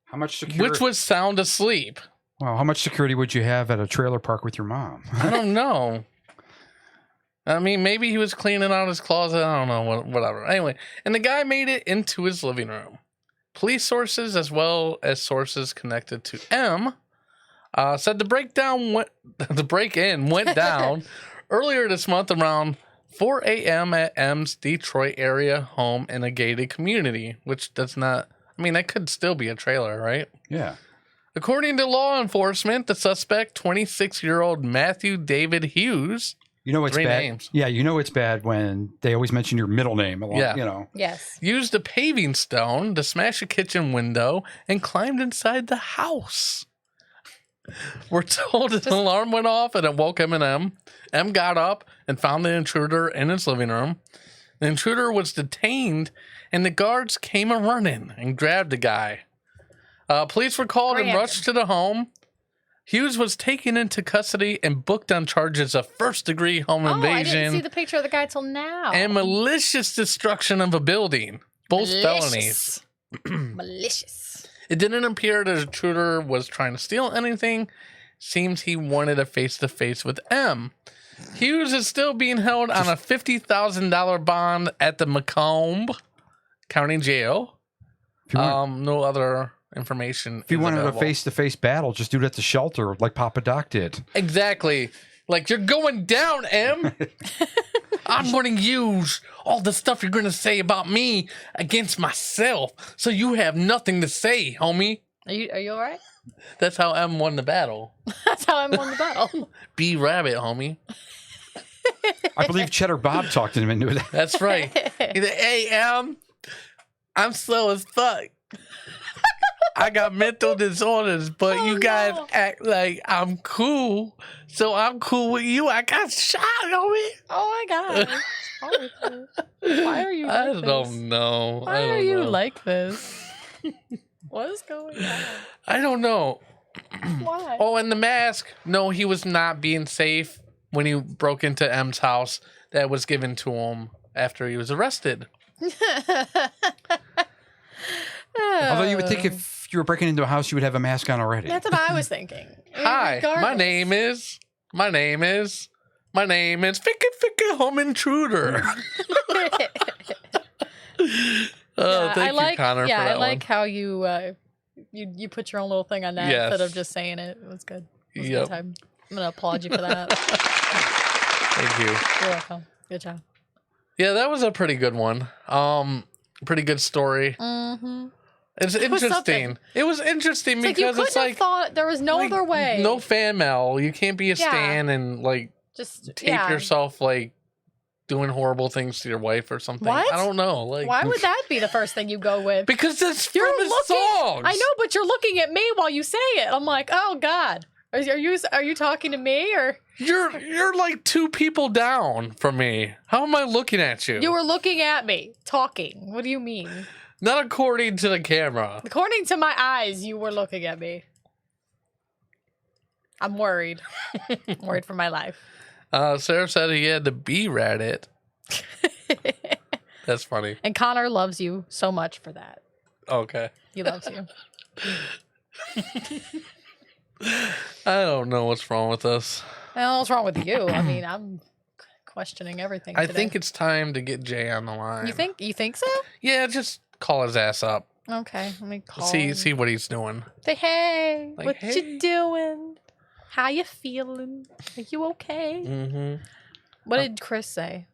Speaker 2: How much security?
Speaker 1: which was sound asleep.
Speaker 2: Well, how much security would you have at a trailer park with your mom?
Speaker 1: I don't know. I mean, maybe he was cleaning out his closet. I don't know. Whatever. Anyway, and the guy made it into his living room. Police sources, as well as sources connected to M, said the break-in went down earlier this month around 4 a.m. at M's Detroit area home in a gated community, which does not. I mean, that could still be a trailer, right?
Speaker 2: Yeah.
Speaker 1: According to law enforcement, the suspect, 26-year-old Matthew David Hughes.
Speaker 2: You know it's
Speaker 1: 3
Speaker 2: bad.
Speaker 1: names.
Speaker 2: Yeah, you know it's bad when they always mention your middle name. Along,
Speaker 1: Yeah.
Speaker 2: You know.
Speaker 3: Yes.
Speaker 1: Used a paving stone to smash a kitchen window and climbed inside the house. We're told an alarm went off and it woke Eminem. M got up and found the intruder in his living room. The intruder was detained and the guards came a-running and grabbed the guy. Police were called and rushed to the home. Hughes was taken into custody and booked on charges of first-degree home
Speaker 3: I didn't
Speaker 1: invasion
Speaker 3: see the picture of the guy till now.
Speaker 1: and malicious destruction of a building. Both felonies.
Speaker 3: Malicious.
Speaker 1: It didn't appear the intruder was trying to steal anything. Seems he wanted a face-to-face with M. Hughes is still being held on a $50,000 bond at the Macomb County Jail. No other information.
Speaker 2: If you
Speaker 1: is
Speaker 2: wanted
Speaker 1: available.
Speaker 2: a face-to-face battle, just do it at the shelter like Papa Doc did.
Speaker 1: Exactly. Like, you're going down, M. I'm going to use all the stuff you're going to say about me against myself, so you have nothing to say, homie.
Speaker 3: Are you all right?
Speaker 1: That's how M won the battle.
Speaker 3: That's how I won the battle.
Speaker 1: B Rabbit, homie.
Speaker 2: I believe Cheddar Bob talked him into that.
Speaker 1: That's right. He's like, hey, M, I'm slow as fuck. I got mental disorders, but you guys act like I'm cool, so I'm cool with you. I got shot, homie.
Speaker 3: Oh my god. Why are you like
Speaker 1: I
Speaker 3: this?
Speaker 1: don't know.
Speaker 3: Why are you like this? What is going on?
Speaker 1: I don't know.
Speaker 3: Why?
Speaker 1: Oh, and the mask. No, he was not being safe when he broke into M's house that was given to him after he was arrested.
Speaker 2: Although you would think if you were breaking into a house, you would have a mask on already.
Speaker 3: That's what I was thinking.
Speaker 1: Hi, my
Speaker 3: Regardless.
Speaker 1: name is Ficky Home Intruder.
Speaker 3: Yeah,
Speaker 1: Thank you, Connor, for that
Speaker 3: I like
Speaker 1: one.
Speaker 3: how you you put your own little thing on that
Speaker 1: Yes.
Speaker 3: instead of just saying it. It was good. It was a
Speaker 1: Yep.
Speaker 3: good time. I'm gonna applaud you for that.
Speaker 1: Thank you.
Speaker 3: You're welcome. Good job.
Speaker 1: Yeah, that was a pretty good one. Pretty good story.
Speaker 3: Mm-hmm.
Speaker 1: It's
Speaker 3: was
Speaker 1: interesting.
Speaker 3: something.
Speaker 1: It was interesting
Speaker 3: Like you
Speaker 1: because
Speaker 3: couldn't
Speaker 1: it's
Speaker 3: have
Speaker 1: like
Speaker 3: thought there was no
Speaker 1: like,
Speaker 3: other way.
Speaker 1: no fan mail. You can't be a
Speaker 3: Yeah.
Speaker 1: stan and like
Speaker 3: just
Speaker 1: tape yourself like doing horrible things to your wife or something.
Speaker 3: What?
Speaker 1: I don't know. Like,
Speaker 3: Why would that be the first thing you go with?
Speaker 1: because it's
Speaker 3: You're
Speaker 1: from his
Speaker 3: looking.
Speaker 1: songs.
Speaker 3: I know, but you're looking at me while you say it. I'm like, oh God, are you talking to me or?
Speaker 1: You're like two people down from me. How am I looking at you?
Speaker 3: You were looking at me, talking. What do you mean?
Speaker 1: Not according to the camera.
Speaker 3: According to my eyes, you were looking at me. I'm worried. I'm worried for my life.
Speaker 1: Sarah said he had to be-rat it. That's funny.
Speaker 3: And Connor loves you so much for that.
Speaker 1: Okay.
Speaker 3: He loves you.
Speaker 1: I don't know what's wrong with us.
Speaker 3: Well, what's wrong with you? I mean, I'm questioning everything.
Speaker 1: I
Speaker 3: today.
Speaker 1: think it's time to get Jay on the line.
Speaker 3: You think so?
Speaker 1: Yeah, just call his ass up.
Speaker 3: Okay, let me call.
Speaker 1: See
Speaker 3: him.
Speaker 1: what he's doing.
Speaker 3: Say hey.
Speaker 1: Like,
Speaker 3: what
Speaker 1: hey.
Speaker 3: you doing? How you feeling? Are you okay?
Speaker 1: Mm-hmm.
Speaker 3: What did Chris say?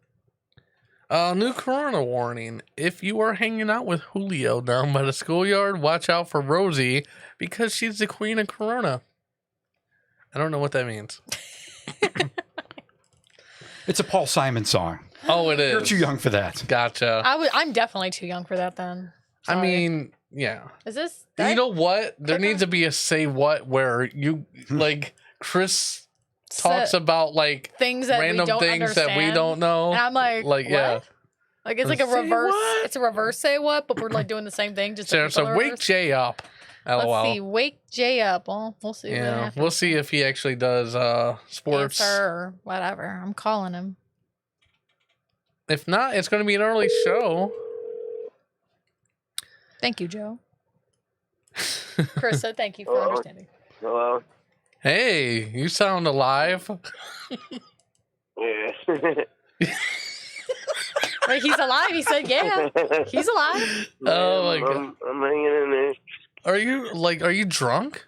Speaker 1: New corona warning. If you are hanging out with Julio down by the schoolyard, watch out for Rosie because she's the queen of corona. I don't know what that means.
Speaker 2: It's a Paul Simon song.
Speaker 1: Oh, it is.
Speaker 2: You're too young for that.
Speaker 1: Gotcha.
Speaker 3: I'm definitely too young for that then.
Speaker 1: I
Speaker 3: Sorry.
Speaker 1: mean, yeah.
Speaker 3: Is this?
Speaker 1: You know what? There
Speaker 3: Okay.
Speaker 1: needs to be a say what where you like Chris talks about like
Speaker 3: things that
Speaker 1: random
Speaker 3: we don't
Speaker 1: things
Speaker 3: understand.
Speaker 1: that we don't know.
Speaker 3: And I'm like,
Speaker 1: Like,
Speaker 3: what?
Speaker 1: yeah.
Speaker 3: Like it's like a
Speaker 1: Say
Speaker 3: reverse.
Speaker 1: what?
Speaker 3: It's a reverse say what, but we're like doing the same thing. Just
Speaker 1: So,
Speaker 3: different
Speaker 1: wake
Speaker 3: reverse.
Speaker 1: Jay up. LOL.
Speaker 3: Let's see. Wake Jay up. Well, we'll see. What
Speaker 1: Yeah,
Speaker 3: happens.
Speaker 1: we'll see if he actually does sports.
Speaker 3: Answer or whatever. I'm calling him.
Speaker 1: If not, it's going to be an early show.
Speaker 3: Thank you, Joe. Chris said thank you for understanding.
Speaker 8: Hello.
Speaker 1: Hey, you sound alive.
Speaker 8: Yeah.
Speaker 3: Wait, he's alive. He said, "Yeah, he's alive."
Speaker 1: Oh my god.
Speaker 8: I'm hanging in there.
Speaker 1: Are you drunk?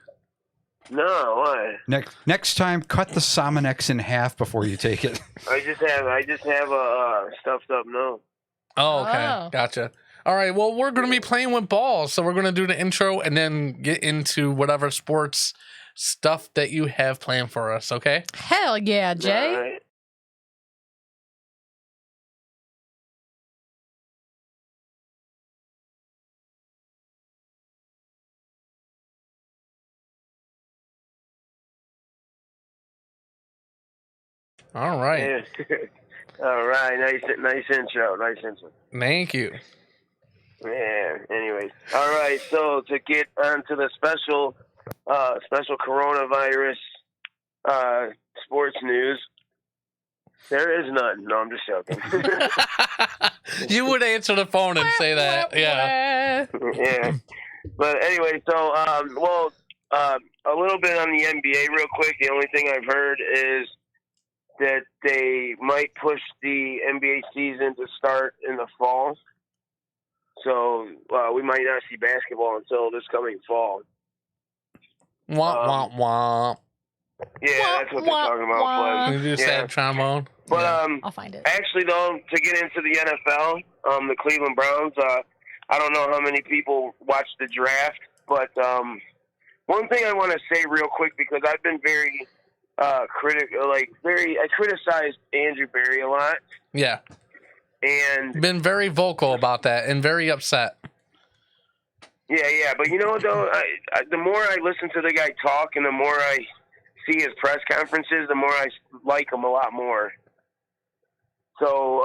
Speaker 8: No, why?
Speaker 2: Next time, cut the Sominex in half before you take it.
Speaker 8: I just have a stuffed up nose.
Speaker 1: Oh, okay.
Speaker 3: Oh.
Speaker 1: Gotcha. All right. Well, we're going to be playing with balls. So we're going to do the intro and then get into whatever sports stuff that you have planned for us. Okay.
Speaker 3: Hell yeah, Jay.
Speaker 8: All right.
Speaker 1: All right.
Speaker 8: Yeah. All right. Nice intro. Nice intro.
Speaker 1: Thank you.
Speaker 8: Yeah. Anyways. All right. So to get onto the special coronavirus sports news, there is none. No, I'm just joking.
Speaker 1: You would answer the phone and say that. Yeah.
Speaker 8: Yeah. But anyway, so a little bit on the NBA real quick. The only thing I've heard is that they might push the NBA season to start in the fall. So we might not see basketball until this coming fall.
Speaker 1: Womp, womp, womp.
Speaker 8: Yeah, that's what they're talking about.
Speaker 1: You just had trombone.
Speaker 8: But
Speaker 3: I'll find it.
Speaker 8: actually, though, to get into the NFL, the Cleveland Browns, I don't know how many people watch the draft, but one thing I want to say real quick, because I've been very critical, I criticized Andrew Berry a lot.
Speaker 1: Yeah.
Speaker 8: And
Speaker 1: been very vocal about that and very upset.
Speaker 8: Yeah, but you know what, though? The more I listen to the guy talk and the more I see his press conferences, the more I like him a lot more. So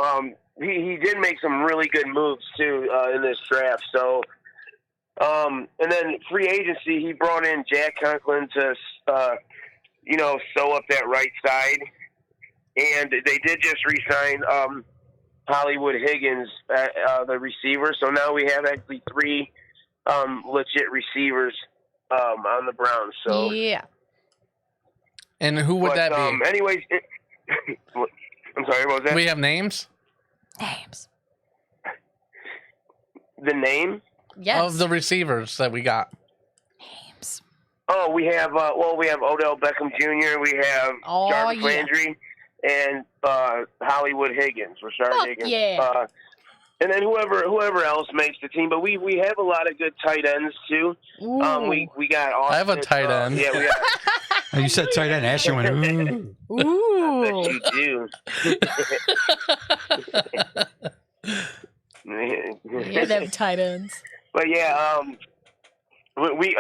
Speaker 8: he did make some really good moves, too, in this draft. So, and then free agency, he brought in Jack Conklin to, sew up that right side. And they did just re-sign Hollywood Higgins, the receiver. So now we have actually three legit receivers on the Browns. So
Speaker 3: yeah.
Speaker 1: And who would that be?
Speaker 8: Anyways, I'm sorry, what was that?
Speaker 1: We have names?
Speaker 3: Names.
Speaker 8: The name?
Speaker 3: Yes.
Speaker 1: Of the receivers that we got.
Speaker 3: Names.
Speaker 8: Oh, we have we have Odell Beckham Jr., we have Jarvis Landry, and Hollywood Higgins, Rashard Higgins.
Speaker 3: Yeah.
Speaker 8: And then whoever else makes the team, but we have a lot of good tight ends too. We got Austin.
Speaker 1: I have a tight end.
Speaker 8: Yeah, we got.
Speaker 2: Oh, you said tight end. Ashley went, ooh.
Speaker 3: Ooh.
Speaker 8: I bet you do.
Speaker 3: Yeah, them tight ends.
Speaker 8: But yeah, we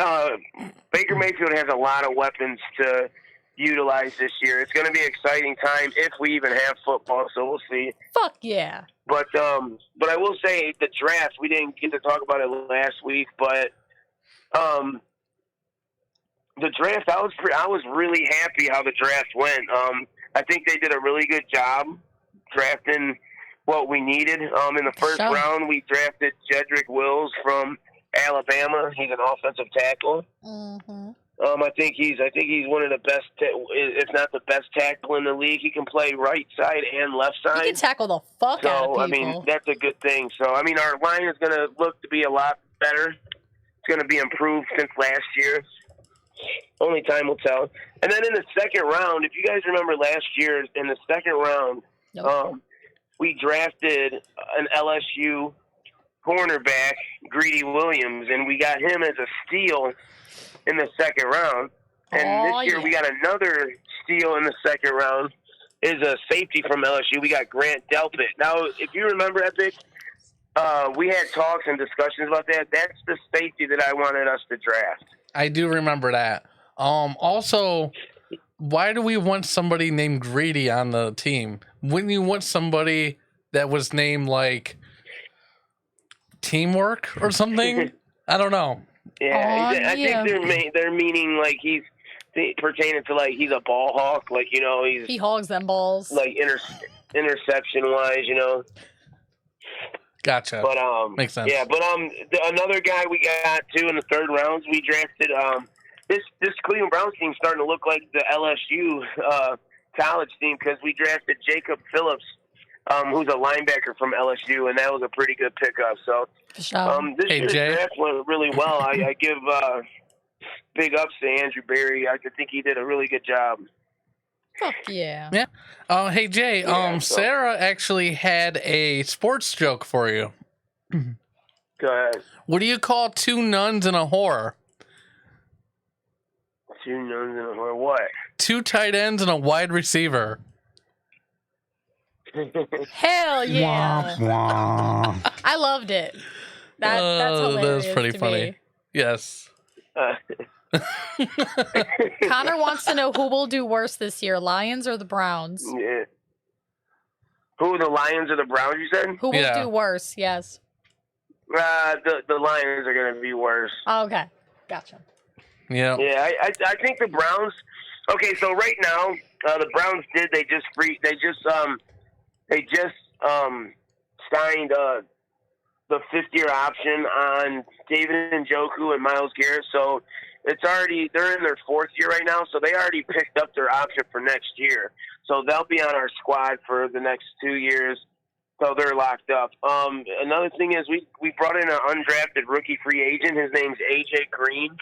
Speaker 8: Baker Mayfield has a lot of weapons to utilize this year. It's going to be an exciting time if we even have football. So we'll see.
Speaker 3: Fuck yeah.
Speaker 8: But I will say the draft. We didn't get to talk about it last week, but the draft. I was really happy how the draft went. I think they did a really good job drafting what we needed. In the first round, we drafted Jedrick Wills from Alabama. He's an offensive tackle.
Speaker 3: Mm-hmm.
Speaker 8: I think he's one of the best, if not the best tackle in the league. He can play right side and left side.
Speaker 3: He can tackle the fuck out of people.
Speaker 8: So, I mean, that's a good thing. So, I mean, our line is going to look to be a lot better. It's going to be improved since last year. Only time will tell. And then in the second round, if you guys remember last year, in the second round, we drafted an LSU cornerback, Greedy Williams, and we got him as a steal in the second round. And this year we got another steal in the second round, is a safety from LSU. We got Grant Delpit. Now, if you remember, Epic, we had talks and discussions about that. That's the safety that I wanted us to draft.
Speaker 1: I do remember that. Also, why do we want somebody named Greedy on the team? Wouldn't you want somebody that was named like Teamwork or something? I don't know.
Speaker 9: Yeah, I
Speaker 3: yeah.
Speaker 9: think they're meaning like he's pertaining to like he's a ball hawk, like
Speaker 3: He hogs them balls.
Speaker 9: like interception wise,
Speaker 1: Gotcha.
Speaker 9: But
Speaker 1: Makes sense.
Speaker 9: Yeah, but another guy we got too in the third rounds, we drafted this Cleveland Browns team starting to look like the LSU college team because we drafted Jacob Phillips, who's a linebacker from LSU, and that was a pretty good pickup. So this year's draft went really well. I give big ups to Andrew Berry. I think he did a really good job.
Speaker 3: Fuck yeah.
Speaker 1: Yeah. Hey Jay. Sarah actually had a sports joke for you.
Speaker 9: Go ahead.
Speaker 1: What do you call two nuns and a whore?
Speaker 9: Two nuns and a whore. What?
Speaker 1: Two tight ends and a wide receiver.
Speaker 3: Hell yeah.
Speaker 2: Wah, wah.
Speaker 3: I loved it. That's hilarious.
Speaker 1: That's pretty
Speaker 3: to
Speaker 1: funny.
Speaker 3: me.
Speaker 1: Yes.
Speaker 3: Connor wants to know who will do worse this year, Lions or the Browns?
Speaker 9: Yeah. Who, the Lions or the Browns, you said?
Speaker 3: Who will do worse? Yes.
Speaker 9: The Lions are going to be worse.
Speaker 3: Oh, okay. Gotcha.
Speaker 1: Yeah.
Speaker 9: Yeah, I think the Browns. Okay, so right now, the Browns they just signed the fifth-year option on David Njoku and Myles Garrett. So they're in their fourth year right now. So they already picked up their option for next year. So they'll be on our squad for the next 2 years. So they're locked up. Another thing is we brought in an undrafted rookie free agent. His name's AJ Green.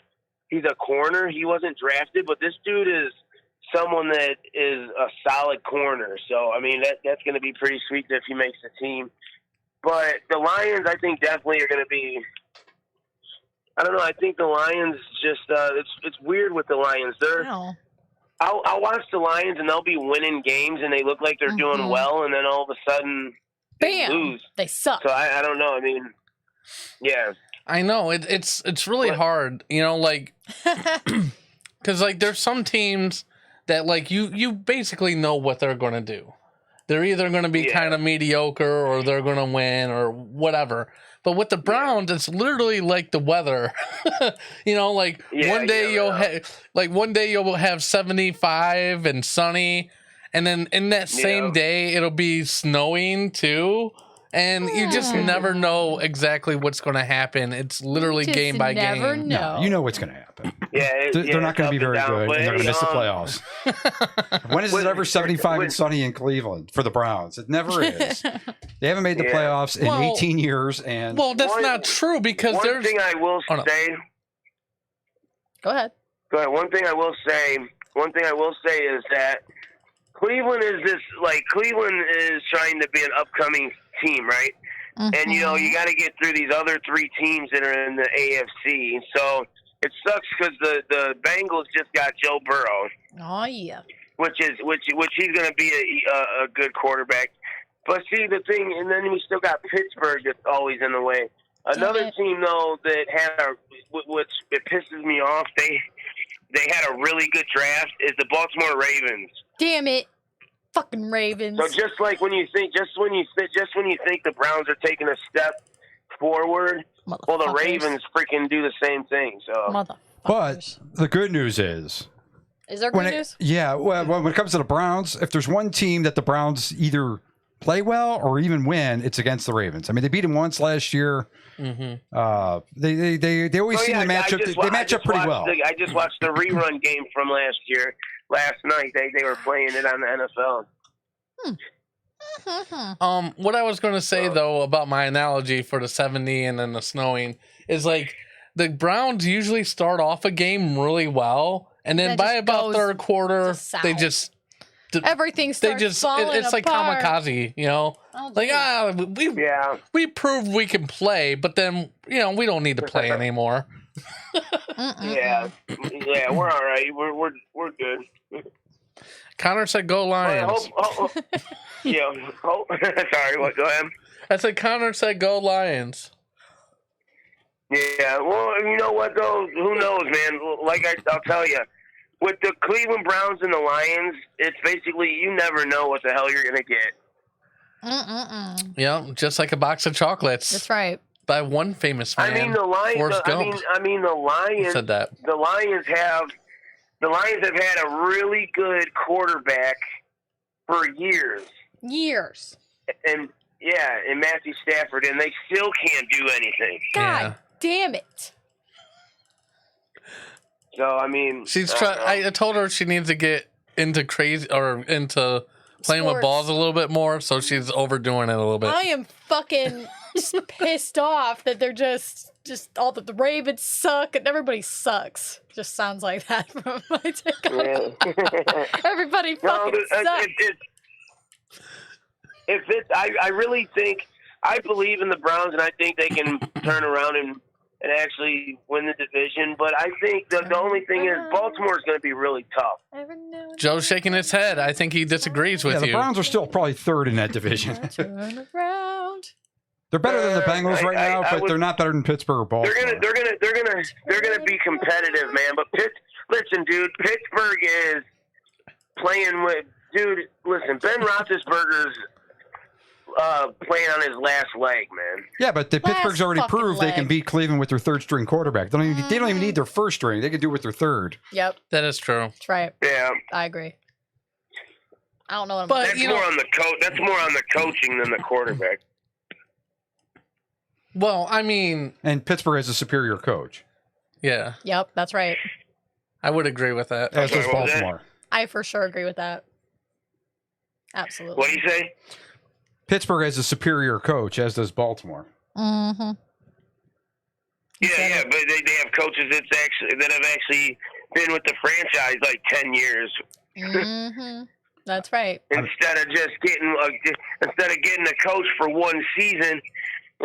Speaker 9: He's a corner. He wasn't drafted, but this dude is someone that is a solid corner. So, I mean, that's going to be pretty sweet if he makes the team. But the Lions, I think, definitely are going to be – I don't know. I think the Lions just it's weird with the Lions. I'll watch the Lions, and they'll be winning games, and they look like they're doing well, and then all of a sudden they lose.
Speaker 3: They suck.
Speaker 9: So, I don't know. I mean, yeah.
Speaker 1: I know. It's really hard, like – because, like, there's some teams that, like, you basically know what they're going to do. They're either going to be kind of mediocre or they're going to win or whatever. But with the Browns, it's literally like the weather. One day you'll have 75 and sunny, and then in that same day it'll be snowing too. And you just never know exactly what's going to happen. It's literally game by game.
Speaker 3: Never know.
Speaker 2: No, you know what's going to happen.
Speaker 9: Yeah,
Speaker 2: they're not going to be very good, and they're going to miss the playoffs. When is it ever 75 and sunny in Cleveland for the Browns? It never is. They haven't made the playoffs in 18 years. And
Speaker 1: that's not true because
Speaker 9: one thing I will say.
Speaker 3: Go ahead.
Speaker 9: One thing I will say is that Cleveland is trying to be an upcoming team, right? Mm-hmm. And you got to get through these other three teams that are in the AFC. So it sucks because the Bengals just got Joe Burrow.
Speaker 3: Oh yeah.
Speaker 9: Which he's going to be a good quarterback. But see the thing, and then we still got Pittsburgh that's always in the way. Another team though that had which it pisses me off. They had a really good draft. Is the Baltimore Ravens.
Speaker 3: Damn it. Fucking Ravens.
Speaker 9: So just when you think the Browns are taking a step forward, well, the Ravens freaking do the same thing. So,
Speaker 2: but the good news is
Speaker 3: there good news?
Speaker 2: Yeah. Well, when it comes to the Browns, if there's one team that the Browns either play well or even win, it's against the Ravens. I mean, they beat them once last year. Mm-hmm. They always seem to match up. They match up pretty well.
Speaker 9: I just watched the rerun game from last night. They were playing it on the NFL.
Speaker 1: What I was going to say though about my analogy for the 70 and then the snowing is like the Browns usually start off a game really well, and then by about third quarter they just
Speaker 3: everything starts falling
Speaker 1: it's like
Speaker 3: apart.
Speaker 1: Kamikaze, we proved we can play, but then we don't need to play anymore.
Speaker 9: Yeah, we're all right. We're good.
Speaker 1: Connor said, "Go Lions."
Speaker 9: Sorry. What? Go ahead.
Speaker 1: I said Connor said, "Go Lions."
Speaker 9: Yeah. Well, you know what though? Who knows, man? Like I'll tell you, with the Cleveland Browns and the Lions, it's basically you never know what the hell you're gonna get.
Speaker 1: Yeah, just like a box of chocolates.
Speaker 6: That's right.
Speaker 1: By one famous man.
Speaker 9: I mean the Lions.
Speaker 1: Forrest Gump
Speaker 9: The Lions
Speaker 1: said that.
Speaker 9: The Lions have had a really good quarterback for years. And Matthew Stafford, and they still can't do anything.
Speaker 3: God damn it.
Speaker 9: So I mean,
Speaker 1: She's I told her she needs to get into into playing with
Speaker 3: Sports.
Speaker 1: balls a little bit more, so she's overdoing it a little bit.
Speaker 3: I am fucking just pissed off that they're just all the Ravens suck and everybody sucks. Just sounds like that from my take on it. Everybody fucking sucks.
Speaker 9: I really think I believe in the Browns, and I think they can turn around and actually win the division. But I think the only thing is Baltimore's going to be really tough.
Speaker 1: Joe's shaking his head. I think he disagrees with
Speaker 2: the
Speaker 1: you.
Speaker 2: Browns are still probably third in that division.
Speaker 3: Turn around.
Speaker 2: They're better than the Bengals right now, but they're not better than Pittsburgh or Baltimore.
Speaker 9: They're gonna be competitive, man. But listen, dude, Pittsburgh is playing with Listen, Ben Roethlisberger's playing on his last leg, man.
Speaker 2: Yeah, but Pittsburgh's already proved they can beat Cleveland with their third string quarterback. They don't even need their first string. They can do it with their third.
Speaker 3: Yep.
Speaker 1: That is true.
Speaker 3: That's right.
Speaker 9: Yeah.
Speaker 3: I agree. I don't know what I'm
Speaker 1: But,
Speaker 9: That's more on the That's more on the coaching than the quarterback.
Speaker 1: Well, I mean...
Speaker 2: And Pittsburgh has a superior coach.
Speaker 1: Yeah.
Speaker 3: Yep, that's right.
Speaker 1: I would agree with that.
Speaker 2: As does Baltimore.
Speaker 3: I for sure agree with that. Absolutely.
Speaker 9: What do you say?
Speaker 2: Pittsburgh has a superior coach, as does Baltimore.
Speaker 3: Mm-hmm.
Speaker 9: Yeah, but they have coaches that have actually been with the franchise like 10 years.
Speaker 3: Mm-hmm. That's right.
Speaker 9: Instead of getting a coach for one season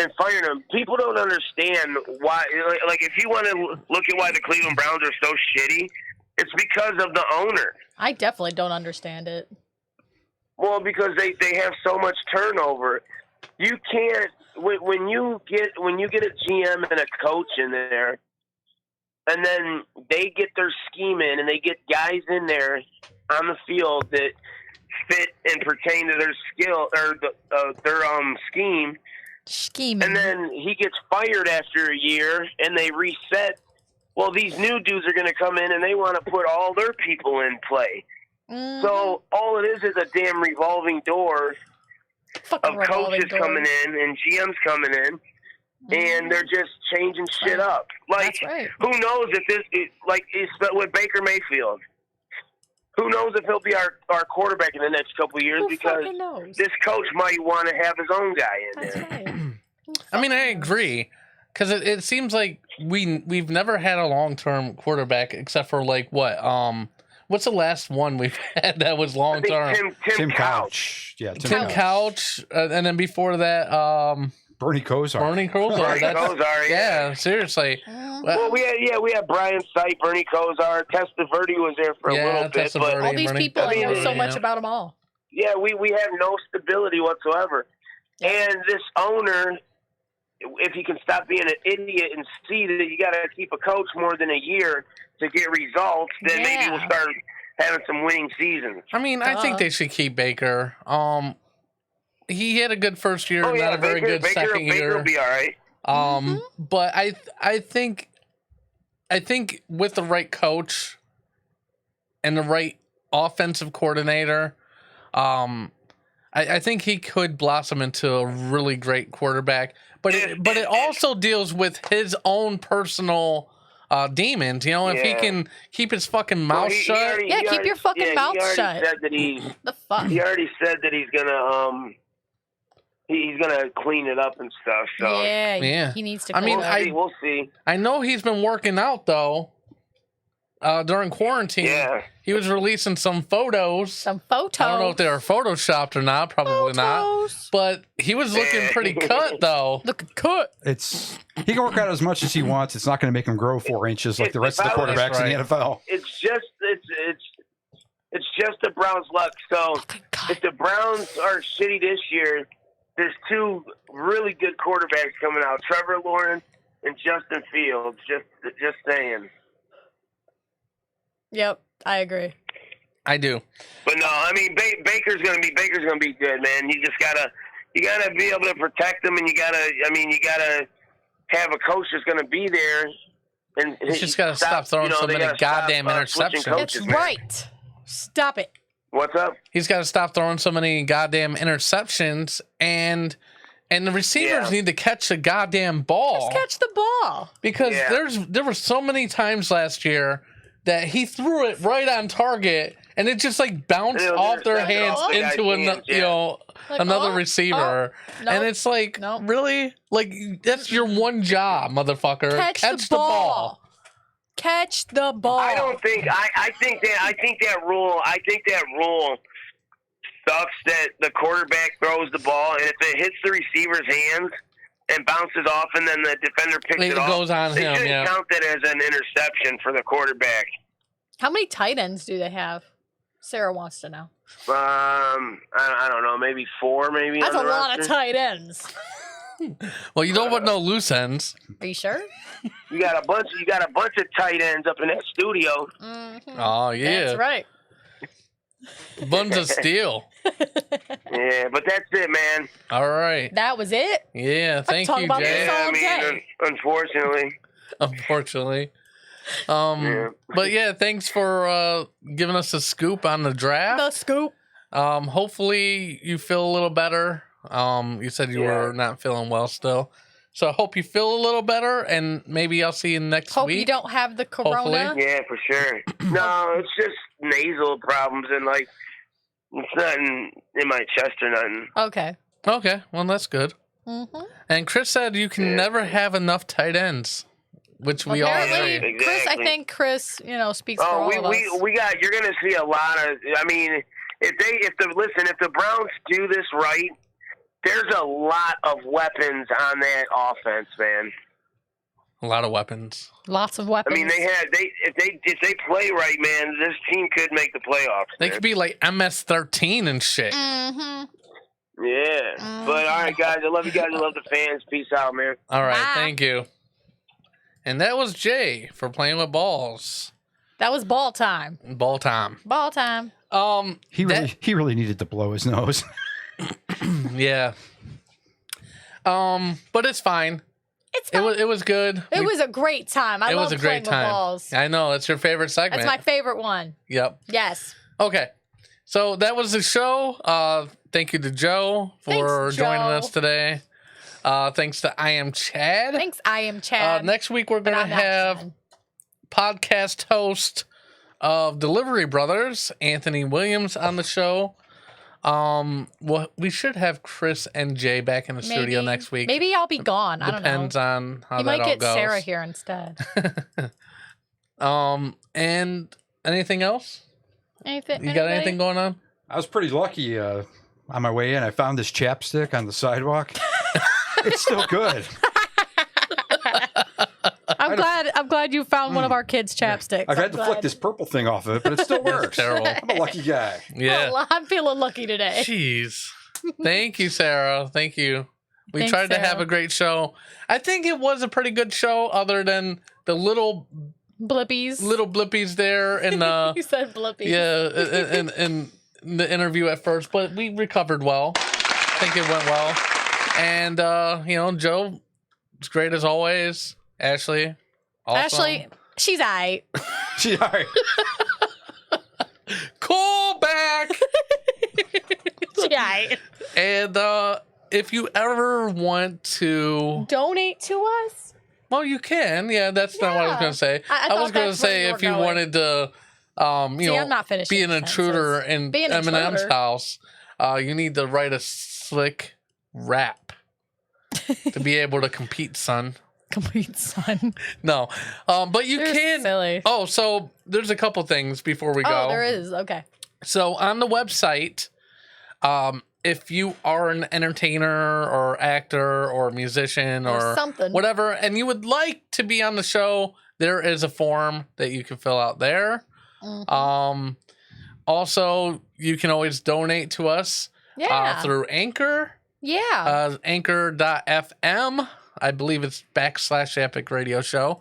Speaker 9: and firing him. People don't understand why. Like, if you want to look at why the Cleveland Browns are so shitty, it's because of the owner.
Speaker 3: I definitely don't understand it.
Speaker 9: Well, because they have so much turnover. You can't when you get a GM and a coach in there, and then they get their scheme in, and they get guys in there on the field that fit and pertain to their skill or their scheme.
Speaker 3: Scheming.
Speaker 9: And then he gets fired after a year, and they reset. Well, these new dudes are going to come in, and they want to put all their people in play. Mm-hmm. So all it is a damn revolving door of coaches coming in and GMs coming in, and they're just changing shit up. Like, who knows if this is like it's with Baker Mayfield? Who knows if he'll be our quarterback in the next couple of years? Because this coach might want to have his own guy in there.
Speaker 3: Right.
Speaker 1: I mean, I agree. Because it seems like we've never had a long-term quarterback except for, like, what? What's the last one we've had that was long-term?
Speaker 2: Tim Couch. Yeah,
Speaker 1: Tim Couch. And then before that...
Speaker 2: Bernie Kosar.
Speaker 1: Bernie Kosar. Yeah, seriously.
Speaker 9: Well, we had Brian Sipe, Bernie Kosar, Testaverde was there for a little bit, but
Speaker 3: all these people, I know so much about them all.
Speaker 9: Yeah, we have no stability whatsoever, and this owner, if he can stop being an idiot and see that you got to keep a coach more than a year to get results, then maybe we'll start having some winning seasons.
Speaker 1: I mean, I think they should keep Baker. He had a good first year, not a very good second year.
Speaker 9: Baker will be all right.
Speaker 1: But I think with the right coach and the right offensive coordinator, I think he could blossom into a really great quarterback. But it also deals with his own personal demons. You know, if he can keep his fucking mouth shut.
Speaker 3: Keep your fucking mouth shut.
Speaker 9: The fuck? He already said that he's gonna he's gonna clean it up and stuff. So
Speaker 3: he needs to.
Speaker 9: We'll see.
Speaker 1: I know he's been working out though. During quarantine, he was releasing some photos. I don't know if they were photoshopped or not. Probably not. But he was looking pretty cut though.
Speaker 3: Looking cut.
Speaker 2: He can work out as much as he wants. It's not going to make him grow 4 inches like the rest of the quarterbacks in the NFL.
Speaker 9: It's just the Browns' luck. So if the Browns are shitty this year, there's two really good quarterbacks coming out: Trevor Lawrence and Justin Fields. Just saying.
Speaker 3: Yep. I agree.
Speaker 1: I do.
Speaker 9: But no, I mean Baker's gonna be good, man. You gotta be able to protect him, and you gotta have a coach that's gonna be there. And
Speaker 1: He's just gotta stop throwing so many goddamn interceptions.
Speaker 3: That's right. Stop it.
Speaker 9: What's up?
Speaker 1: He's got to stop throwing so many goddamn interceptions, and the receivers need to catch the goddamn ball.
Speaker 3: Just catch the ball.
Speaker 1: Because there were so many times last year that he threw it right on target, and it just like bounced off their hands into another receiver, and it's like really, like that's your one job, motherfucker. Catch the ball.
Speaker 3: Catch the ball.
Speaker 9: I don't think. I think that rule sucks. That the quarterback throws the ball, and if it hits the receiver's hands and bounces off, and then the defender picks it off,
Speaker 1: goes on
Speaker 9: they
Speaker 1: him.
Speaker 9: shouldn't count that as an interception for the quarterback.
Speaker 3: How many tight ends do they have? Sarah wants to know.
Speaker 9: I don't know, maybe 4, maybe.
Speaker 3: That's a lot of tight ends.
Speaker 1: Well, you don't want no loose ends.
Speaker 3: Are you sure?
Speaker 9: You got a bunch of tight ends up in that studio.
Speaker 3: Mm-hmm.
Speaker 1: Oh yeah,
Speaker 3: that's right.
Speaker 1: Buns of steel.
Speaker 9: Yeah, but that's it, man.
Speaker 1: All right.
Speaker 3: That was it.
Speaker 1: Yeah, thank you, Jay.
Speaker 3: All day.
Speaker 9: Unfortunately.
Speaker 1: But yeah, thanks for giving us a scoop on the draft.
Speaker 3: The scoop.
Speaker 1: Hopefully you feel a little better. You said you were not feeling well still. So I hope you feel a little better, and maybe I'll see you next
Speaker 3: Hope
Speaker 1: week.
Speaker 3: you don't have the corona.
Speaker 1: Hopefully.
Speaker 9: Yeah, for sure. No, it's just nasal problems, and like it's nothing in my chest or nothing.
Speaker 3: Okay.
Speaker 1: Okay, well that's good.
Speaker 3: Mm-hmm.
Speaker 1: And Chris said you can never have enough tight ends, which we all
Speaker 3: Apparently,
Speaker 1: agree.
Speaker 3: Chris, I
Speaker 9: Exactly.
Speaker 3: think Chris, speaks for all of us.
Speaker 9: You're gonna see a lot of. I mean, if the Browns do this right, there's a lot of weapons on that offense, man.
Speaker 1: A lot of weapons.
Speaker 3: Lots of weapons.
Speaker 9: I mean, if they play right, man, this team could make the playoffs.
Speaker 1: They
Speaker 9: man.
Speaker 1: could be like MS-13 and shit.
Speaker 3: Mm-hmm.
Speaker 9: Yeah. But all right, guys, I love you guys. I love the fans. Peace out, man.
Speaker 1: All right,
Speaker 3: Bye.
Speaker 1: thank you. And that was Jay for playing with balls.
Speaker 3: That was ball time.
Speaker 1: Ball time.
Speaker 3: Ball time.
Speaker 2: He really needed to blow his nose.
Speaker 1: Yeah. But it's fine.
Speaker 3: It's fine.
Speaker 1: It was good.
Speaker 3: It was a great time. I
Speaker 1: it
Speaker 3: love
Speaker 1: was a
Speaker 3: playing
Speaker 1: great time.
Speaker 3: with balls.
Speaker 1: I know it's your favorite segment.
Speaker 3: That's my favorite one.
Speaker 1: Yep.
Speaker 3: Yes.
Speaker 1: Okay. So that was the show. Thank you to Joe for
Speaker 3: Thanks,
Speaker 1: joining
Speaker 3: Joe.
Speaker 1: us today. Thanks to I Am Chad.
Speaker 3: Thanks, I am Chad.
Speaker 1: Next week we're
Speaker 3: but
Speaker 1: gonna
Speaker 3: I'm not
Speaker 1: have
Speaker 3: Chad.
Speaker 1: podcast host of Delivery Brothers, Anthony Williams, on the show. Well, we should have Chris and Jay back in the studio next week.
Speaker 3: Maybe I'll be gone. I don't know.
Speaker 1: Depends on how
Speaker 3: You
Speaker 1: that
Speaker 3: might
Speaker 1: all
Speaker 3: get
Speaker 1: goes.
Speaker 3: Sarah here instead.
Speaker 1: And anything else?
Speaker 3: Anything?
Speaker 1: You got anything going on?
Speaker 2: I was pretty lucky on my way in. I found this chapstick on the sidewalk. It's still good.
Speaker 3: I'm glad you found one of our kids' chapsticks.
Speaker 2: I've had to flick this purple thing off of it, but it still works.
Speaker 1: Terrible.
Speaker 2: I'm a lucky guy.
Speaker 1: Yeah.
Speaker 3: Well, I'm feeling lucky today.
Speaker 1: Jeez. Thank you, Sarah. Thank you. We
Speaker 3: Thanks,
Speaker 1: tried to have
Speaker 3: Sarah.
Speaker 1: a great show. I think it was a pretty good show, other than the little
Speaker 3: Blippies.
Speaker 1: there and
Speaker 3: You said blippies.
Speaker 1: yeah, and the interview at first, but we recovered well. I think it went well. And Joe was great as always. Ashley, awesome.
Speaker 3: Ashley, she's aight.
Speaker 2: She, all right.
Speaker 1: Call back.
Speaker 3: She aight.
Speaker 1: And if you ever want to
Speaker 3: Donate to us?
Speaker 1: well, you can. Yeah, that's not what I was going to say.
Speaker 3: I
Speaker 1: was
Speaker 3: thought
Speaker 1: going to
Speaker 3: that's where
Speaker 1: say
Speaker 3: you were
Speaker 1: if you
Speaker 3: going.
Speaker 1: wanted to,
Speaker 3: I'm not finishing
Speaker 1: be an intruder
Speaker 3: sentences.
Speaker 1: in
Speaker 3: Be an
Speaker 1: Eminem's
Speaker 3: intruder.
Speaker 1: house, you need to write a slick rap to be able to compete, son.
Speaker 3: Complete son.
Speaker 1: No, but you
Speaker 3: You're
Speaker 1: can.
Speaker 3: silly.
Speaker 1: Oh, so there's a couple things before we go.
Speaker 3: Oh, there is. Okay.
Speaker 1: So on the website, if you are an entertainer or actor or musician
Speaker 3: Or
Speaker 1: or
Speaker 3: something.
Speaker 1: whatever, and you would like to be on the show, there is a form that you can fill out there.
Speaker 3: Mhm.
Speaker 1: Also, you can always donate to us
Speaker 3: Yeah.
Speaker 1: through Anchor,
Speaker 3: Yeah.
Speaker 1: anchor.fm. I believe it's /Epic Radio Show.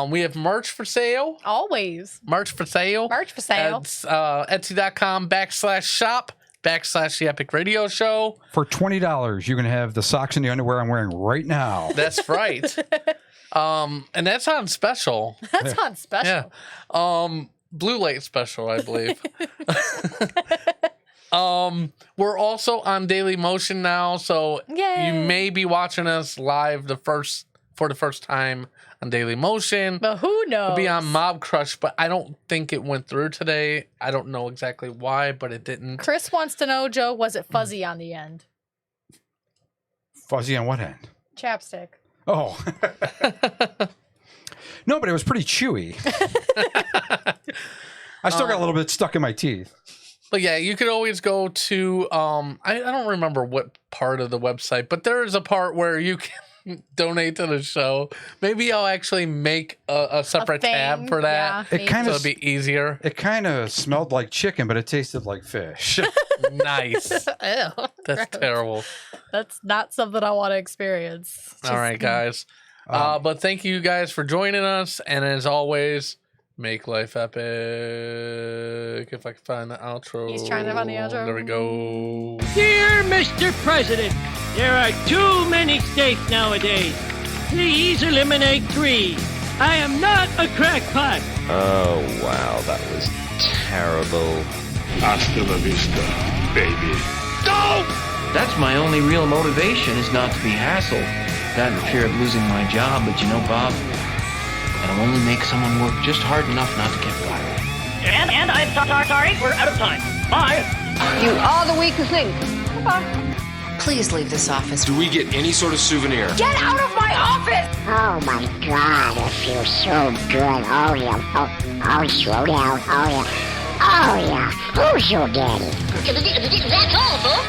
Speaker 1: We have merch for sale.
Speaker 3: Always.
Speaker 1: Merch for sale.
Speaker 3: Merch for sale.
Speaker 1: It's Etsy.com/shop/The Epic Radio Show.
Speaker 2: For $20, you can have the socks and the underwear I'm wearing right now.
Speaker 1: That's right. And that's on special.
Speaker 3: That's on special.
Speaker 1: Yeah. Blue light special, I believe. We're also on Daily Motion now, so
Speaker 3: Yay.
Speaker 1: you may be watching us live for the first time on Daily Motion.
Speaker 3: But who knows?
Speaker 1: It'll be on Mob Crush, but I don't think it went through today. I don't know exactly why, but it didn't.
Speaker 3: Chris wants to know, Joe, was it fuzzy on the end?
Speaker 2: Fuzzy on what end?
Speaker 3: Chapstick.
Speaker 2: Oh. No, but it was pretty chewy. I still got a little bit stuck in my teeth.
Speaker 1: But yeah, you could always go to, I don't remember what part of the website, but there is a part where you can donate to the show. Maybe I'll actually make a separate tab for that.
Speaker 3: Yeah,
Speaker 2: It kind
Speaker 1: So
Speaker 2: of
Speaker 1: it'll be easier.
Speaker 2: It kind of smelled like chicken, but it tasted like fish.
Speaker 1: Nice.
Speaker 3: Ew.
Speaker 1: That's terrible.
Speaker 3: That's not something I want to experience.
Speaker 1: All right, guys. But thank you guys for joining us. And as always, make life epic. If I can find the outro.
Speaker 3: He's trying to find the outro.
Speaker 1: There we go.
Speaker 10: Dear Mr. President, there are too many states nowadays. Please eliminate 3. I am not a crackpot.
Speaker 11: Oh, wow, that was terrible.
Speaker 12: Hasta la vista, baby.
Speaker 10: Go!
Speaker 13: That's my only real motivation, is not to be hassled. That and the fear of losing my job, but you know, Bob, that'll only make someone work just hard enough not to get fired.
Speaker 10: And I'm sorry, we're out of time. Bye.
Speaker 14: You are the weakest link. Goodbye.
Speaker 15: Please leave this office.
Speaker 11: Do we get any sort of souvenir?
Speaker 14: Get out of my office!
Speaker 16: Oh my God, it feels so good. Oh yeah. Oh, slow down. Oh yeah. Oh yeah. Who's your daddy?
Speaker 14: That's all, folks.